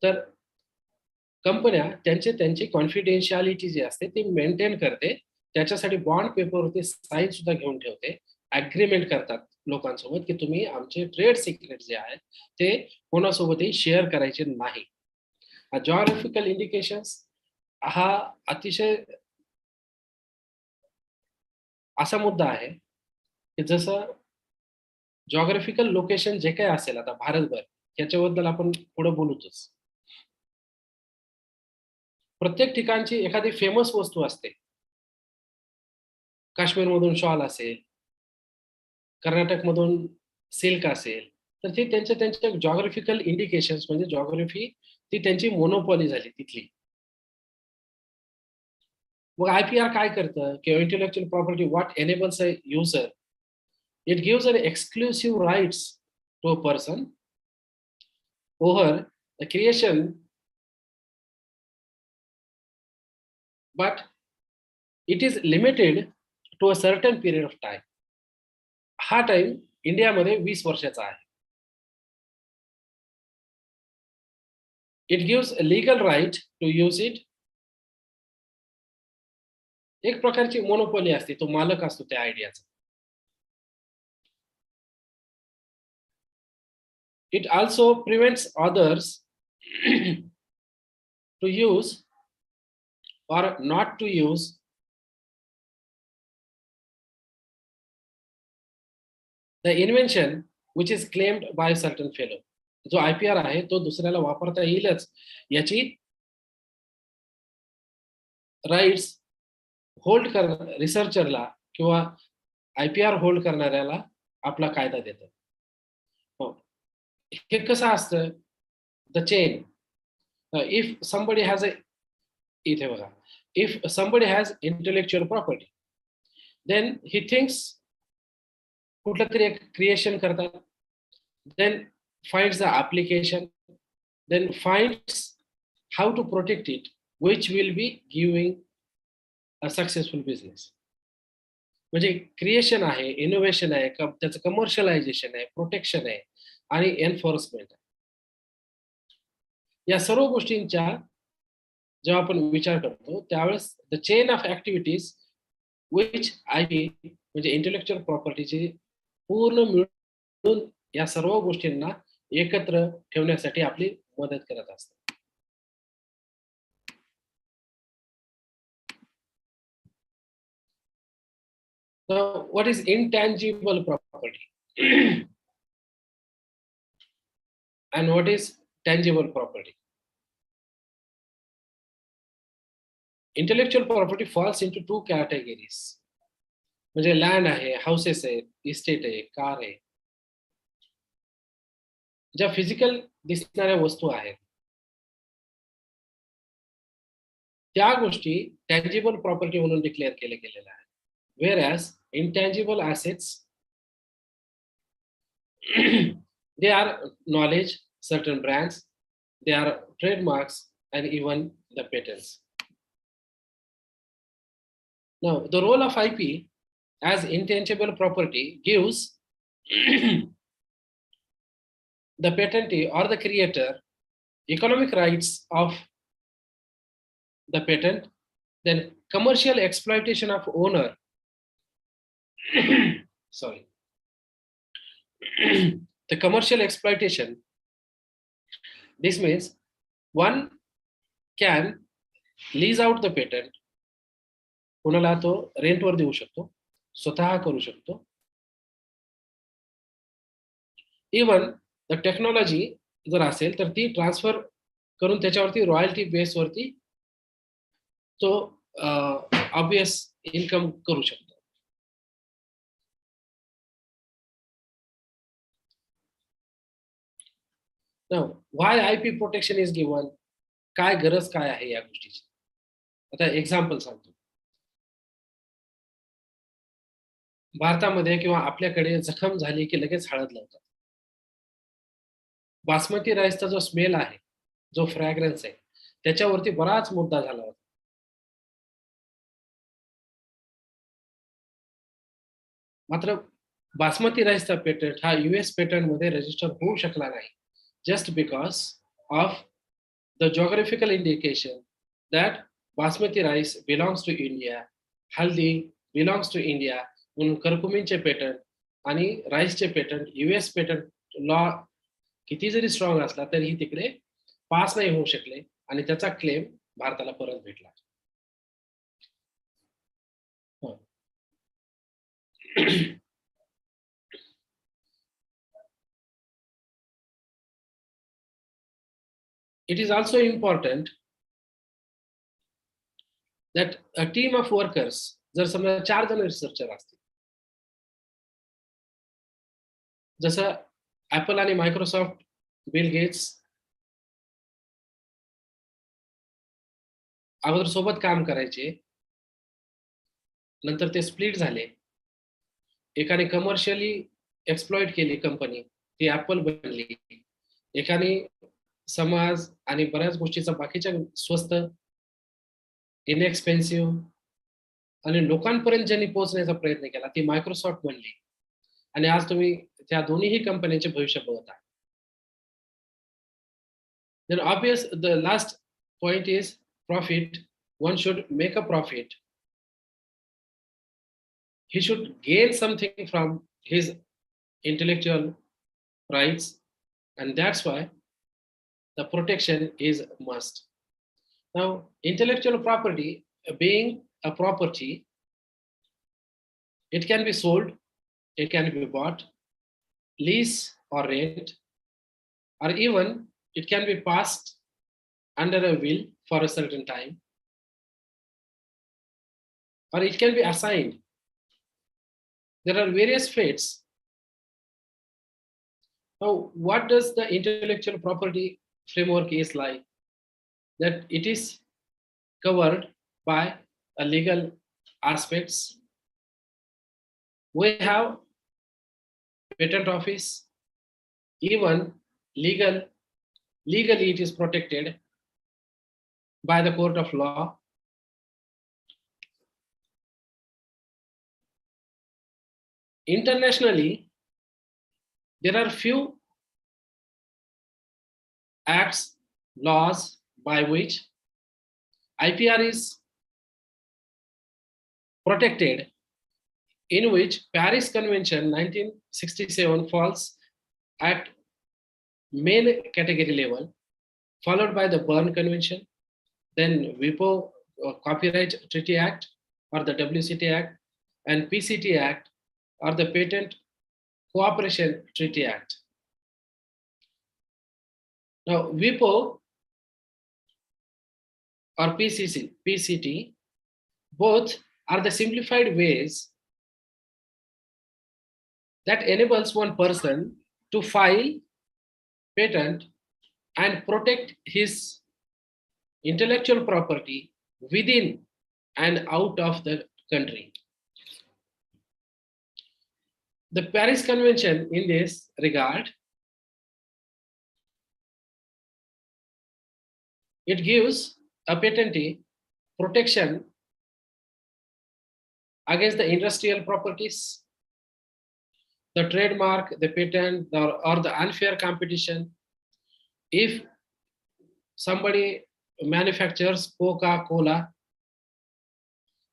तर कंपन्या त्यांची कॉन्फिडेन्शियालिटी जी असते ती मेंटेन करते, त्याच्यासाठी बॉन्ड पेपरवरती साईन सुद्धा घेऊन ठेवते, अग्रीमेंट करतात लोकांसोबत की तुम्ही आमचे ट्रेड सिक्रेट जे आहेत ते कोणासोबतही शेअर करायचे नाही. जॉग्राफिकल इंडिकेशन्स हा अतिशय असा मुद्दा आहे की जसं जॉग्राफिकल लोकेशन जे काही असेल आता भारतभर, याच्याबद्दल आपण पुढे बोलूतच. प्रत्येक ठिकाणची एखादी फेमस वस्तू असते. काश्मीरमधून शॉल असेल, कर्नाटकमधून सिल्क असेल, तर ती त्यांच्या जॉग्राफिकल इंडिकेशन्स म्हणजे जॉग्राफी ती त्यांची मोनोपॉली झाली तिथली. मग IPR काय करतं किंवा intellectual property what enables a user, it gives an exclusive rights to a person over the creation, but it is limited to a certain period of time. हा time इंडियामध्ये 20 वर्षाचा आहे. It gives a legal right to use it. एक प्रकारची monopoly असते, तो मालक असतो त्या आयडियाचा. It also prevents others to use or not to use the invention which is claimed by a certain fellow. जो IPR आहे तो दुसऱ्याला वापरता येईलच याची राइट्स होल्ड कर रिसर्चरला किंवा IPR होल्ड करणाऱ्याला आपला कायदा देतो. हे कसं असतं? The chain, if somebody has a, इथे बघा, if somebody has intellectual property, then he thinks कुठलं तरी एक क्रिएशन करतात, then finds the application, then finds how to protect it, which will be giving a successful business. म्हणजे creation आहे, innovation आहे, त्याचं कमर्शियलायझेशन आहे, प्रोटेक्शन आहे आणि एन्फोर्समेंट आहे. या सर्व गोष्टींच्या जेव्हा आपण विचार करतो त्यावेळेस the chain of activities which IP म्हणजे इंटेलेक्चुअल प्रॉपर्टीची पूर्ण मिळून या सर्व गोष्टींना एकत्र ठेवण्यासाठी आपली मदत करत असते. So what is intangible property and what is tangible property? Intellectual property falls into two categories. म्हणजे लँड आहे, हाऊसेस आहे, इस्टेट आहे, कार आहे. ज्या फिजिकल दिसणाऱ्या वस्तू आहेत त्या गोष्टी टँजिबल प्रॉपर्टी म्हणून डिक्लेअर केल्या गेलेल्या आहेत. Whereas intangible assets, they are knowledge, certain brands, they are trademarks, and even the patents. Now, the role of IP as intangible property gives the patentee or the creator economic rights of the patent, then commercial exploitation of owner Sorry. The commercial exploitation. This means one can lease out the patent. कोणाला तो रेंटवर देऊ शकतो, स्वतः करू शकतो. Even the technology जर असेल तर ती ट्रान्सफर करून त्याच्यावरती रॉयल्टी बेसवरती तो ऑब्वियस इन्कम करू शकतो. Now, why IP protection is given? काय गरज काय आहे या गोष्टीची? आता एक्झाम्पल सांगतो. भारतामध्ये किंवा आपल्याकडे जखम झाली की लगेच हळद लावतात. बासमती राईसचा जो स्मेल आहे, जो फ्रॅग्रन्स आहे, त्याच्यावरती बराच मुद्दा झाला होता. मात्र बासमती राईसचा पेटंट हा US पेटंट मध्ये रजिस्टर होऊ शकला नाही, just because of the geographical indication that basmati rice belongs to India, haldi belongs to India. म्हणून करकुमींचे पेटंट आणि राईसचे पेटंट US पेटंट लॉ किती जरी स्ट्रॉंग असला तरीही तिकडे पास नाही होऊ शकले आणि त्याचा क्लेम भारताला परत भेटला. It is also important that a team of workers, जर समजा 4 जण रिसर्चर असतील, जसं ऍपल आणि मायक्रोसॉफ्ट, बिल गेट्स अगोदर सोबत काम करायचे, नंतर ते स्प्लिट झाले. एकाने कमर्शियली एक्सप्लॉइट केली कंपनी, ती ऍपल बनली. एकाने समाज आणि बऱ्याच गोष्टीचा बाकीच्या स्वस्त, इनएक्सपेन्सिव्ह आणि लोकांपर्यंत ज्यांनी पोहोचण्याचा प्रयत्न केला ती मायक्रोसॉफ्ट बनली. आणि आज तुम्ही त्या दोन्हीही कंपन्यांचे भविष्य बघत आहात. Then obvious, the last point is profit. One should make a profit. He should gain something from his intellectual rights, and that's why the protection is must. Now, intellectual property being a property, it can be sold, it can be bought, lease or rent, or even it can be passed under a will for a certain time, or it can be assigned. There are various fates. Now, what does the intellectual property framework is like? That it is covered by a legal aspects. We have patent office, even legally it is protected by the court of law. Internationally, there are few acts, laws by which IPR is protected, in which Paris Convention 1967 falls at main category level, followed by the Berne Convention, then WIPO Copyright Treaty Act or the WCT Act, and PCT Act or the Patent Cooperation Treaty Act. Now, WIPO or PCT, both are the simplified ways that enables one person to file patent and protect his intellectual property within and out of the country. The Paris Convention in this regard, it gives a patentee protection against the industrial properties, the trademark, the patent, or the unfair competition. If somebody manufactures Coca-Cola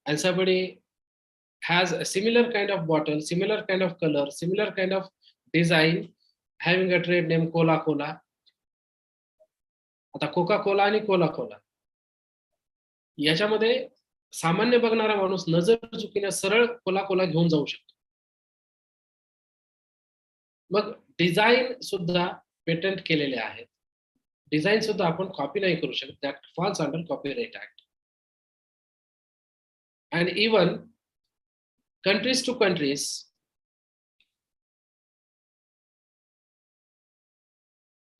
and somebody has a similar kind of bottle, similar kind of color, similar kind of design, having a trade name Coca-Cola. आता Coca Cola आणि Cola-Cola याच्यामध्ये सामान्य बघणारा माणूस नजर चुकीने सरळ Cola-Cola घेऊन जाऊ शकतो. मग डिझाईन सुद्धा पेटंट केलेले आहेत. डिझाईन सुद्धा आपण कॉपी नाही करू शकत. That falls under copyright act. And even countries to countries,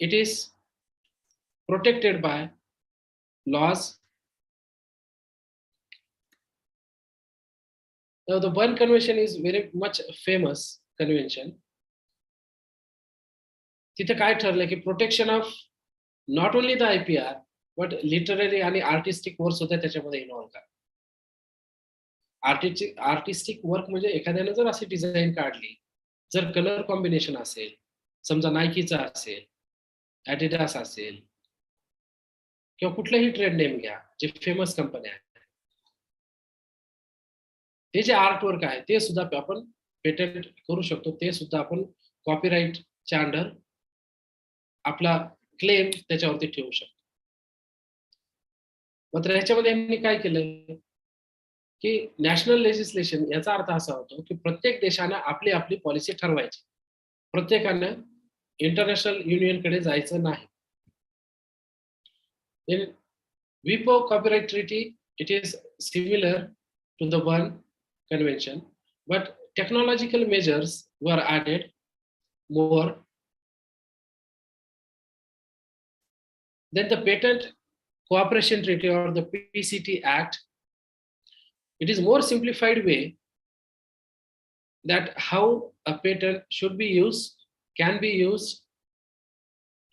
it is protected by laws. Now the Berne Convention is very much famous convention. तिथे काय ठरलं की protection of not only the IPR but literary आणि artistic work सुद्धा त्याच्यामध्ये involve करा. Artistic work म्हणजे एखाद्याने जर अशी डिझाईन काढली, जर कलर कॉम्बिनेशन असेल, समजा नायकीचा असेल, ॲडिडास असेल किंवा कुठलाही ट्रेड नेम घ्या जे फेमस कंपन्या आहेत, ते जे आर्ट वर्क आहे ते सुद्धा आपण पेटंट करू शकतो. ते सुद्धा आपण कॉपीराईटच्या अंडर आपला क्लेम त्याच्यावरती ठेवू शकतो. मात्र ह्याच्यामध्ये यांनी काय केलं की नॅशनल लेजिस्लेशन, याचा अर्थ असा होतो की प्रत्येक देशानं आपली आपली पॉलिसी ठरवायची. प्रत्येकानं इंटरनॅशनल युनियनकडे जायचं नाही. In WIPO copyright treaty, it is similar to the Berne Convention, but technological measures were added more. Then the Patent Cooperation Treaty or the PCT Act, it is more simplified way that how a patent should be used, can be used,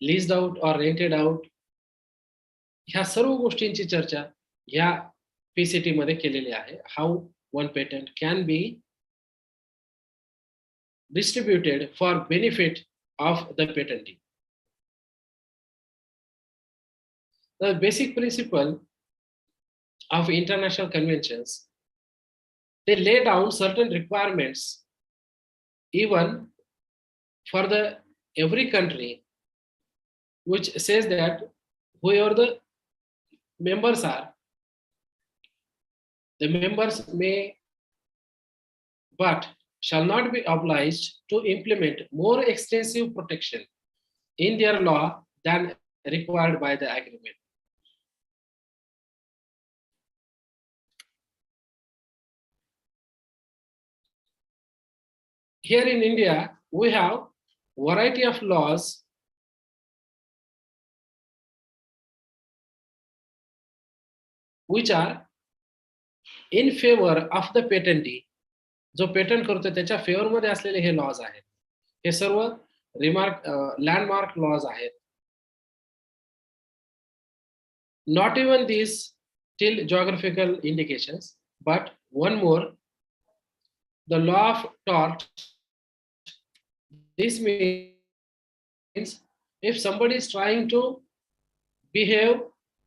leased out or rented out. ह्या सर्व गोष्टींची चर्चा ह्या PCT मध्ये केलेली आहे. How one patent can be distributed for benefit of the patentee. The basic principle of international conventions, they lay down certain requirements even for the every country, which says that whoever the members are, the members may but shall not be obliged to implement more extensive protection in their law than required by the agreement. Here in India, we have variety of laws which are in favor of the patentee. जो patent करतो त्याच्या favour मध्ये असलेले हे laws आहेत. हे सर्व landmark laws आहेत. Not even these till geographical indications, but one more, the law of tort. This means if somebody is trying to behave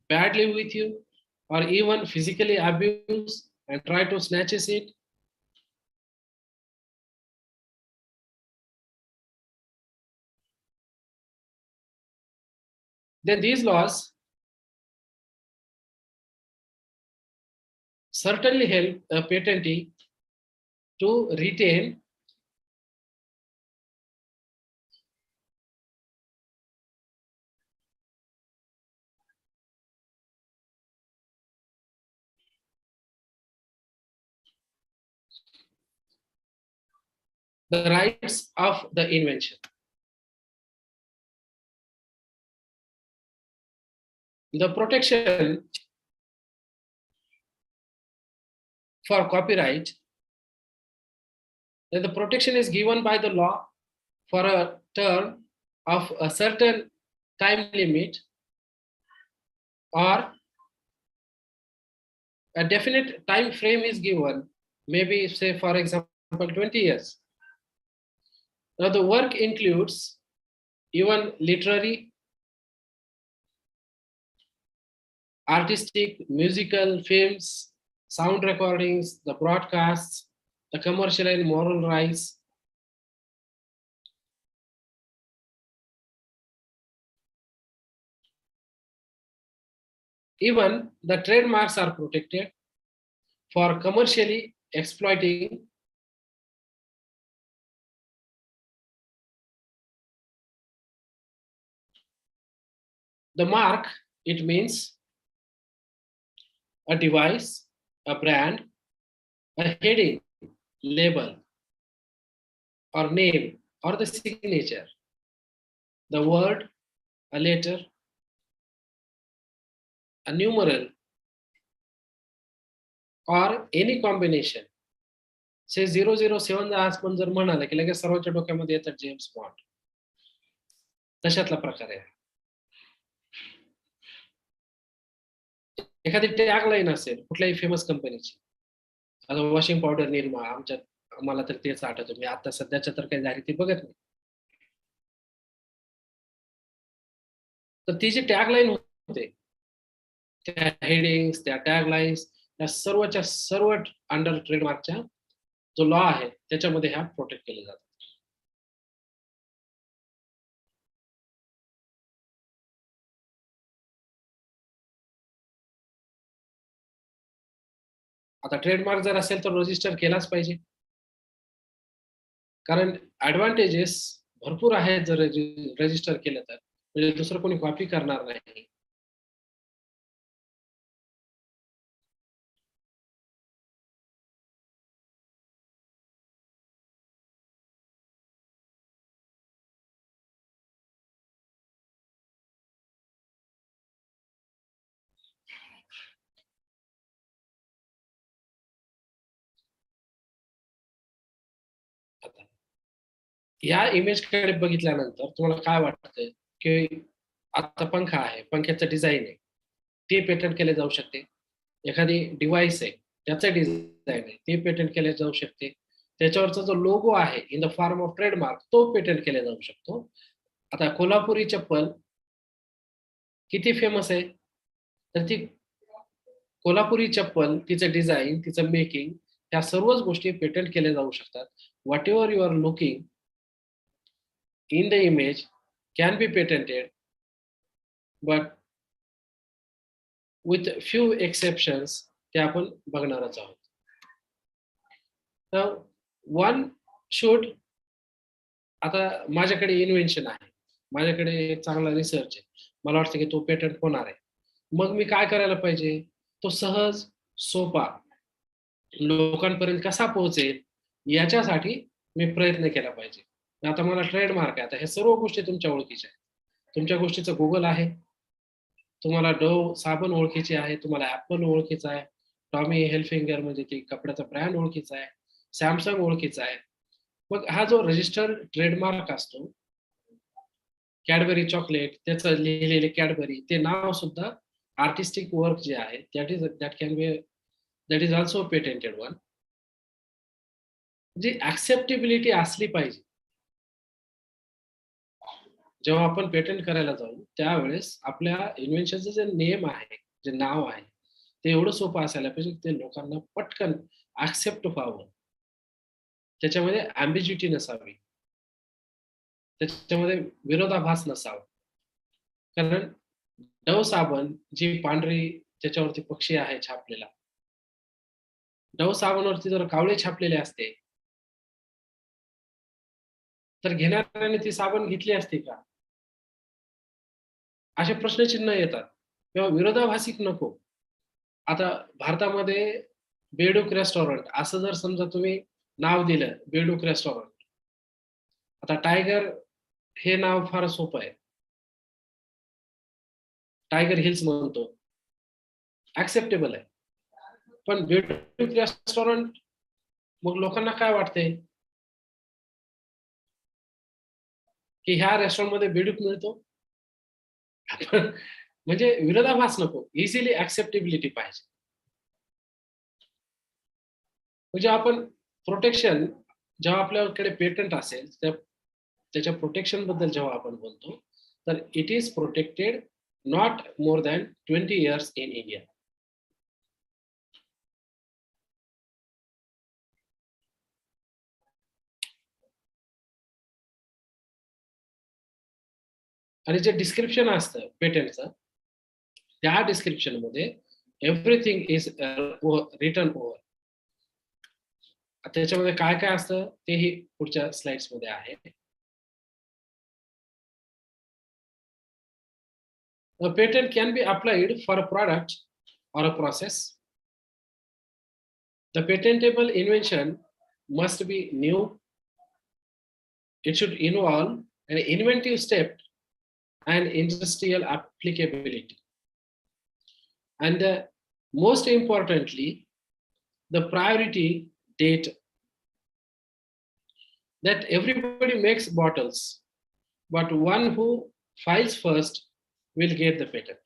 badly with you or even physically abuse and try to snatches it, then these laws certainly help a patentee to retain the rights of the invention. The protection for copyright, then the protection is given by the law for a term of a certain time limit or a definite time frame is given, maybe say for example 20 years. Now the work includes even literary, artistic, musical, films, sound recordings, the broadcasts, the commercial and moral rights, even the trademarks are protected for commercially exploiting the mark. It means a device, a brand, a heading, label, or name, or the signature, the word, a letter, a numeral, or any combination. Say 007 आज पण जर म्हणाला की लगेच सर्वांच्या डोक्यामध्ये येतात James bond, तशातला प्रकार आहे. एखादी टॅगलाईन असेल कुठल्याही फेमस कंपनीची, आता वॉशिंग पावडर निर्मा, आम्हाला तर तेच आठवतं. मी आता सध्याच्या तर काही जाहिराती बघत नाही. तर ती जी टॅगलाईन होते, त्या हेडिंग्स, त्या टॅगलाईन्स, त्या सर्वच्या सर्व अंडर ट्रेडमार्कच्या जो लॉ आहे त्याच्यामध्ये ह्या प्रोटेक्ट केले जातात. आता ट्रेडमार्क जर असेल तर रजिस्टर केलाच पाहिजे, कारण ऍडव्हान्टेजेस भरपूर आहेत जर रजिस्टर केलं तर. म्हणजे दुसरं कोणी कॉपी करणार नाही. या इमेज कडे बघितल्यानंतर तुम्हाला काय वाटतं की आता पंखा आहे, पंख्याचं डिझाईन आहे, ते पेटंट केले जाऊ शकते. एखादी डिव्हाइस आहे त्याचं डिझाईन आहे, ते पेटंट केले जाऊ शकते. त्याच्यावरचा जो लोगो आहे in the form of trademark, तो पेटंट केला जाऊ शकतो. आता कोल्हापुरी चप्पल किती फेमस आहे, तर ती कोल्हापुरी चप्पल, तिचं डिझाईन, तिचं मेकिंग, त्या सर्वच गोष्टी पेटंट केल्या जाऊ शकतात. Whatever you are looking in the image can be patented, but with few exceptions ते आपण बघणारच आहोत. Now one should, आता माझ्याकडे इन्व्हेन्शन आहे, माझ्याकडे एक चांगला रिसर्च आहे, मला वाटतं की तो पेटंट होणार आहे. मग मी काय करायला पाहिजे, तो सहज सोपा लोकांपर्यंत कसा पोहोचेल याच्यासाठी मी प्रयत्न केला पाहिजे. आता मला ट्रेडमार्क आहे, आता हे सर्व गोष्टी तुमच्या ओळखीच्या आहेत. तुमच्या गोष्टीचं गुगल आहे, तुम्हाला डव साबण ओळखीची आहे, तुम्हाला ऍपल ओळखीचा आहे, टॉमी हेल्फिंगर म्हणजे ती कपड्याचा ब्रँड ओळखीचा आहे, सॅमसंग ओळखीचा आहे. मग हा जो रजिस्टर्ड ट्रेडमार्क असतो, कॅडबरी चॉकलेट, त्याचं लिहिलेले कॅडबरी, ते नाव सुद्धा आर्टिस्टिक वर्क जे आहे that is also patented one. जी ऍक्सेप्टेबिलिटी असली पाहिजे. जेव्हा आपण पेटंट करायला जाऊ त्यावेळेस आपल्या इन्व्हेन्शनचं जे नेम आहे, जे नाव आहे, ते एवढं सोपं असायला पाहिजे ते लोकांना पटकन ऍक्सेप्ट व्हावं. त्याच्यामध्ये ॲम्बिज्युटी नसावी, त्याच्यामध्ये विरोधाभास नसावा. कारण डव साबण जी पांढरी त्याच्यावरती पक्षी आहे छापलेला, डव साबणवरती जर कावळे छापलेले असते तर घेणाऱ्याने ती साबण घेतली असते का, असे प्रश्नचिन्ह येतात. किंवा विरोधाभासिक नको. आता भारतामध्ये बेडूक रेस्टॉरंट असं जर समजा तुम्ही नाव दिलं, बेडूक रेस्टॉरंट, आता टायगर हे नाव फार सोपं आहे, टायगर हिल्स म्हणतो, ऍक्सेप्टेबल आहे. पण बेडूक रेस्टॉरंट, मग लोकांना काय वाटतंय की ह्या रेस्टॉरंट मध्ये बेडूक मिळतो. म्हणजे विरोधाभास नको, इझिली ऍक्सेप्टेबिलिटी पाहिजे. म्हणजे आपण प्रोटेक्शन, जेव्हा आपल्याकडे पेटंट असेल त्याच्या प्रोटेक्शन बद्दल जेव्हा आपण बोलतो, तर it is protected not more than 20 years in India. आणि जे डिस्क्रिप्शन असतं पेटंटचं, त्या डिस्क्रिप्शन मध्ये एव्हरीथिंग इज रिटन ओव्हर. त्याच्यामध्ये काय काय असतं तेही पुढच्या स्लाइड्स मध्ये आहे. A patent can be applied for a product or a process. The patentable invention must be new. It should involve an inventive step and industrial applicability. And most importantly, the priority date, that everybody makes bottles, but one who files first will get the patent.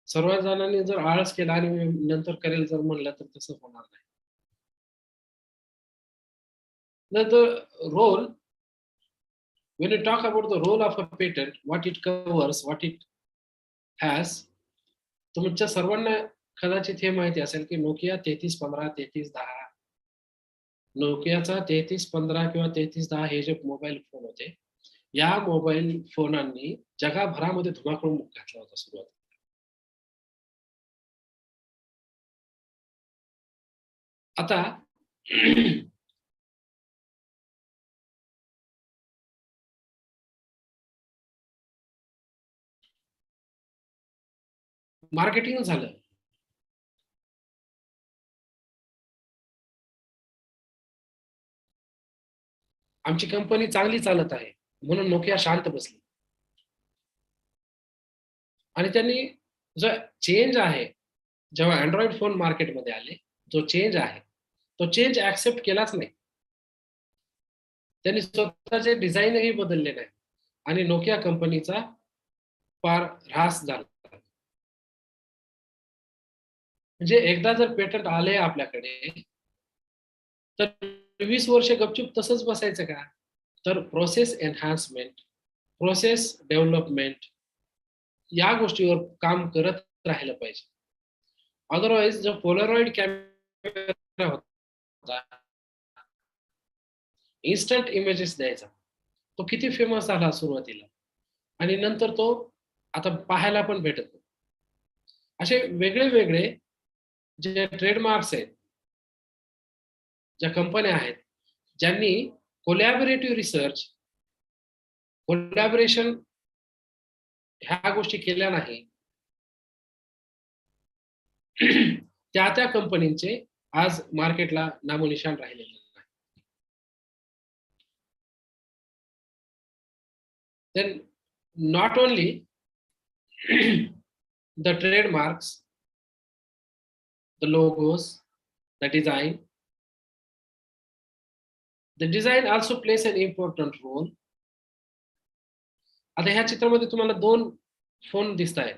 सर्व जणांनी जर आळस केला आणि नंतर करेल जर म्हणलं तर तसं होणार नाही. The role, when you talk about the role of a patent, what it covers, what it has, तुमच्या सर्वांना कदाचित हे माहिती असेल की नोकिया 3315, 3310, नोकियाचा 3315 किंवा 3310 हे जे मोबाईल फोन होते, या मोबाईल फोनांनी जगभरामध्ये धुमाकूळ घातला होता सुरुवातीला. आता मार्केटिंग झालं, आमची कंपनी चांगली चालत आहे म्हणून नोकिया शांत बसली. आणि त्यांनी जो चेंज आहे, जेव्हा अँड्रॉइड फोन मार्केटमध्ये आले, जो चेंज आहे तो चेंज ऍक्सेप्ट केलाच नाही. त्यांनी स्वतःचे डिझाईनही बदलले नाही आणि नोकिया कंपनीचा फार ऱ्हास झाला. म्हणजे एकदा जर पेटंट आले आपल्याकडे तर 20 वर्ष गपचूप तसंच बसायचं का? तर प्रोसेस एनहान्समेंट, प्रोसेस डेव्हलपमेंट या गोष्टीवर काम करत राहिलं पाहिजे. अदरवाईज जो पोलरॉइड कॅमेरा होता, इन्स्टंट इमेजेस द्यायचा, तो किती फेमस झाला सुरुवातीला आणि नंतर तो आता पाहायला पण भेटत नाही. असे वेगळे वेगळे जे ट्रेडमार्क्स आहेत, ज्या कंपन्या आहेत ज्यांनी कोलॅबोरेटिव्ह रिसर्च, कोलॅबोरेशन ह्या गोष्टी केल्या नाही, त्या कंपनीचे आज मार्केटला नामोनिशाण राहिलेले नाही. Then not only the trademarks, the logos, the design also plays an important role. आता ह्या चित्रामध्ये तुम्हाला 2 फोन दिसत आहेत,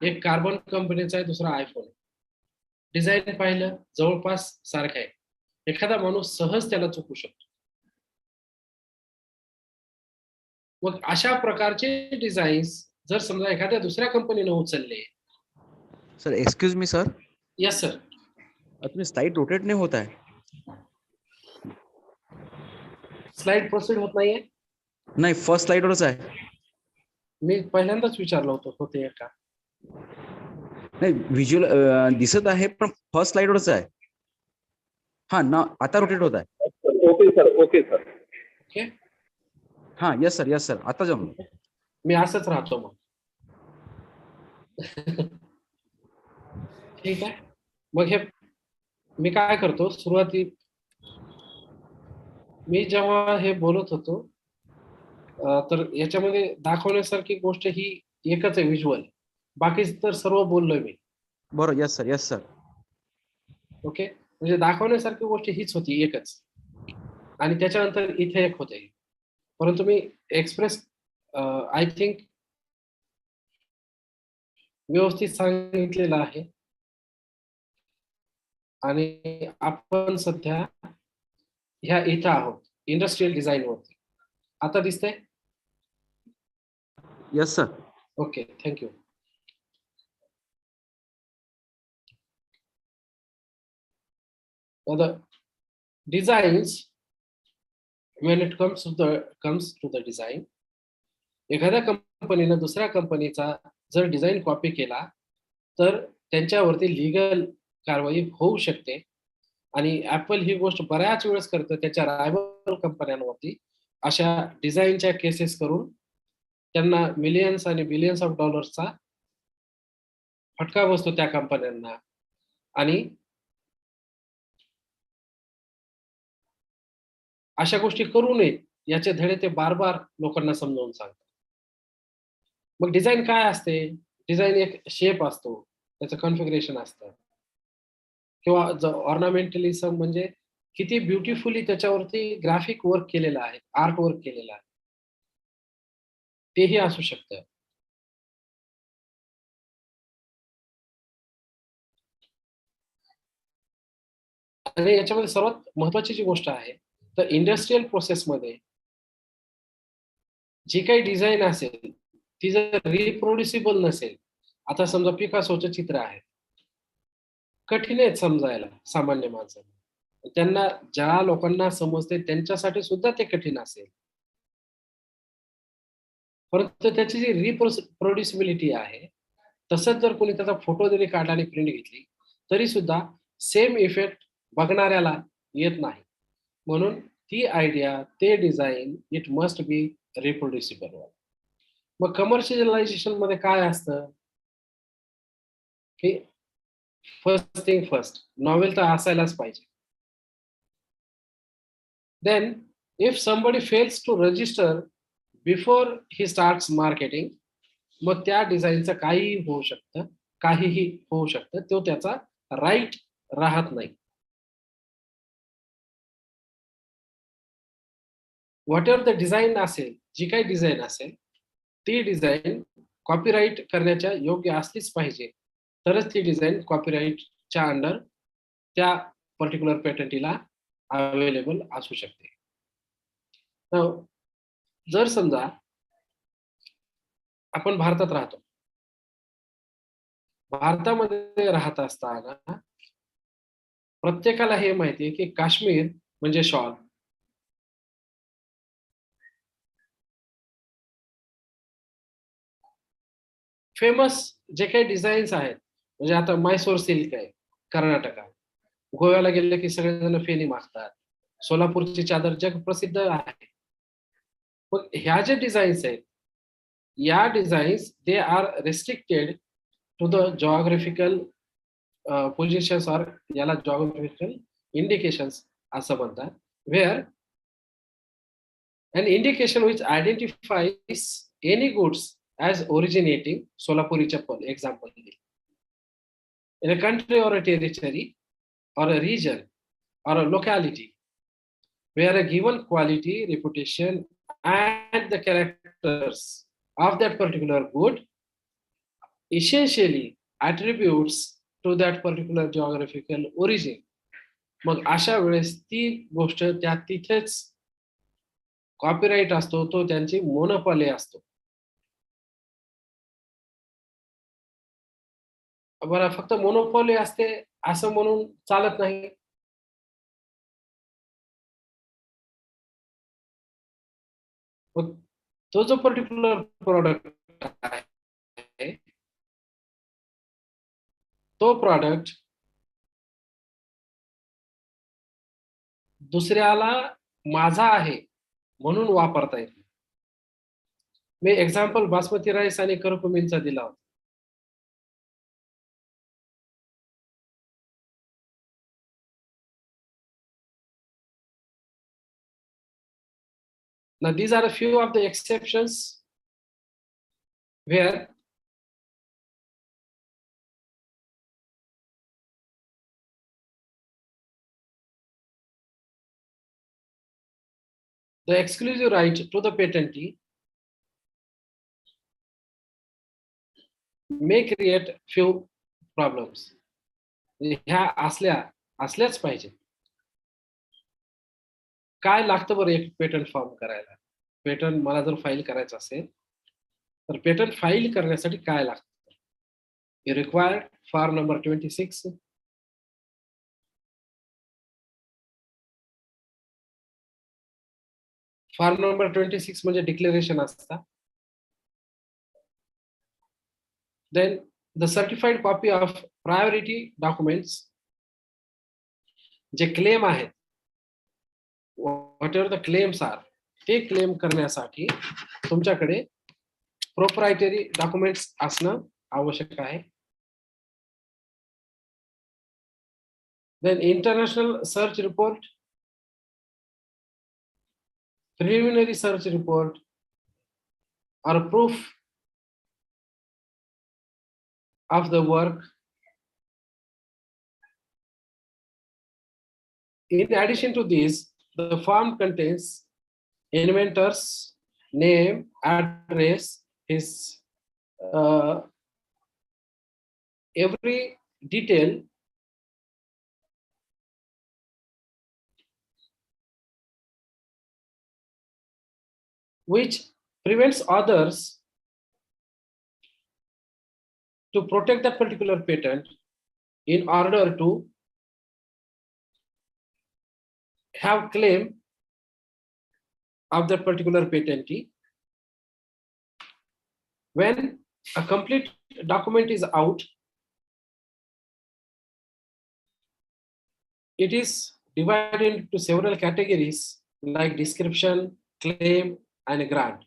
एक कार्बन कंपनीचा आहे, दुसरा आयफोन. डिझाईन पाहिलं जवळपास सारखं आहे, एखादा माणूस सहज त्याला चुकू शकतो. मग अशा प्रकारचे डिझाईन्स जर समजा एखाद्या दुसऱ्या कंपनीने उचलले. Sir excuse me sir. Yes sir. तुम्ही स्लाइड रोटेट नाही होत आहे. स्लाइड प्रोसीड होत नाहीये. नाही, फर्स्ट स्लाइडवरच आहे. मी पहिल्यांदाच विचारलं होतं होते का. नाही, व्हिज्युअल दिसत आहे पण फर्स्ट स्लाइडवरच आहे. हा ना, आता रोटेट होत आहे. Okay sir, okay sir. Okay. हा, यस सर, यस सर, आता जमलं. मी असंच राहतो मग. ठीक आहे. मग हे मी काय करतो, मी जेव्हा हे बोलत होतो तर याच्यामध्ये दाखवण्यासारखी गोष्ट ही एकच आहे, व्हिज्युअल. बाकी तर सर्व बोललोय मी. बरोबर. Yes sir, yes sir. Okay. म्हणजे दाखवण्यासारखी गोष्ट हीच होती, एकच. आणि त्याच्यानंतर इथे एक होते, परंतु मी एक्सप्रेस आय थिंक व्यवस्थित सांगितलेलं आहे. आणि आपण सध्या ह्या इथं आहोत इंडस्ट्रियल डिझाईन वरती. आता दिसतंय? Yes sir. Okay, thank you. The designs, when it comes to the design, एखाद्या कंपनीनं दुसऱ्या कंपनीचा जर डिझाईन कॉपी केला तर त्यांच्यावरती लिगल कारवाई होऊ शकते. आणि ऍपल ही गोष्ट बऱ्याच वेळेस करतं त्याच्या रायव्हल कंपन्यांवरती अशा डिझाईनच्या केसेस करून त्यांना मिलियन्स आणि बिलियन्स ऑफ डॉलर्सचा फटका बसतो त्या कंपन्यांना. आणि अशा गोष्टी करू नयेत याचे धडे ते बार बार लोकांना समजावून सांगतात. मग डिझाईन काय असते? डिझाईन एक शेप असतो, त्याचं कॉन्फिगरेशन असतं, किंवा ऑर्नामेंटलिझम म्हणजे किती ब्युटिफुली त्याच्यावरती ग्राफिक वर्क केलेलं आहे, आर्ट वर्क केलेलं आहे, तेही असू शकतं. आणि याच्यामध्ये सर्वात महत्वाची जी गोष्ट आहे तर इंडस्ट्रियल प्रोसेसमध्ये जी काही डिझाईन असेल ती जर रिप्रोड्युसिबल नसेल, आता समजा पिकासोचं चित्र आहे, कठीण आहे समजायला सामान्य माणसाला, त्यांना ज्या लोकांना समजते त्यांच्यासाठी सुद्धा ते कठीण असेल. परंतु त्याची जी रिप्रोड्युसिबिलिटी आहे, तसंच जर कोणी त्याचा फोटो जरी काढला आणि प्रिंट घेतली तरी सुद्धा सेम इफेक्ट बघणाऱ्याला येत नाही. म्हणून ती आयडिया, ते design it must be reproducible. मग कमर्शियलायझेशन मध्ये काय असतं की फर्स्ट थिंग फर्स्ट, नॉवेल तर असायलाच पाहिजे. Then if somebody fails to register before he starts marketing, मग त्या डिझाईनचं काहीही होऊ शकतं, काहीही होऊ शकतं, तो त्याचा राईट राहत नाही. व्हॉट एव्हर द डिझाईन असेल, जी काही डिझाईन असेल ती डिझाईन कॉपीराईट करण्याच्या योग्य असलीच पाहिजे, तरच ती डिझाईन कॉपीराईटच्या अंडर त्या पर्टिक्युलर पेटंटीला अवेलेबल असू शकते. जर समजा आपण भारतात राहतो, भारतामध्ये राहत असताना प्रत्येकाला हे माहिती आहे की काश्मीर म्हणजे शॉल, फेमस जे काही डिझाईन्स आहेत, म्हणजे आता मैसूर सिल्क आहे कर्नाटकात, गोव्याला गेले की सगळेजण फेनी मागतात, सोलापूरची चादर जग प्रसिद्ध आहे. पण ह्या जे डिझाईन्स आहेत, या designs they are restricted to the geographical positions, or याला जॉग्राफिकल इंडिकेशन्स असं म्हणतात, where an indication which identifies any goods as originating, Solapuri chappal example, in a country or a territory or a region or a locality where a given quality, reputation and the characters of that particular good essentially attributes to that particular geographical origin. मग अशा वेळेस ती गोष्ट त्या तिथेच copyright असतो, तो त्यांची monopoly असतो. बरं, फक्त मोनोपॉली असते असं म्हणून चालत नाही. तो जो पर्टिक्युलर प्रॉडक्ट आहे, तो प्रॉडक्ट दुसऱ्याला माझा आहे म्हणून वापरता येते. मी एक्झाम्पल बासमती राईस आणि करकुमिनचा दिला होता. Now these are a few of the exceptions where the exclusive right to the patentee may create few problems. ह्या असल्याच पाहिजे. काय लागतं बरं एक पेटंट फॉर्म करायला? पेटंट मला जर फाईल करायचं असेल तर पेटंट फाईल करण्यासाठी काय लागतं? You require form number 26. Form number 26 म्हणजे डिक्लेरेशन असतं. Then the certified copy of priority documents, J claim आहेत, whatever the claims are, ते क्लेम करण्यासाठी तुमच्याकडे प्रोप्रायटरी डॉक्युमेंट्स असणं आवश्यक आहे. Then international search report, preliminary search report, or proof of the work. In addition to this, the form contains inventor's name, address, his every detail which prevents others to protect that particular patent in order to have claim of that particular patentee. When a complete document is out, it is divided into several categories like description, claim, and grant.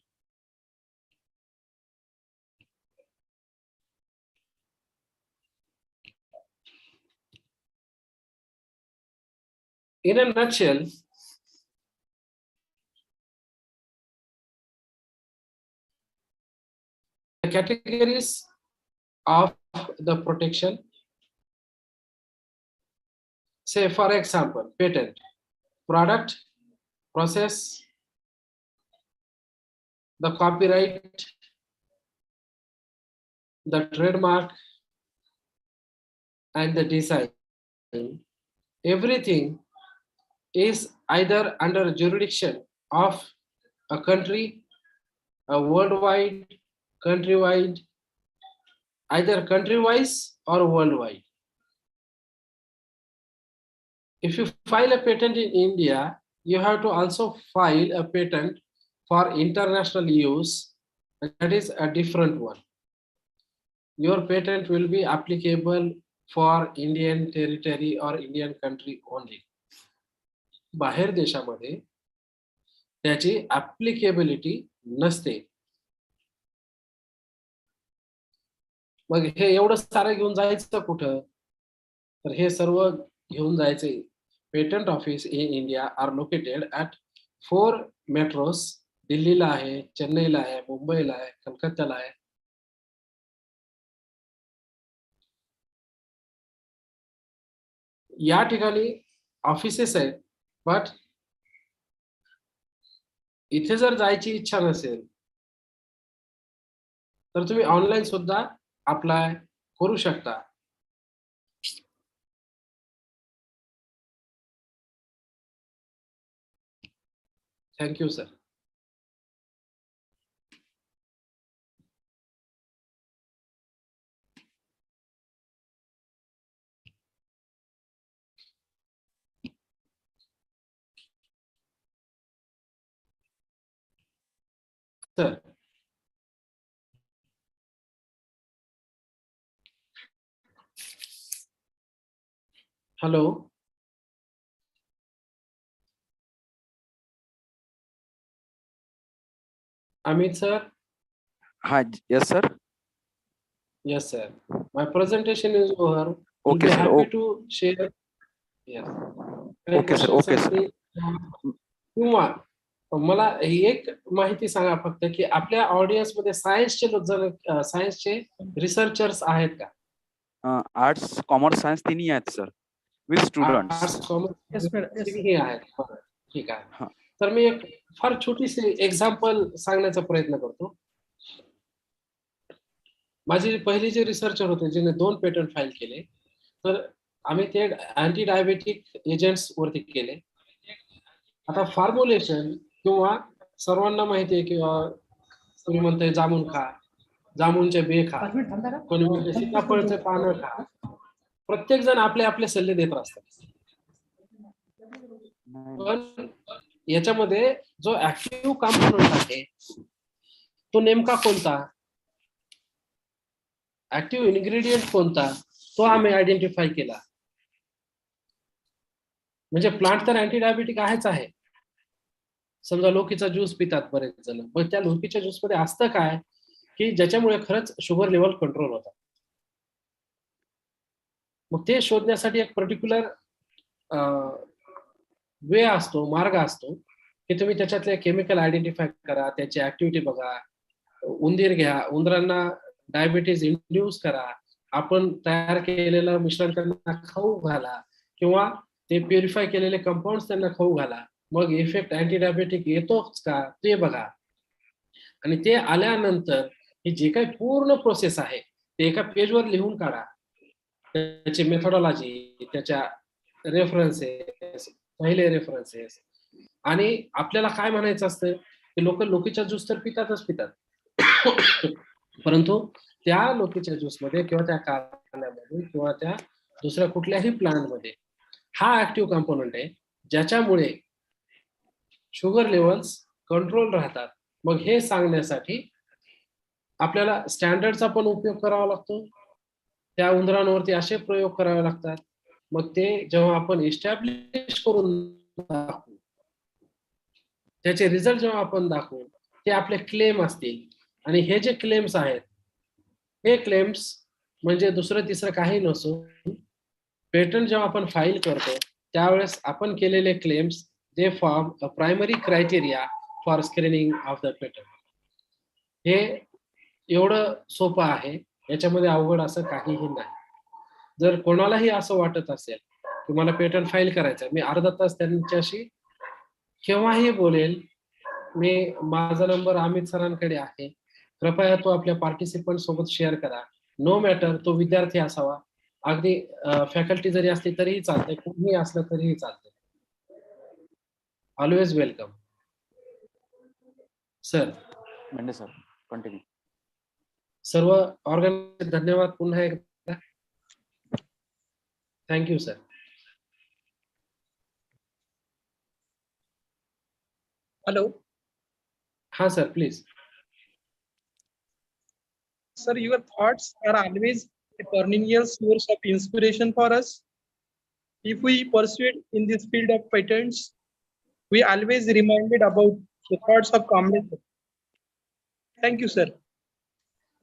In a nutshell, the categories of the protection, say for example, patent, product, process, the copyright, the trademark, and the design. Everything is either under jurisdiction of a country, a worldwide, countrywide, either country-wise or worldwide. If you file a patent in India, you have to also file a patent for international use, and that is a different one. Your patent will be applicable for Indian territory or Indian country only. बाहेर देशामध्ये त्याची ऍप्लिकेबिलिटी नसते. मग हे एवढं सारं घेऊन जायचं कुठं? तर हे सर्व घेऊन जायचे. Patent office in India are located at 4 metros. दिल्लीला आहे, चेन्नईला आहे, मुंबईला आहे, कलकत्त्याला आहे. या ठिकाणी ऑफिसेस आहेत, बट इथे जर जायची इच्छा नसेल तर तुम्ही ऑनलाईन सुद्धा अप्लाय करू शकता. Thank you sir. Sir hello. Amit sir. Hi, yes sir. Yes sir. My presentation is over. Okay sir. Happy to share. Yes. Okay sir. Okay sir. किंवा मला एक माहिती सांगा फक्त की आपल्या ऑडियन्स मध्ये सायन्सचे सायन्सचे रिसर्चर्स आहेत का? आर्ट्स, कॉमर्स, सायन्स तिन्ही आहेत sir, with students. Arts, commerce तिन्ही आहेत. ठीक आहे. तर मी एक फार छोटीशी एक्झाम्पल सांगण्याचा प्रयत्न करतो. माझे पहिली जे रिसर्चर होते जिने 2 पेटंट फाईल केले, तर आम्ही ते अँटी डायबेटिक एजंट्स वरती केले. आता फॉर्म्युलेशन किंवा सर्वांना माहिती आहे किंवा कोणी म्हणते जामून खा, जामूनचे बे खा, कोणी म्हणते सीताफळचे पानं खा. प्रत्येक जण आपले आपले सल्ले देत असतात. पण याच्यामध्ये जो ऍक्टिव्ह कॉम्पोनंट आहे तो नेमका कोणता? ऍक्टिव्ह इन्ग्रेडियंट कोणता तो आम्ही आयडेंटिफाय केला. म्हणजे प्लांट तर अँटी डायबेटिक आहेच आहे. समजा लोकीचा ज्यूस पितात बरेच जण, पण त्या लोकीच्या ज्यूस मध्ये असतं काय की ज्याच्यामुळे खरंच शुगर लेवल कंट्रोल होतात. मग ते शोधण्यासाठी एक पर्टिक्युलर वे असतो, मार्ग असतो की तुम्ही त्याच्यातले केमिकल आयडेंटिफाय करा, त्याची ऍक्टिव्हिटी बघा, उंदीर घ्या, उंदरांना डायबिटीज इंड्यूस करा, आपण तयार केलेलं मिश्रण त्यांना खाऊ घाला किंवा ते प्युरिफाय केलेले कंपाऊंड त्यांना खाऊ घाला, मग इफेक्ट अँटी डायबेटिक येतोच का ते बघा. आणि ते आल्यानंतर ही जे काही पूर्ण प्रोसेस आहे ते एका पेजवर लिहून काढा. त्याची मेथोडॉलॉजी, त्याच्या रेफरन्सेस, पहिले रेफरन्सेस. आणि आपल्याला काय म्हणायचं असतं की लोकीच्या ज्यूस तर पितातच पितात परंतु त्या लोकीच्या ज्यूस मध्ये किंवा त्या कारल्यामध्ये किंवा त्या दुसऱ्या कुठल्याही प्लांट मध्ये हा ऍक्टिव्ह कंपोनंट आहे ज्याच्यामुळे शुगर लेवल्स कंट्रोल राहतात. मग हे सांगण्यासाठी आपल्याला स्टँडर्डचा पण उपयोग करावा लागतो. त्या उंदरांवरती असे प्रयोग करावे लागतात. मग ते जेव्हा आपण इस्टॅब्लिश करून दाखवू, त्याचे रिझल्ट जेव्हा आपण दाखवू, ते आपले क्लेम असतील. आणि हे जे क्लेम्स आहेत हे क्लेम्स म्हणजे दुसरं तिसरं काही नसून पेटंट जेव्हा आपण फाईल करतो त्यावेळेस आपण केलेले claims they form a primary criteria for screening of the patent. हे एवढं सोपं आहे, याच्यामध्ये अवघड असं काहीही नाही. जर कोणालाही असं वाटत असेल की मला पेटंट फाईल करायचं, मी अर्धा तास त्यांच्याशी केव्हाही बोलेल. माझा नंबर अमित सरांकडे आहे, कृपया तो आपल्या पार्टिसिपंट सोबत शेअर करा. नो मॅटर तो विद्यार्थी असावा, अगदी फॅकल्टी जरी असली तरीही चालते, कोणीही असलं तरीही चालते. Always welcome. Sir Mendhe sir continue. सर्व ऑर्गनायझर धन्यवाद पुन्हा एकदा. Thank you sir. Hello. हा sir please. Sir, your thoughts are always a perennial source of inspiration for us. If we pursue in this field of patents, we always reminded about the thoughts of Kamble. Thank you, sir.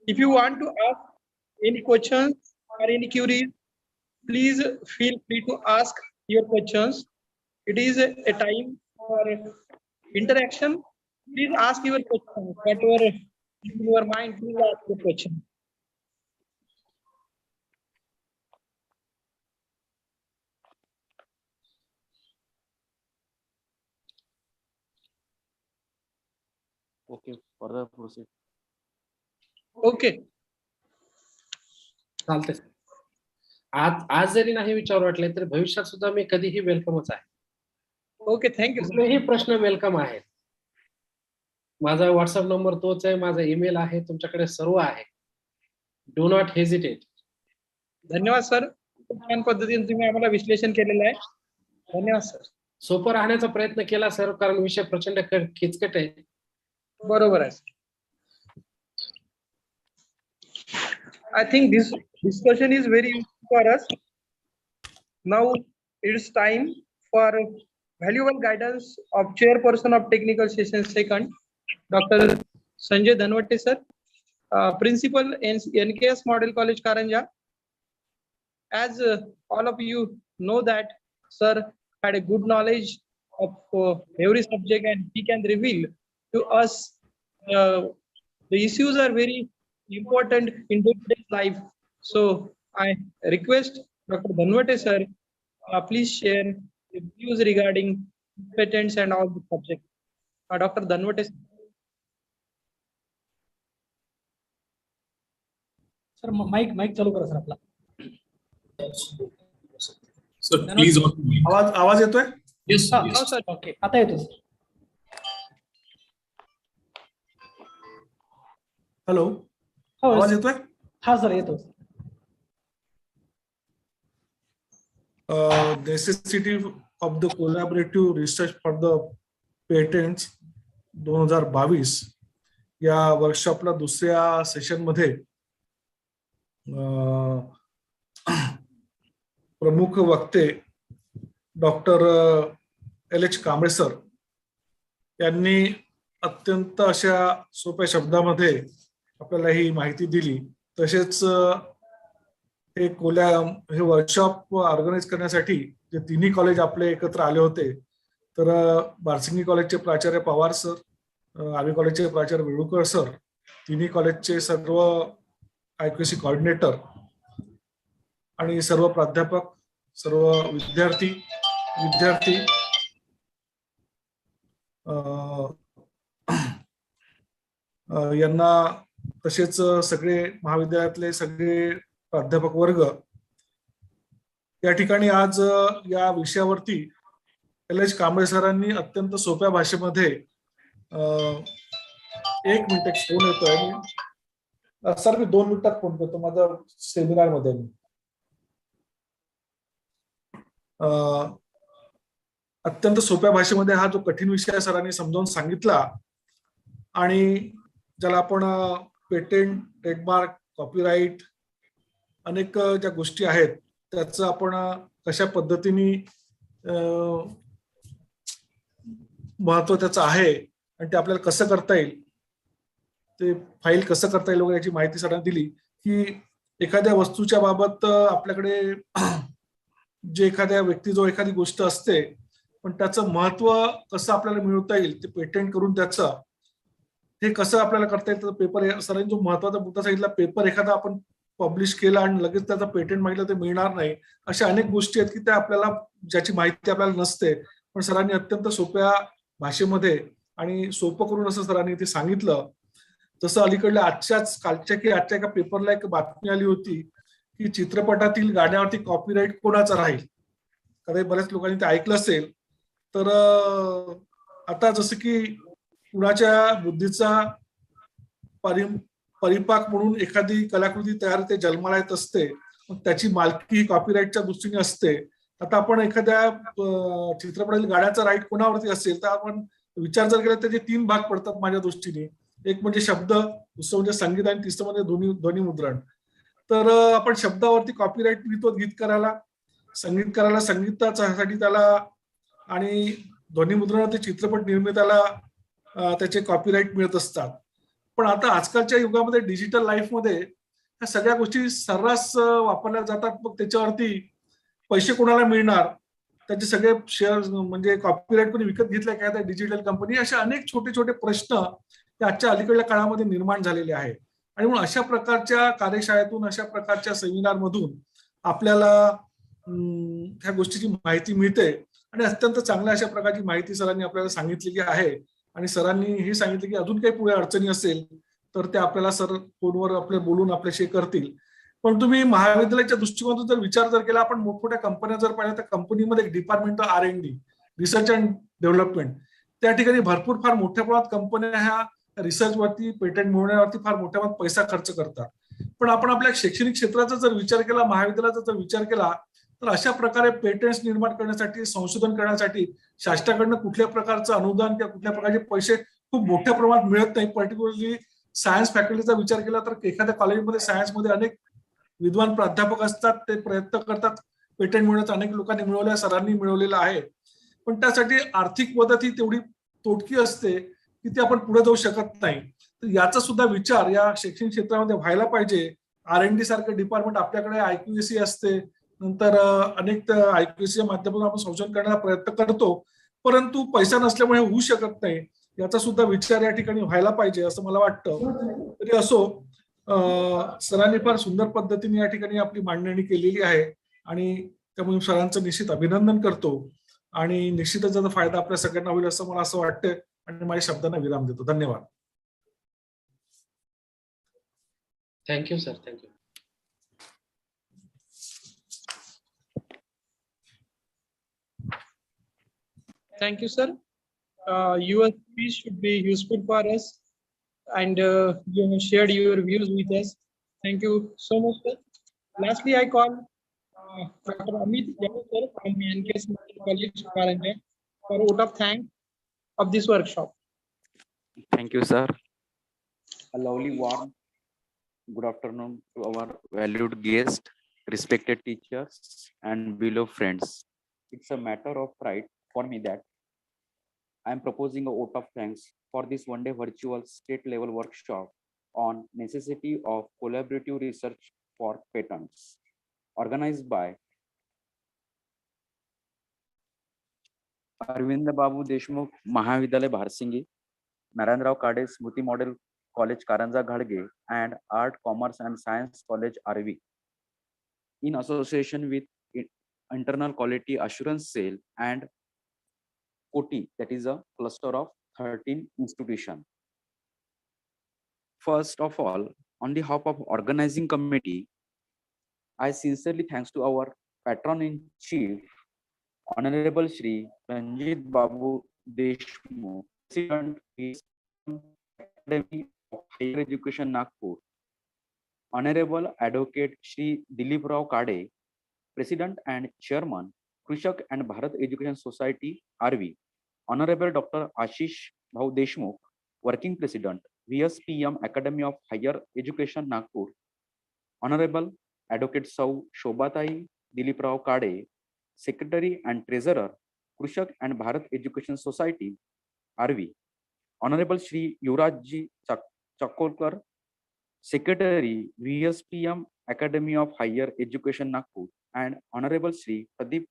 If you want to ask any questions or any queries, please feel free to ask your questions. It is a time for interaction. Please ask your questions. Whatever in your mind, please ask the question. Okay, further proceed. Okay, चालतंय. आज जरी नाही विचार वाटले तरी भविष्यात सुद्धा मी कधीही वेलकमच आहे. Okay, thank you. कुठलेही प्रश्न वेलकम आहेत. माझा व्हॉट्सअप नंबर तोच आहे, माझा ईमेल आहे, तुमच्याकडे सर्व आहे. Do not hesitate. धन्यवाद सर, खूप छान पद्धतीने तुम्ही आम्हाला विश्लेषण केलेलं आहे. धन्यवाद सर. सोपं राहण्याचा प्रयत्न केला सर, कारण विषय प्रचंड खिचकट आहे. बरोबर आहे. I think this discussion is very useful for us. Now it's time for valuable guidance of Chairperson of Technical Session Second, Dr. Sanjay Dhanwate sir, Principal NKS Model College Karanja. As all of you know that sir had a good knowledge of every subject and he can reveal to us the issues are very important in day-to-day life. So I request Dr. Dhanwate sir, please share the views regarding patents and all the subjects. Dr. Dhanwate sir. Sir mike चालू करा sir आपला. Sir please. आवाज येतोय? Yes sir. Okay, आता येतो sir. Hello, आवाज येतोय? हा सर येतो. Necessity of the collaborative research for the patents 2022 या वर्कशॉपला दुसऱ्या सेशन मध्ये प्रमुख वक्ते डॉक्टर LH कांबळे सर यांनी अत्यंत अशा सोप्या शब्दामध्ये आपल्याला ही माहिती दिली. तसेच हे वर्कशॉप ऑर्गनाईज करण्यासाठी जे तिन्ही कॉलेज आपले एकत्र आले होते, तर बार्सिंगी कॉलेजचे प्राचार्य पवार सर, आर्वी कॉलेजचे प्राचार्य वेळुकर सर, तिन्ही कॉलेजचे सर्व IQAC कोऑर्डिनेटर आणि सर्व प्राध्यापक, सर्व विद्यार्थी यांना, तसेच सगळे महाविद्यालयातले सगळे प्राध्यापक वर्ग या ठिकाणी आज या विषयावरती LH कांबळे सरांनी अत्यंत सोप्या भाषेमध्ये 1 मिनिट, एक फोन येतोय सर, मी 2 मिनिटात फोन करतो, माझा सेमिनार मध्ये मी. अत्यंत सोप्या भाषेमध्ये हा जो कठीण विषय सरांनी समजावून सांगितला आणि ज्याला आपण पेटेंट, ट्रेडमार्क, कॉपीराईट अनेक ज्या गोष्टी आहेत त्याचं आपण कशा पद्धतीने महत्व त्याचं आहे आणि ते आपल्याला कसं करता येईल, ते फाईल कसं करता येईल वगैरे याची माहिती सरांनी दिली. की एखाद्या वस्तूच्या बाबत आपल्याकडे जे एखाद्या व्यक्तीजवळ एखादी गोष्ट असते पण त्याचं महत्व कसं आपल्याला मिळवता येईल ते पेटेंट करून त्याचं हे कसं आपल्याला करता येईल. तर पेपर, सरांनी जो महत्वाचा मुद्दा सांगितला, पेपर एखादा आपण पब्लिश केला आणि लगेच त्याचा पेटेंट मागितलं ते मिळणार नाही, अशा अनेक गोष्टी आहेत की त्या आपल्याला, ज्याची माहिती आपल्याला नसते, पण सरांनी अत्यंत सोप्या भाषेमध्ये आणि सोपं करून असं सरांनी ते सांगितलं. जसं अलीकडल्या आजच्या एका पेपरला एक बातमी आली होती की चित्रपटातील गाण्यावरती कॉपीराईट कोणाचा राहील. कदाचित बऱ्याच लोकांनी ते ऐकलं असेल. तर आता जसं की कुणाच्या बुद्धीचा परिपाक म्हणून एखादी कलाकृती तयार ते जन्माला येत असते, मग त्याची मालकी ही कॉपीराईटच्या दृष्टीने असते. आता आपण एखाद्या चित्रपटातील गाण्याचा राईट कोणावरती असेल तर आपण विचार जर केला त्याचे 3 भाग पडतात माझ्या दृष्टीने. एक म्हणजे शब्द, दुसरं म्हणजे संगीत आणि तिसरं म्हणजे ध्वनिमुद्रण. तर आपण शब्दावरती कॉपीराईट मिळतो गीतकाराला, संगीतकाराला संगीतासाठी त्याला, आणि ध्वनिमुद्रणावरती चित्रपट निर्मिताला त्याचे कॉपीराईट मिळत असतात. पण आता आजकालच्या युगामध्ये डिजिटल लाईफमध्ये ह्या सगळ्या गोष्टी सर्रास वापरल्या जातात. मग त्याच्यावरती पैसे कोणाला मिळणार, त्याचे सगळे शेअर म्हणजे कॉपीराईट कोणी विकत घेतलाय काय त्या डिजिटल कंपनी, अशा अनेक छोटे छोटे प्रश्न आजच्या अलीकडल्या काळामध्ये निर्माण झालेले आहे. आणि म्हणून अशा प्रकारच्या कार्यशाळेतून, अशा प्रकारच्या सेमिनार मधून आपल्याला ह्या गोष्टीची माहिती मिळते आणि अत्यंत चांगल्या अशा प्रकारची माहिती सरांनी आपल्याला सांगितलेली आहे. आणि सरांनी हे सांगितलं की अजून काही पुढे अडचणी असेल तर ते आपल्याला सर फोनवर आपले बोलून आपल्याशी करतील. पण तुम्ही महाविद्यालयाच्या दृष्टिकोनातून जर विचार जर केला, आपण मोठमोठ्या कंपन्या जर पाहिल्या तर कंपनीमध्ये एक department R&D, research and development, त्या ठिकाणी भरपूर फार मोठ्या प्रमाणात कंपन्या ह्या रिसर्चवरती, पेटंट मिळवण्यावरती फार मोठ्या प्रमाणात पैसा खर्च करतात. पण आपण आपल्या शैक्षणिक क्षेत्राचा जर विचार केला, महाविद्यालयाचा जर विचार केला, तर अशा प्रकारे पेटंट्स निर्माण करण्यासाठी, संशोधन करण्यासाठी शासनाकडनं कुठल्या प्रकारचं अनुदान किंवा कुठल्या प्रकारचे पैसे खूप मोठ्या प्रमाणात मिळत नाही. पर्टिक्युलरली सायन्स फॅकल्टीचा विचार केला तर एखाद्या कॉलेजमध्ये सायन्समध्ये अनेक विद्वान प्राध्यापक असतात, ते प्रयत्न करतात पेटंट मिळवण्याचा, अनेक लोकांनी मिळवल्या, सरांनी मिळवलेलं आहे. पण त्यासाठी आर्थिक मदत ही तेवढी तोटकी असते की ती आपण पुढे जाऊ शकत नाही. तर याचा सुद्धा विचार या शैक्षणिक क्षेत्रामध्ये व्हायला पाहिजे. R&D सारखं डिपार्टमेंट आपल्याकडे IQAC असते, नंतर अनेक IQACच्या माध्यमातून आपण संशोधन करण्याचा प्रयत्न करतो, परंतु पैसा नसल्यामुळे होऊ शकत नाही. याचा सुद्धा विचार या ठिकाणी व्हायला पाहिजे असं मला वाटतं. तरी असो, सरांनी फार सुंदर पद्धतीने या ठिकाणी आपली मांडणी केलेली आहे आणि त्यामुळे सरांचं निश्चित अभिनंदन करतो आणि निश्चितच त्याचा फायदा आपल्या सगळ्यांना होईल असं मला असं वाटतंय आणि माझ्या शब्दांना विराम देतो. धन्यवाद. Thank you sir, thank you. Thank you, sir. Your speech should be useful for us, and you have shared your views with us. Thank you so much, sir. Lastly, I call Dr. Amit sir from NKS College, Karanja, for a vote of thanks of this workshop. Thank you, sir. A lovely warm Good afternoon to our valued guest, respected teachers, and beloved friends. It's a matter of pride for me that I am proposing a vote of thanks for this one-day virtual state-level workshop on necessity of collaborative research for patents, organized by ARVINDBABU DESHMUKH MAHAVIDYALAYA Bharsingi, NARAYANRAO KADE SMRUTI Model College Karanja Ghadge, and Art, Commerce and Science College Arvi, in association with Internal Quality Assurance Cell and COTI, that is a cluster of 13 institutions. First of all, on behalf of organizing committee, I sincerely thanks to our patron in chief, Honorable Shri Ranjit Babu Deshmukh, President Academy of Higher Education Nagpur, Honorable Advocate Shri Diliprao Kade, President and Chairman, Krishak and Bharat Education Society, Arvi, Honorable Dr. Ashish Bhau Deshmukh, Working President, VSPM Academy of Higher Education Nagpur, Honorable Advocate Sau Shobatai Diliprao Kade, Secretary and Treasurer, Krishak and Bharat Education Society, Arvi, Honorable Shri Yuvrajji Chakolkar, Secretary, VSPM Academy of Higher Education Nagpur, and Honorable Shri Pradeep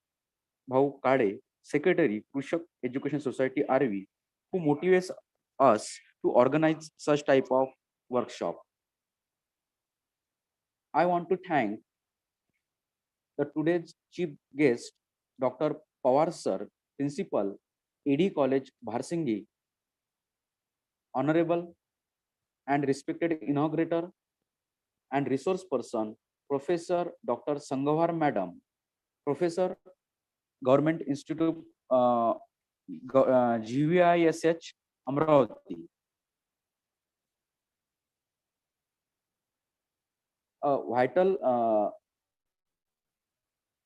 Bhau Kade, Secretary, Krishak Education Society, Arvi, who motivates us to organize such type of workshop. I want to thank the today's chief guest, Dr. Pawar Sir, Principal, AD College, Bharsingi, Honorable and respected inaugurator and resource person, Professor Dr. Sangawar Madam, Professor, Government Institute, GVISH, Amravati.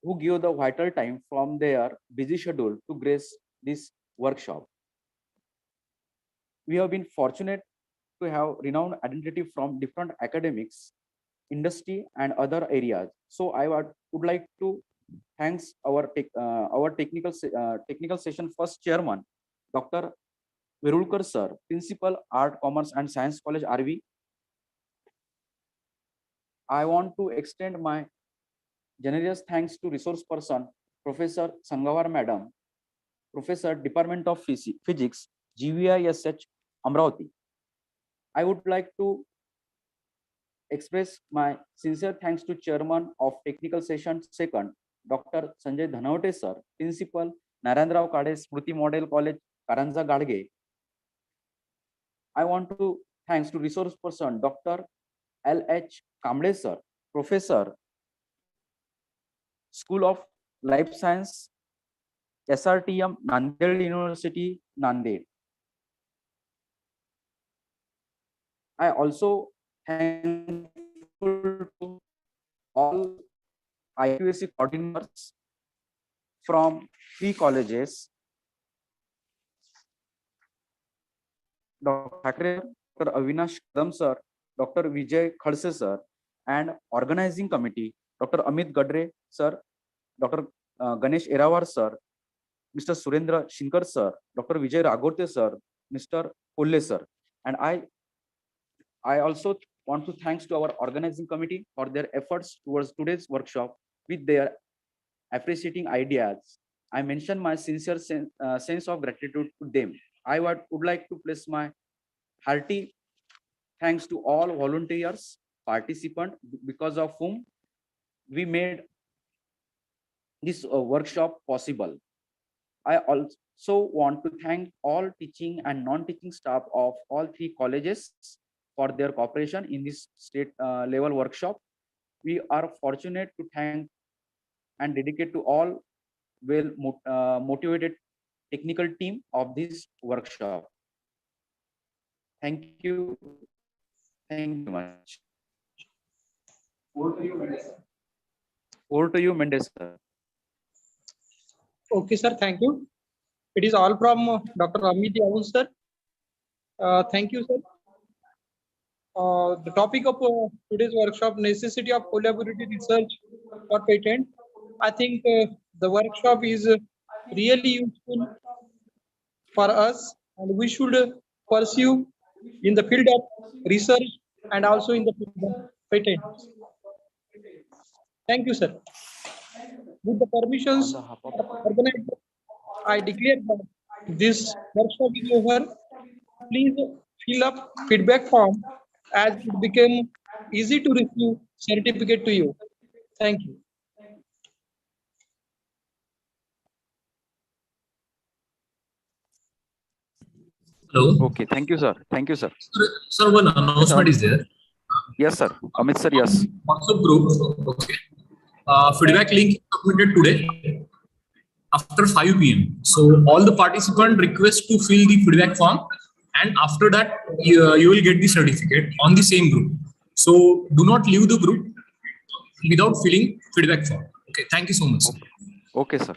Who give the vital time from their busy schedule to grace this workshop. We have been fortunate to have renowned identity from different academics, industry, and other areas. So I would like to thanks our technical session first chairman, Dr. Virulkar Sir, Principal, Art, Commerce, and Science College, Arvi. I want to extend my generous thanks to resource person, Professor Sangawar Madam, Professor, Department of Physics, GVISH, Amravati. I would like to express my sincere thanks to Chairman of Technical Session Second, Dr. Sanjay Dhanavate Sir, Principal, NARAYANRAO KADE SMRUTI Model College, Karanja Ghadge. I want to thanks to resource person, Dr. L.H. Kamble Sir, Professor, School of Life Science, SRTM, Nanded University, Nanded. I also thankful to all IQAC coordinators from 3 colleges, Dr. Avinash Kadam Sir, Dr. Vijay Khadse Sir, and organizing committee, Dr. Amit Gadre Sir, Dr. Ganesh Erawar Sir, Mr. Surendra Shinkar Sir, Dr. Vijay Ragorte Sir, Mr. Kolle Sir. And I also want to thanks to our organizing committee for their efforts towards today's workshop with their appreciating ideas. I mention my sincere sense of gratitude to them. I would like to place my hearty thanks to all volunteers, participants, because of whom we made this workshop possible. I also want to thank all teaching and non-teaching staff of all 3 colleges for their cooperation in this state level workshop. We are fortunate to thank and dedicate to all well motivated technical team of this workshop. Thank you. Thank you much. Over to you, Mendes sir. Okay, sir. Thank you. It is all from Dr. Amit Yavun, sir. Thank you, sir. The topic of today's workshop, necessity of collaborative research for patent. I think the workshop is really useful for us, and we should pursue in the field of research and also in the field of patents. Thank you, sir. With the permissions of the organizer, I declare that this workshop is over. Please fill up feedback form as it became easy to receive certificate to you. Thank you. Hello. Okay, thank you, sir. Thank you, sir. Sir, one announcement is there. Yes, sir. Amit, sir, yes. WhatsApp group. Okay. Feedback link is submitted today after 5 p.m. So all the participants request to fill the feedback form, and after that you will get the certificate on the same group. So do not leave the group without filling feedback form. Okay. Thank you so much. Okay, sir.